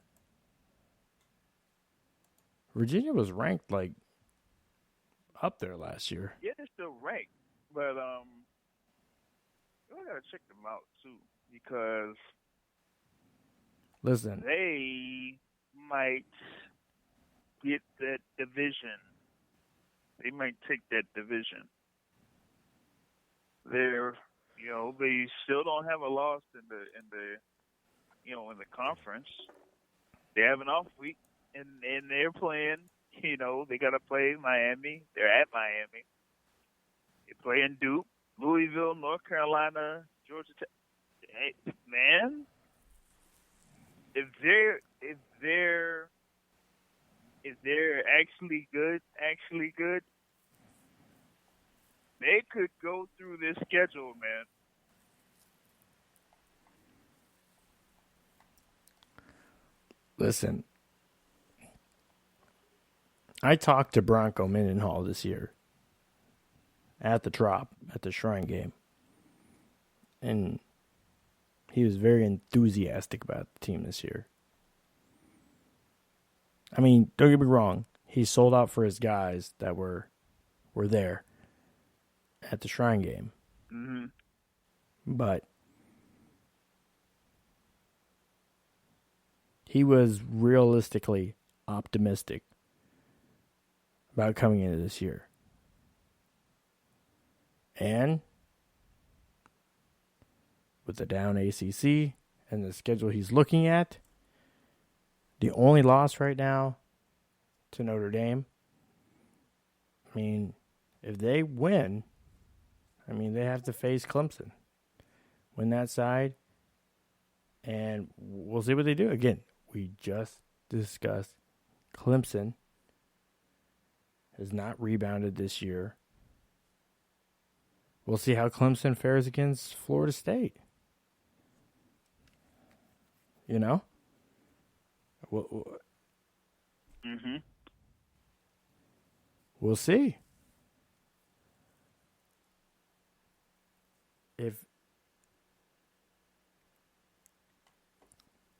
Virginia was ranked up there last year. Yeah, they're still ranked, but I gotta check them out too because listen, they might get that division. They might take that division. They're, they still don't have a loss in the conference. They have an off week, and they're playing. They got to play Miami. They're at Miami. They play in Duke, Louisville, North Carolina, Georgia Tech. Hey, man, if they're actually good, they could go through this schedule, man. Listen, I talked to Bronco Mendenhall this year at the Trop, at the Shrine game, and he was very enthusiastic about the team this year. I mean, don't get me wrong, he sold out for his guys that were there at the Shrine game. Mm-hmm. But he was realistically optimistic about coming into this year. And with the down ACC and the schedule he's looking at, the only loss right now to Notre Dame, I mean, if they win, they have to face Clemson. Win that side, and we'll see what they do. Again, we just discussed Clemson has not rebounded this year. We'll see how Clemson fares against Florida State. Mm-hmm. We'll see.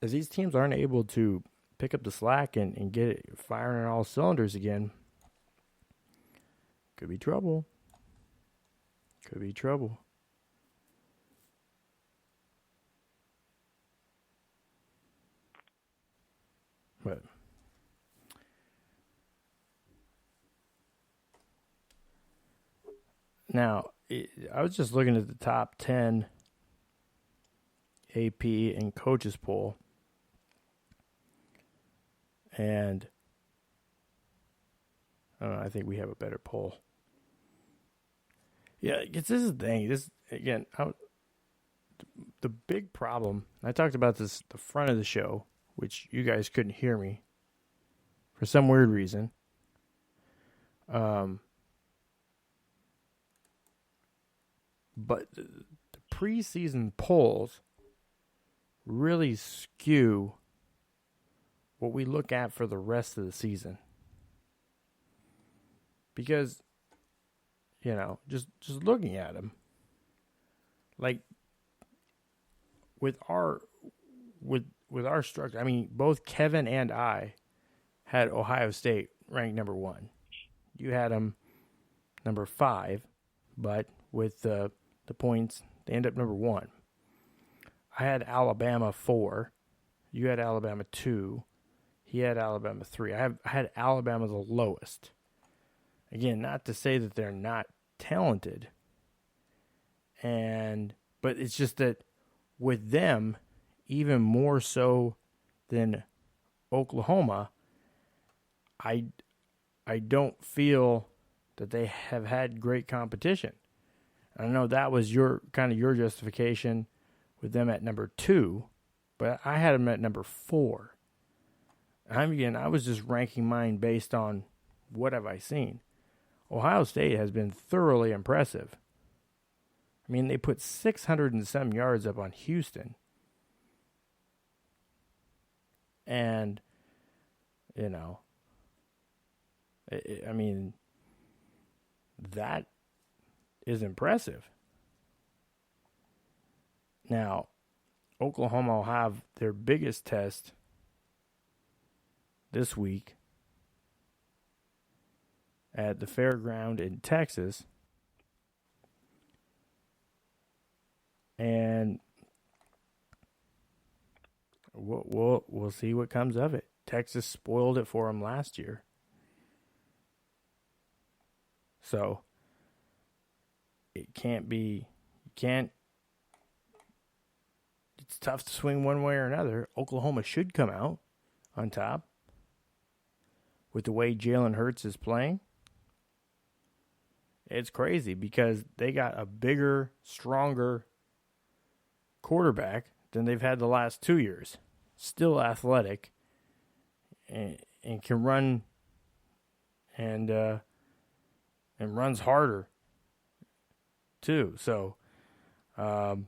If these teams aren't able to pick up the slack and get it firing on all cylinders again, could be trouble. Could be trouble. But now, I was just looking at the top 10 AP and coaches poll, and I think we have a better poll. Yeah, this is the thing. This again, the big problem. I talked about this at the front of the show, which you guys couldn't hear me for some weird reason. But the preseason polls really skew what we look at for the rest of the season. Because, just looking at them, like with our structure, both Kevin and I had Ohio State ranked number 1. You had them number 5, but with the points, they end up number 1. I had Alabama 4. You had Alabama 2. He had Alabama 3. I had Alabama the lowest. Again, not to say that they're not talented, but it's just that with them, even more so than Oklahoma, I don't feel that they have had great competition. I know that was your justification with them at number 2, but I had them at number 4. I was just ranking mine based on what have I seen. Ohio State has been thoroughly impressive. I mean, they put 600 and some yards up on Houston. And, I mean, that is impressive. Now, Oklahoma will have their biggest test this week at the fairground in Texas. And we'll see what comes of it. Texas spoiled it for them last year. So it's tough to swing one way or another. Oklahoma should come out on top with the way Jalen Hurts is playing. It's crazy because they got a bigger, stronger quarterback than they've had the last 2 years. Still athletic and can run and runs harder too. So Jalen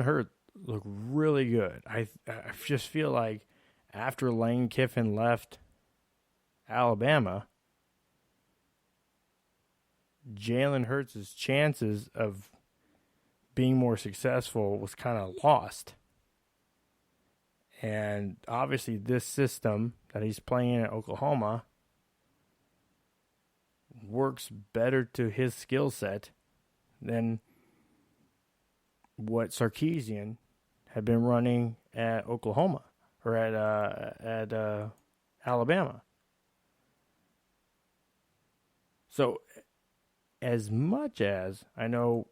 Hurts looked really good. I just feel like after Lane Kiffin left Alabama, Jalen Hurts' chances of being more successful was kind of lost. And obviously this system that he's playing at Oklahoma works better to his skill set than what Sarkisian had been running at Oklahoma or at Alabama. So as much as I know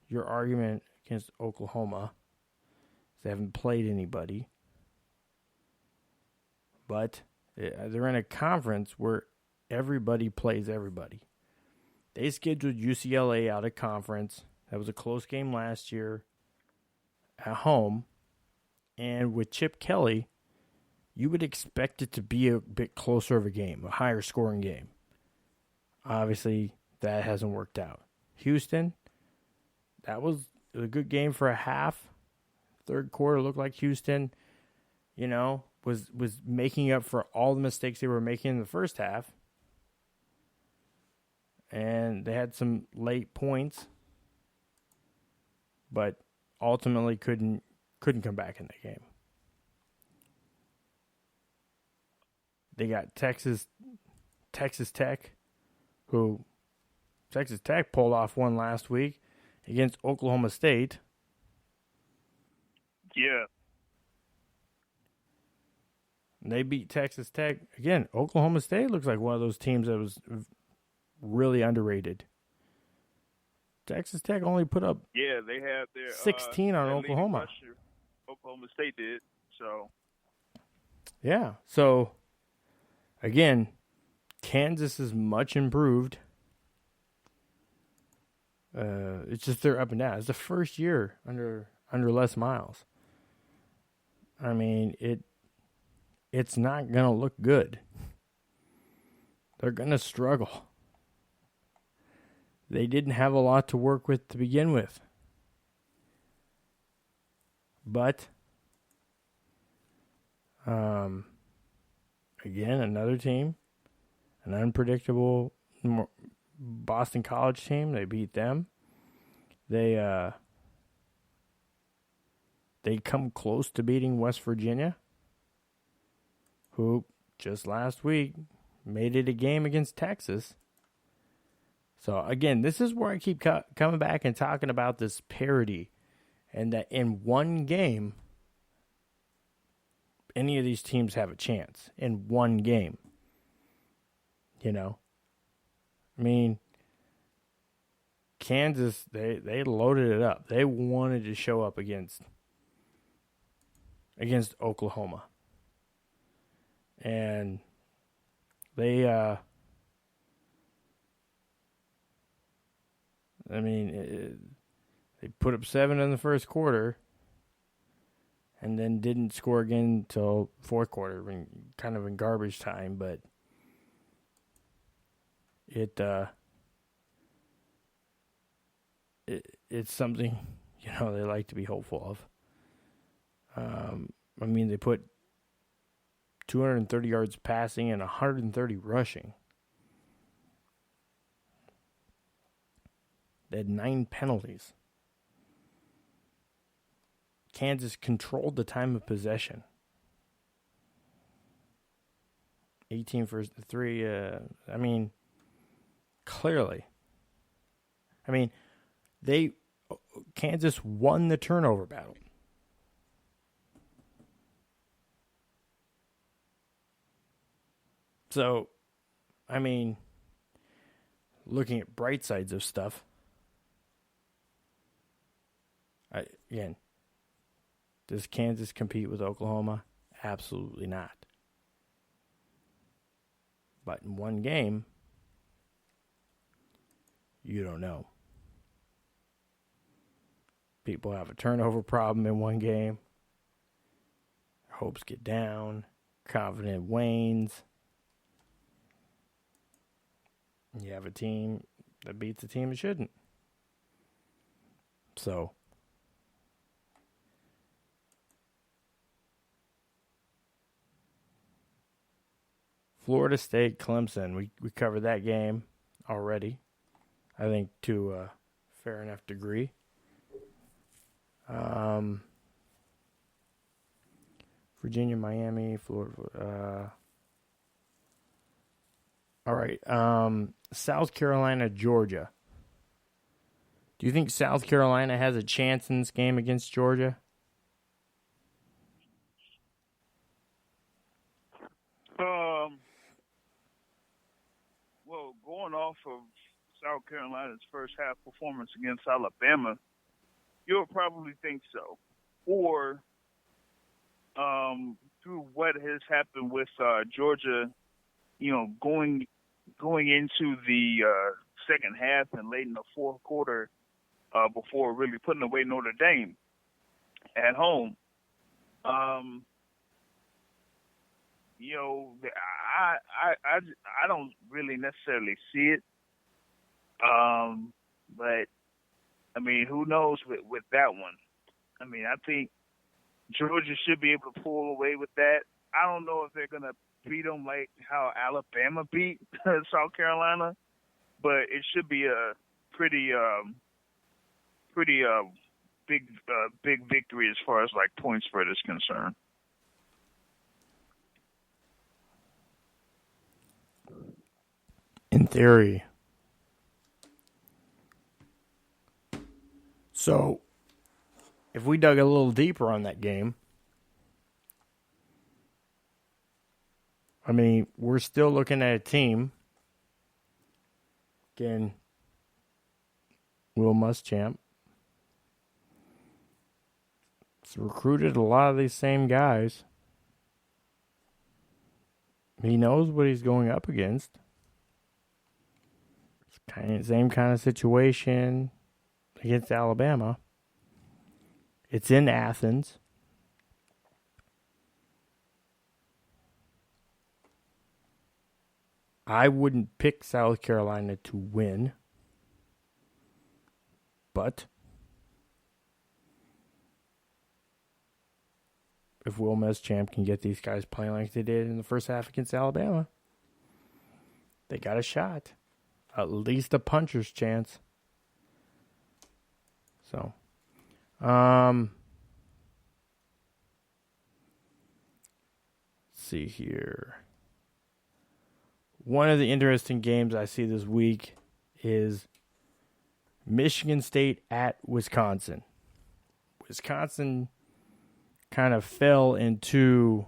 your argument against Oklahoma is they haven't played anybody, but they're in a conference where everybody plays everybody. They scheduled UCLA out of conference. That was a close game last year at home. And with Chip Kelly, you would expect it to be a bit closer of a game, a higher scoring game. Obviously, that hasn't worked out. Houston, that was a good game for a half. Third quarter looked like Houston, was making up for all the mistakes they were making in the first half. And they had some late points, but ultimately couldn't come back in the game. They got Texas Tech, who Texas Tech pulled off one last week against Oklahoma State. Yeah. They beat Texas Tech. Again, Oklahoma State looks like one of those teams that was really underrated. Texas Tech only put up they had their 16 on their Oklahoma. Rusher. Oklahoma State did. So yeah. So again, Kansas is much improved. It's just they're up and down. It's the first year under Les Miles. I mean, it's not going to look good. They're going to struggle. They didn't have a lot to work with to begin with. But, again, another team, an unpredictable Boston College team. They beat them. They come close to beating West Virginia, who just last week made it a game against Texas. So, again, this is where I keep coming back and talking about this parity, and that in one game, any of these teams have a chance in one game. I mean, Kansas, they loaded it up. They wanted to show up against Oklahoma. And They, they put up 7 in the first quarter and then didn't score again until fourth quarter, kind of in garbage time, but it's something, they like to be hopeful of. They put 230 yards passing and 130 rushing. They had 9 penalties. Kansas controlled the time of possession. 18 for 3. Clearly. Kansas won the turnover battle. So, looking at bright sides of stuff, does Kansas compete with Oklahoma? Absolutely not. But in one game, you don't know. People have a turnover problem in one game. Hopes get down. Confidence wanes. You have a team that beats a team it shouldn't. So, Florida State, Clemson. We covered that game already, I think, to a fair enough degree. Virginia, Miami, Florida. All right. South Carolina, Georgia. Do you think South Carolina has a chance in this game against Georgia? Well, going off of South Carolina's first half performance against Alabama, you'll probably think so. Or through what has happened with Georgia, going into the second half and late in the fourth quarter before really putting away Notre Dame at home. I don't really necessarily see it. But who knows with that one? I think Georgia should be able to pull away with that. I don't know if they're going to beat them like how Alabama beat South Carolina, but it should be a pretty big victory as far as like point spread is concerned. In theory. So, if we dug a little deeper on that game, we're still looking at a team. Again, Will Muschamp. He's recruited a lot of these same guys. He knows what he's going up against. It's same kind of situation against Alabama. It's in Athens. I wouldn't pick South Carolina to win, but if Will Muschamp can get these guys playing like they did in the first half against Alabama, they got a shot. At least a puncher's chance. So, let's see here. One of the interesting games I see this week is Michigan State at Wisconsin. Wisconsin kind of fell into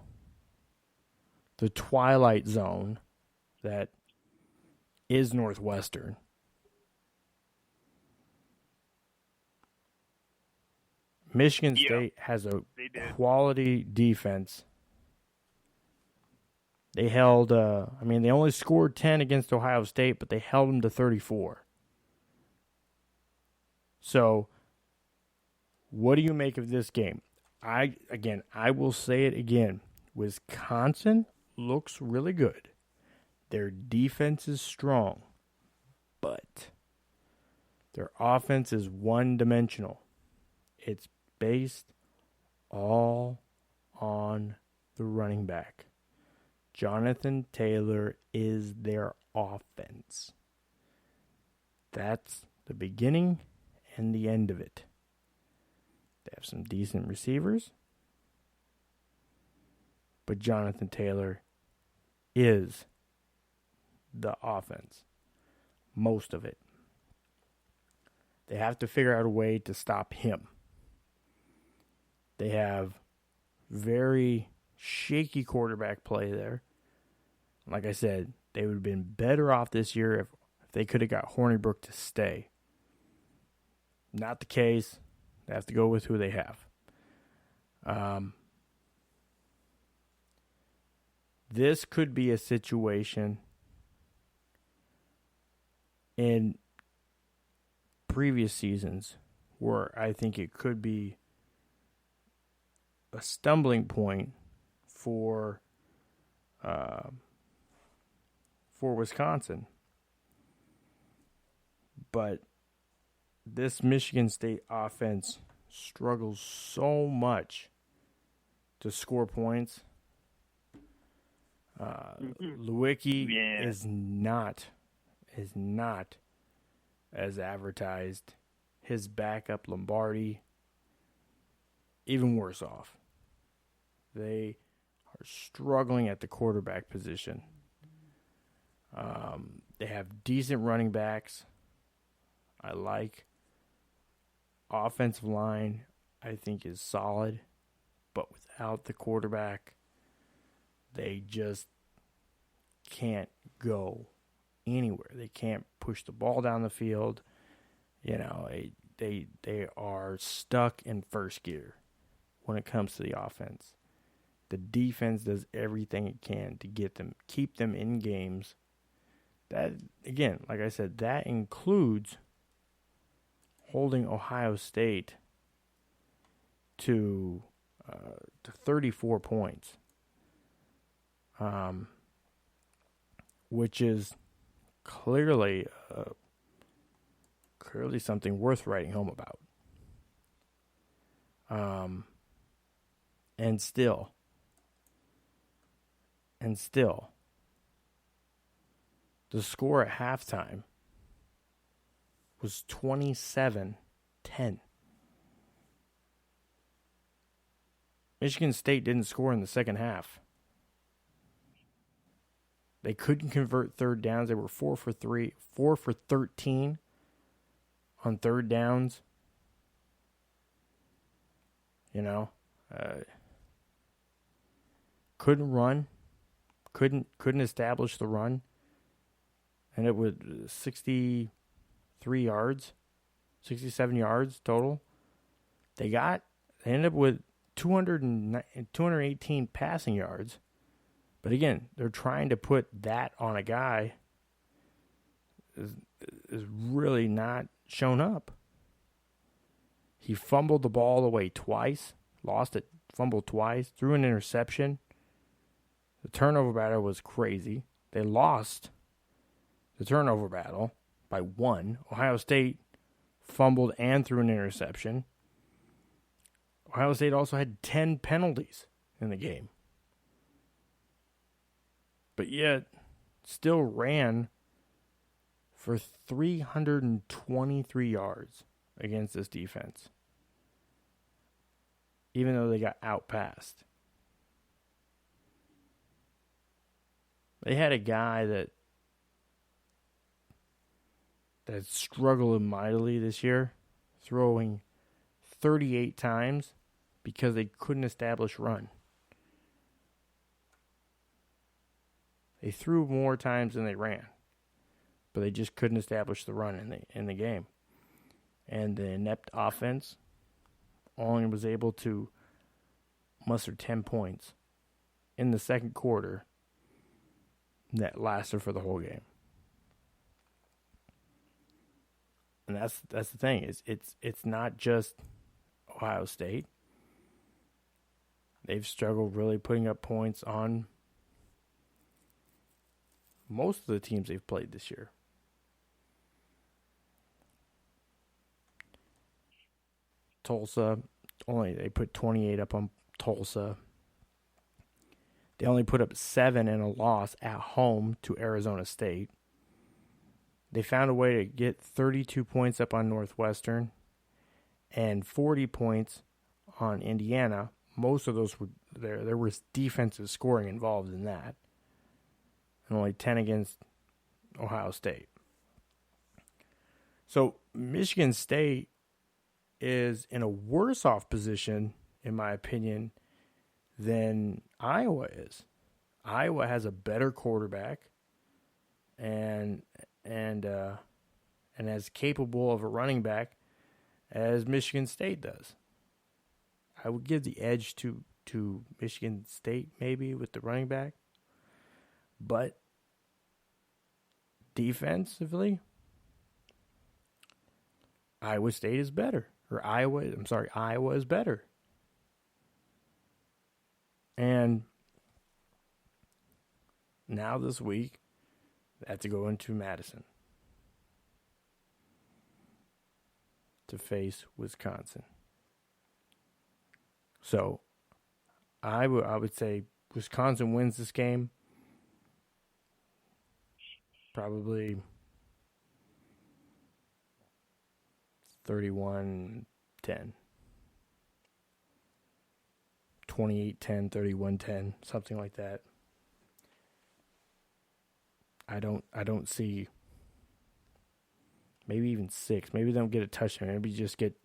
the twilight zone that is Northwestern. Michigan State has a quality defense They held, they only scored 10 against Ohio State, but they held them to 34. So, what do you make of this game? I will say it again. Wisconsin looks really good. Their defense is strong, but their offense is one-dimensional. It's based all on the running back. Jonathan Taylor is their offense. That's the beginning and the end of it. They have some decent receivers, but Jonathan Taylor is the offense. Most of it. They have to figure out a way to stop him. They have very shaky quarterback play there. Like I said, they would have been better off this year if they could have got Hornibrook to stay. Not the case. They have to go with who they have. This could be a situation in previous seasons where I think it could be a stumbling point for Wisconsin. But this Michigan State offense struggles so much to score points. Lewicki is not as advertised. His backup, Lombardi, even worse off. They are struggling at the quarterback position. They have decent running backs. I like. Offensive line, I think, is solid. But without the quarterback, they just can't go anywhere. They can't push the ball down the field. You know, they are stuck in first gear when it comes to the offense. The defense does everything it can to keep them in games. That, again, like I said, that includes holding Ohio State to 34 points, which is clearly something worth writing home about. And still, the score at halftime was 27-10. Michigan State didn't score in the second half. They couldn't convert third downs. They were 4 for 13 on third downs. You know, couldn't run, couldn't establish the run, and it was 63 yards, 67 yards total. They ended up with 218 passing yards. But again, they're trying to put that on a guy is really not shown up. He fumbled the ball away twice, lost it, fumbled twice, threw an interception. The turnover battle was crazy. They lost the turnover battle by 1. Ohio State fumbled and threw an interception. Ohio State also had 10 penalties in the game. But yet, still ran for 323 yards against this defense, even though they got outpassed. They had a guy that struggled mightily this year, throwing 38 times because they couldn't establish run. They threw more times than they ran, but they just couldn't establish the run in the game. And the inept offense only was able to muster 10 points in the second quarter that lasted for the whole game. And that's the thing. It's not just Ohio State. They've struggled really putting up points on most of the teams they've played this year. Tulsa, they put 28 up on Tulsa. They only put up 7 in a loss at home to Arizona State. They found a way to get 32 points up on Northwestern and 40 points on Indiana. Most of those were there. There was defensive scoring involved in that. And only 10 against Ohio State. So Michigan State is in a worse off position, in my opinion, than Iowa is. Iowa has a better quarterback and as capable of a running back as Michigan State does. I would give the edge to Michigan State maybe with the running back. But defensively, Iowa State is better. Iowa is better. And now this week, they have to go into Madison to face Wisconsin. So I would say Wisconsin wins this game. Probably 31-10. 28-10, 31-10, something like that. I don't see, maybe even 6. Maybe they don't get a touchdown. Maybe just get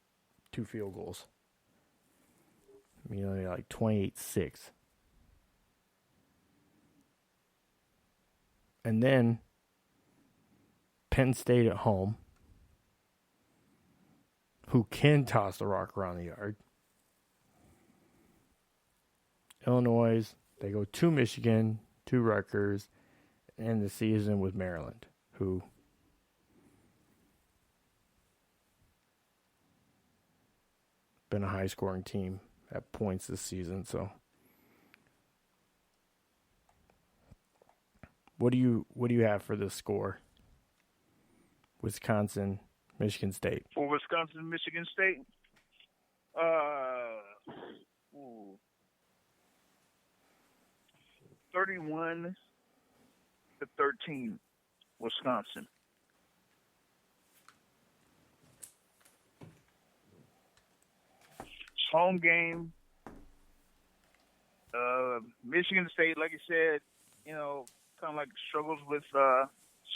2 field goals. Like 28-6. And then Penn State at home, who can toss the rock around the yard. Illinois, they go to Michigan, to Rutgers, and the season with Maryland, who been a high-scoring team at points this season. So, what do you have for this score? Wisconsin, Michigan State. For Wisconsin, Michigan State, 31-13, Wisconsin. It's home game. Michigan State, like you said, kind of like struggles with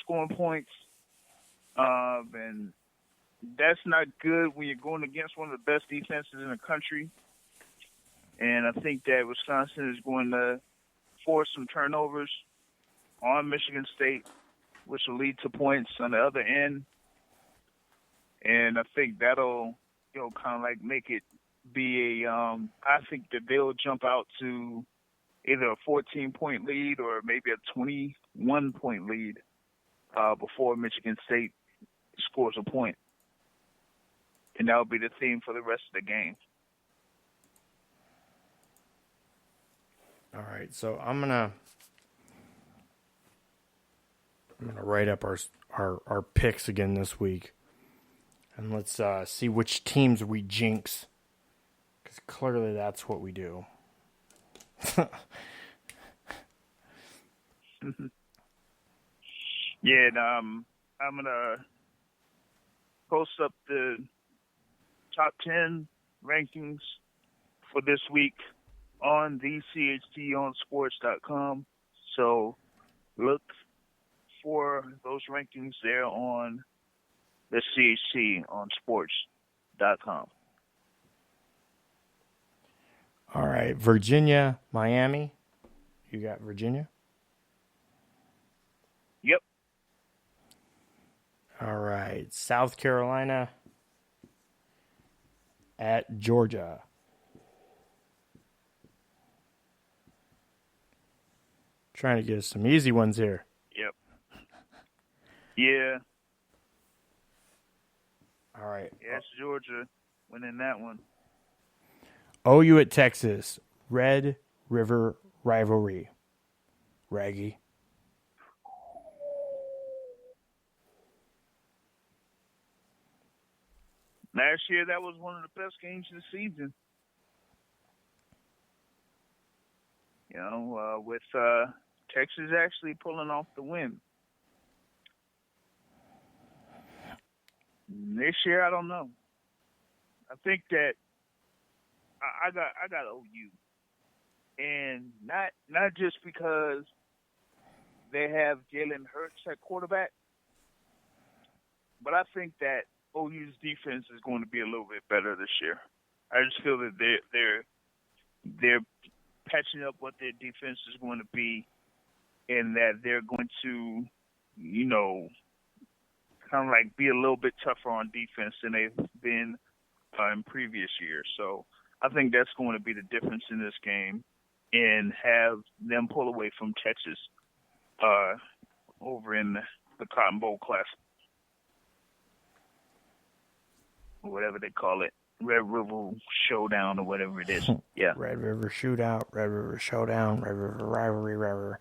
scoring points. And that's not good when you're going against one of the best defenses in the country. And I think that Wisconsin is going to force some turnovers on Michigan State, which will lead to points on the other end. And I think that'll, kind of like make it be I think that they'll jump out to either a 14-point lead or maybe a 21-point lead before Michigan State scores a point. And that'll be the theme for the rest of the game. All right, so I'm gonna write up our picks again this week, and let's see which teams we jinx, because clearly that's what we do. Yeah, and I'm gonna post up the top 10 rankings for this week on the CHTonsports.com. So look for those rankings there on the CHTonsports.com. All right, Virginia, Miami. You got Virginia? Yep. All right, South Carolina at Georgia. Trying to get us some easy ones here. Yep. Yeah. All right. Yeah, it's Georgia winning that one. OU at Texas. Red River rivalry. Raggy. Last year, that was one of the best games of the season. You know, with Texas actually pulling off the win. This year, I don't know. I think that I got OU, and not just because they have Jalen Hurts at quarterback, but I think that OU's defense is going to be a little bit better this year. I just feel that they're patching up what their defense is going to be, and that they're going to, you know, kind of like be a little bit tougher on defense than they've been in previous years. So I think that's going to be the difference in this game, and have them pull away from Texas over in the Cotton Bowl Classic, or whatever they call it, Red River Showdown or whatever it is. Yeah. Red River Shootout, Red River Showdown, Red River Rivalry, River.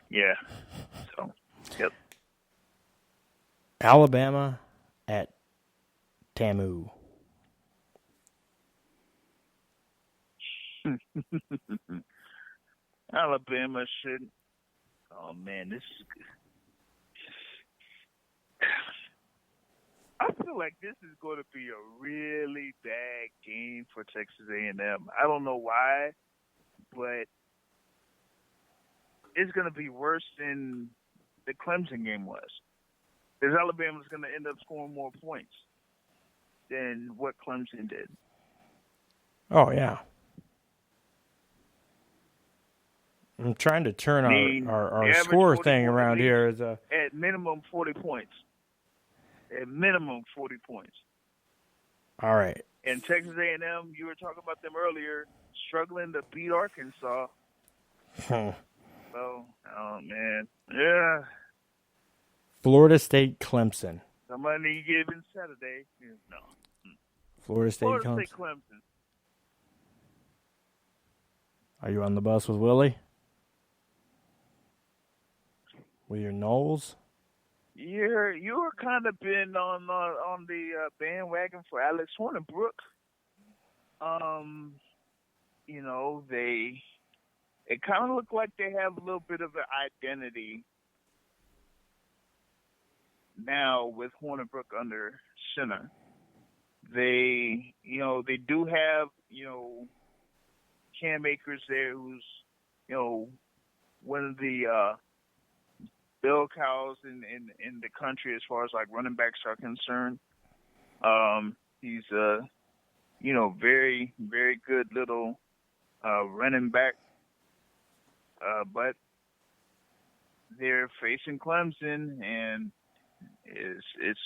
Yeah. So, yep. Alabama at Tamu. Alabama should. Oh man, this is. I feel like this is going to be a really bad game for Texas A&M. I don't know why, but it's going to be worse than the Clemson game was. Because Alabama's going to end up scoring more points than what Clemson did. Oh, yeah. I'm trying to turn our score thing around here. At minimum 40 points. At minimum 40 points. All right. And Texas A&M, you were talking about them earlier, struggling to beat Arkansas. Oh, man. Yeah. Florida State Clemson. Somebody given Saturday. No. Florida State Clemson. Are you on the bus with Willie? With your Knowles? You're kind of been on the bandwagon for Alex Hornibrook. You know, it kind of look like they have a little bit of an identity now with Hornibrook under center. They do have, Cam Akers there, who's, one of the bell cows in the country as far as like running backs are concerned. He's very, very good little running back. But they're facing Clemson, and it's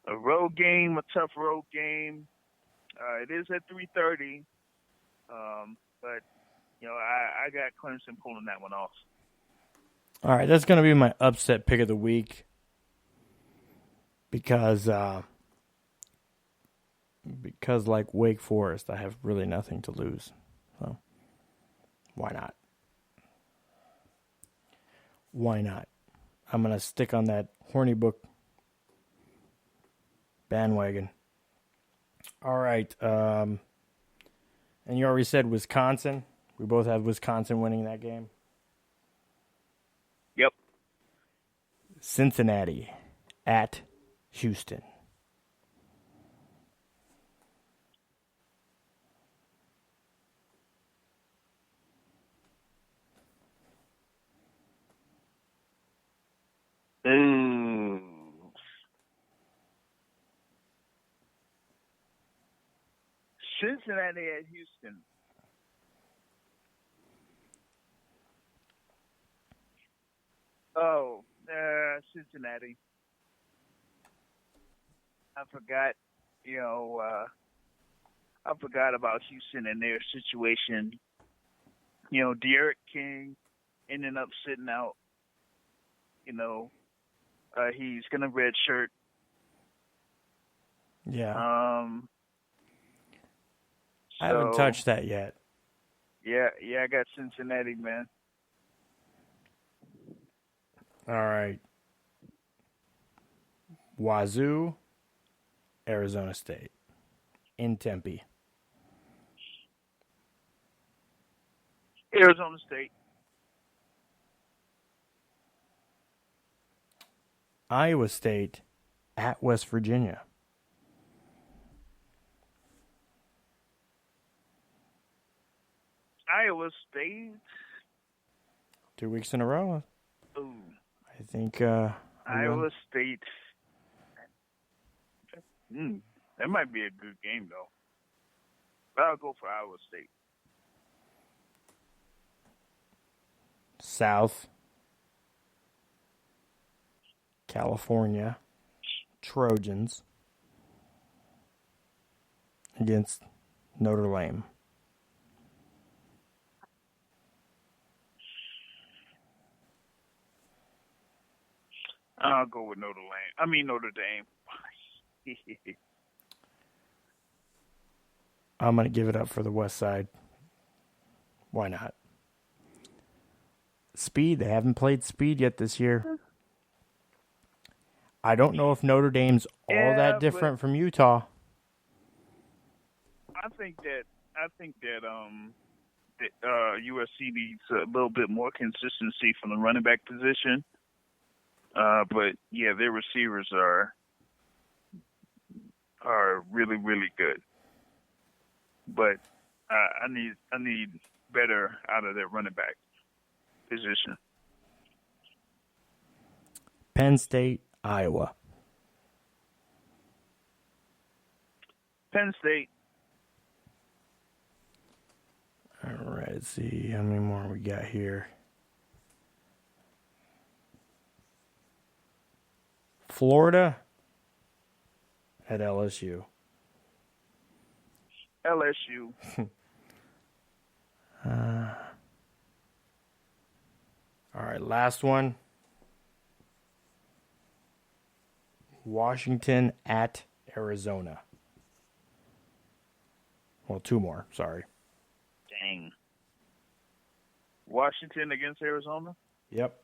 a road game, a tough road game. It is at 3:30, but I got Clemson pulling that one off. All right, that's going to be my upset pick of the week because like Wake Forest, I have really nothing to lose. So why not? Why not? I'm going to stick on that Hornibrook bandwagon. All right. And you already said Wisconsin. We both have Wisconsin winning that game. Yep. Cincinnati at Houston. Cincinnati at Houston. Oh, Cincinnati. I forgot, I forgot about Houston and their situation De'Aaron King ended up sitting out. He's going to redshirt. Yeah. I So, haven't touched that yet. Yeah, I got Cincinnati, man. All right. Wazoo, Arizona State, in Tempe. Arizona State. Iowa State at West Virginia. Iowa State. 2 weeks in a row. Ooh. I think Iowa State. That might be a good game, though. But I'll go for Iowa State. South California Trojans against Notre Dame. I'll go with Notre Dame. I'm going to give it up for the West Side. Why not? Speed. They haven't played Speed yet this year. I don't know if Notre Dame's all that different from Utah. I think that USC needs a little bit more consistency from the running back position. But yeah, their receivers are really, really good. But I need better out of their running back position. Penn State, Iowa. Penn State. All right, let's see how many more we got here. Florida at LSU. LSU. All right, last one. Washington at Arizona. Well, two more, sorry. Dang. Washington against Arizona? Yep.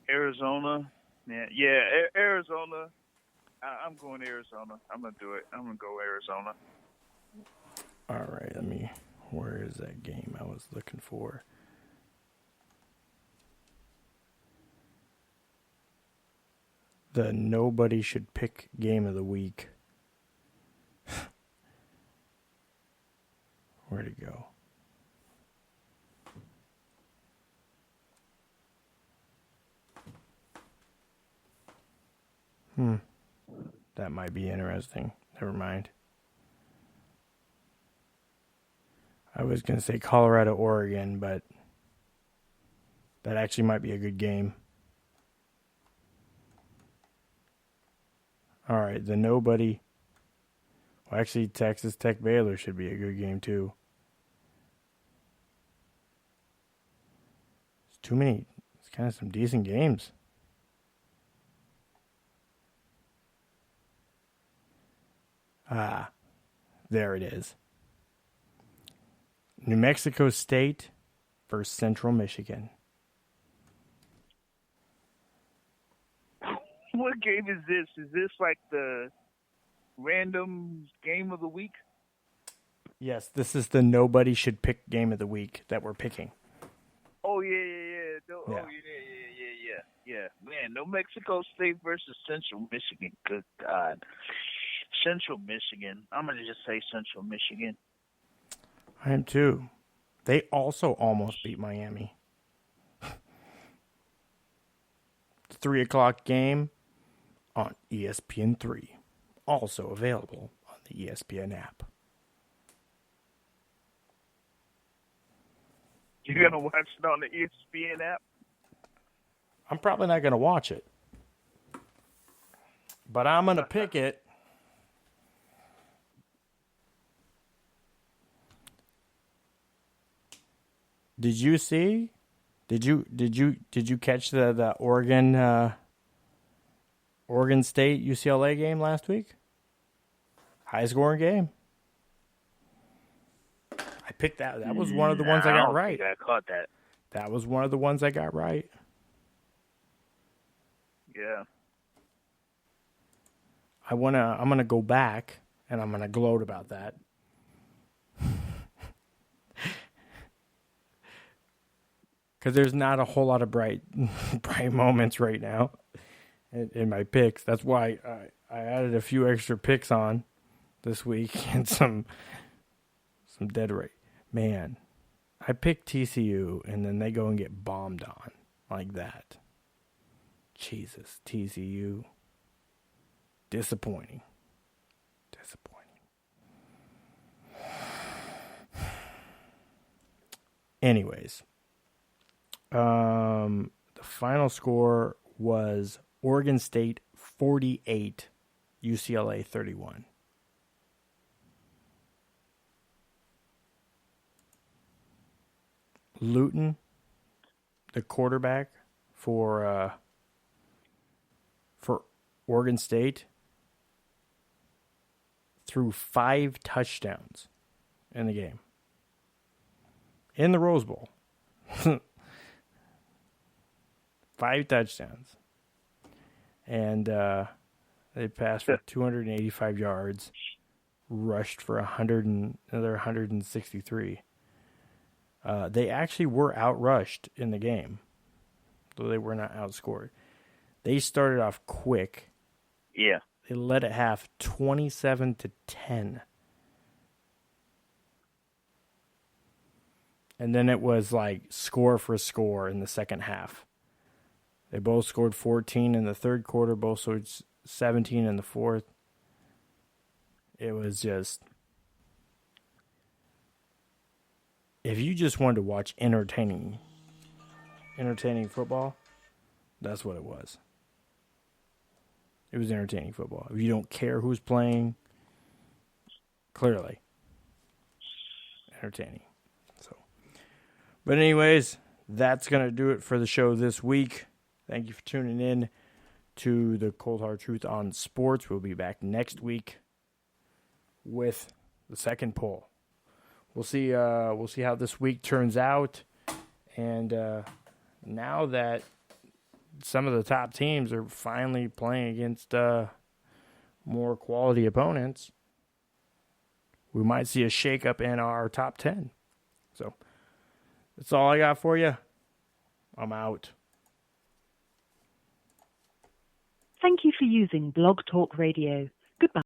Arizona. Yeah, Arizona. I'm going Arizona. I'm going to do it. I'm going to go Arizona. All right, where is that game I was looking for? The nobody should pick game of the week. Where'd it go? That might be interesting. Never mind. I was going to say Colorado, Oregon, but that actually might be a good game. All right, the nobody. Well, actually, Texas Tech Baylor should be a good game, too. It's too many. It's kind of some decent games. There it is. New Mexico State versus Central Michigan. What game is this? Is this like the random game of the week? Yes, this is the nobody should pick game of the week that we're picking. Oh, yeah. Oh, yeah. Man, New Mexico State versus Central Michigan. Good God. Central Michigan. I'm going to just say Central Michigan. I am too. They also almost beat Miami. 3 o'clock game on ESPN3. Also available on the ESPN app. You're going to watch it on the ESPN app? I'm probably not going to watch it. But I'm going to pick it. Did you see? Did you catch the Oregon State UCLA game last week? High scoring game. I picked that. That was one of the ones I got right. I caught that. That was one of the ones I got right. Yeah. I'm gonna go back and I'm gonna gloat about that. Because there's not a whole lot of bright moments right now in my picks. That's why I added a few extra picks on this week and some dead rate. Man, I picked TCU and then they go and get bombed on like that. Jesus, TCU. Disappointing. Anyways, the final score was Oregon State 48, UCLA 31. Luton, the quarterback for Oregon State, threw 5 touchdowns in the game. In the Rose Bowl. 5 touchdowns. And they passed for 285 yards, rushed for another 163. They actually were outrushed in the game, though they were not outscored. They started off quick. Yeah. They led at half 27-10. And then it was like score for score in the second half. They both scored 14 in the third quarter, both scored 17 in the fourth. It was just... If you just wanted to watch entertaining football, that's what it was. It was entertaining football. If you don't care who's playing, clearly, entertaining. So, but anyways, that's going to do it for the show this week. Thank you for tuning in to the Cold Hard Truth on Sports. We'll be back next week with the second poll. We'll see how this week turns out. And now that some of the top teams are finally playing against more quality opponents, we might see a shakeup in our top 10. So that's all I got for you. I'm out. Thank you for using Blog Talk Radio. Goodbye.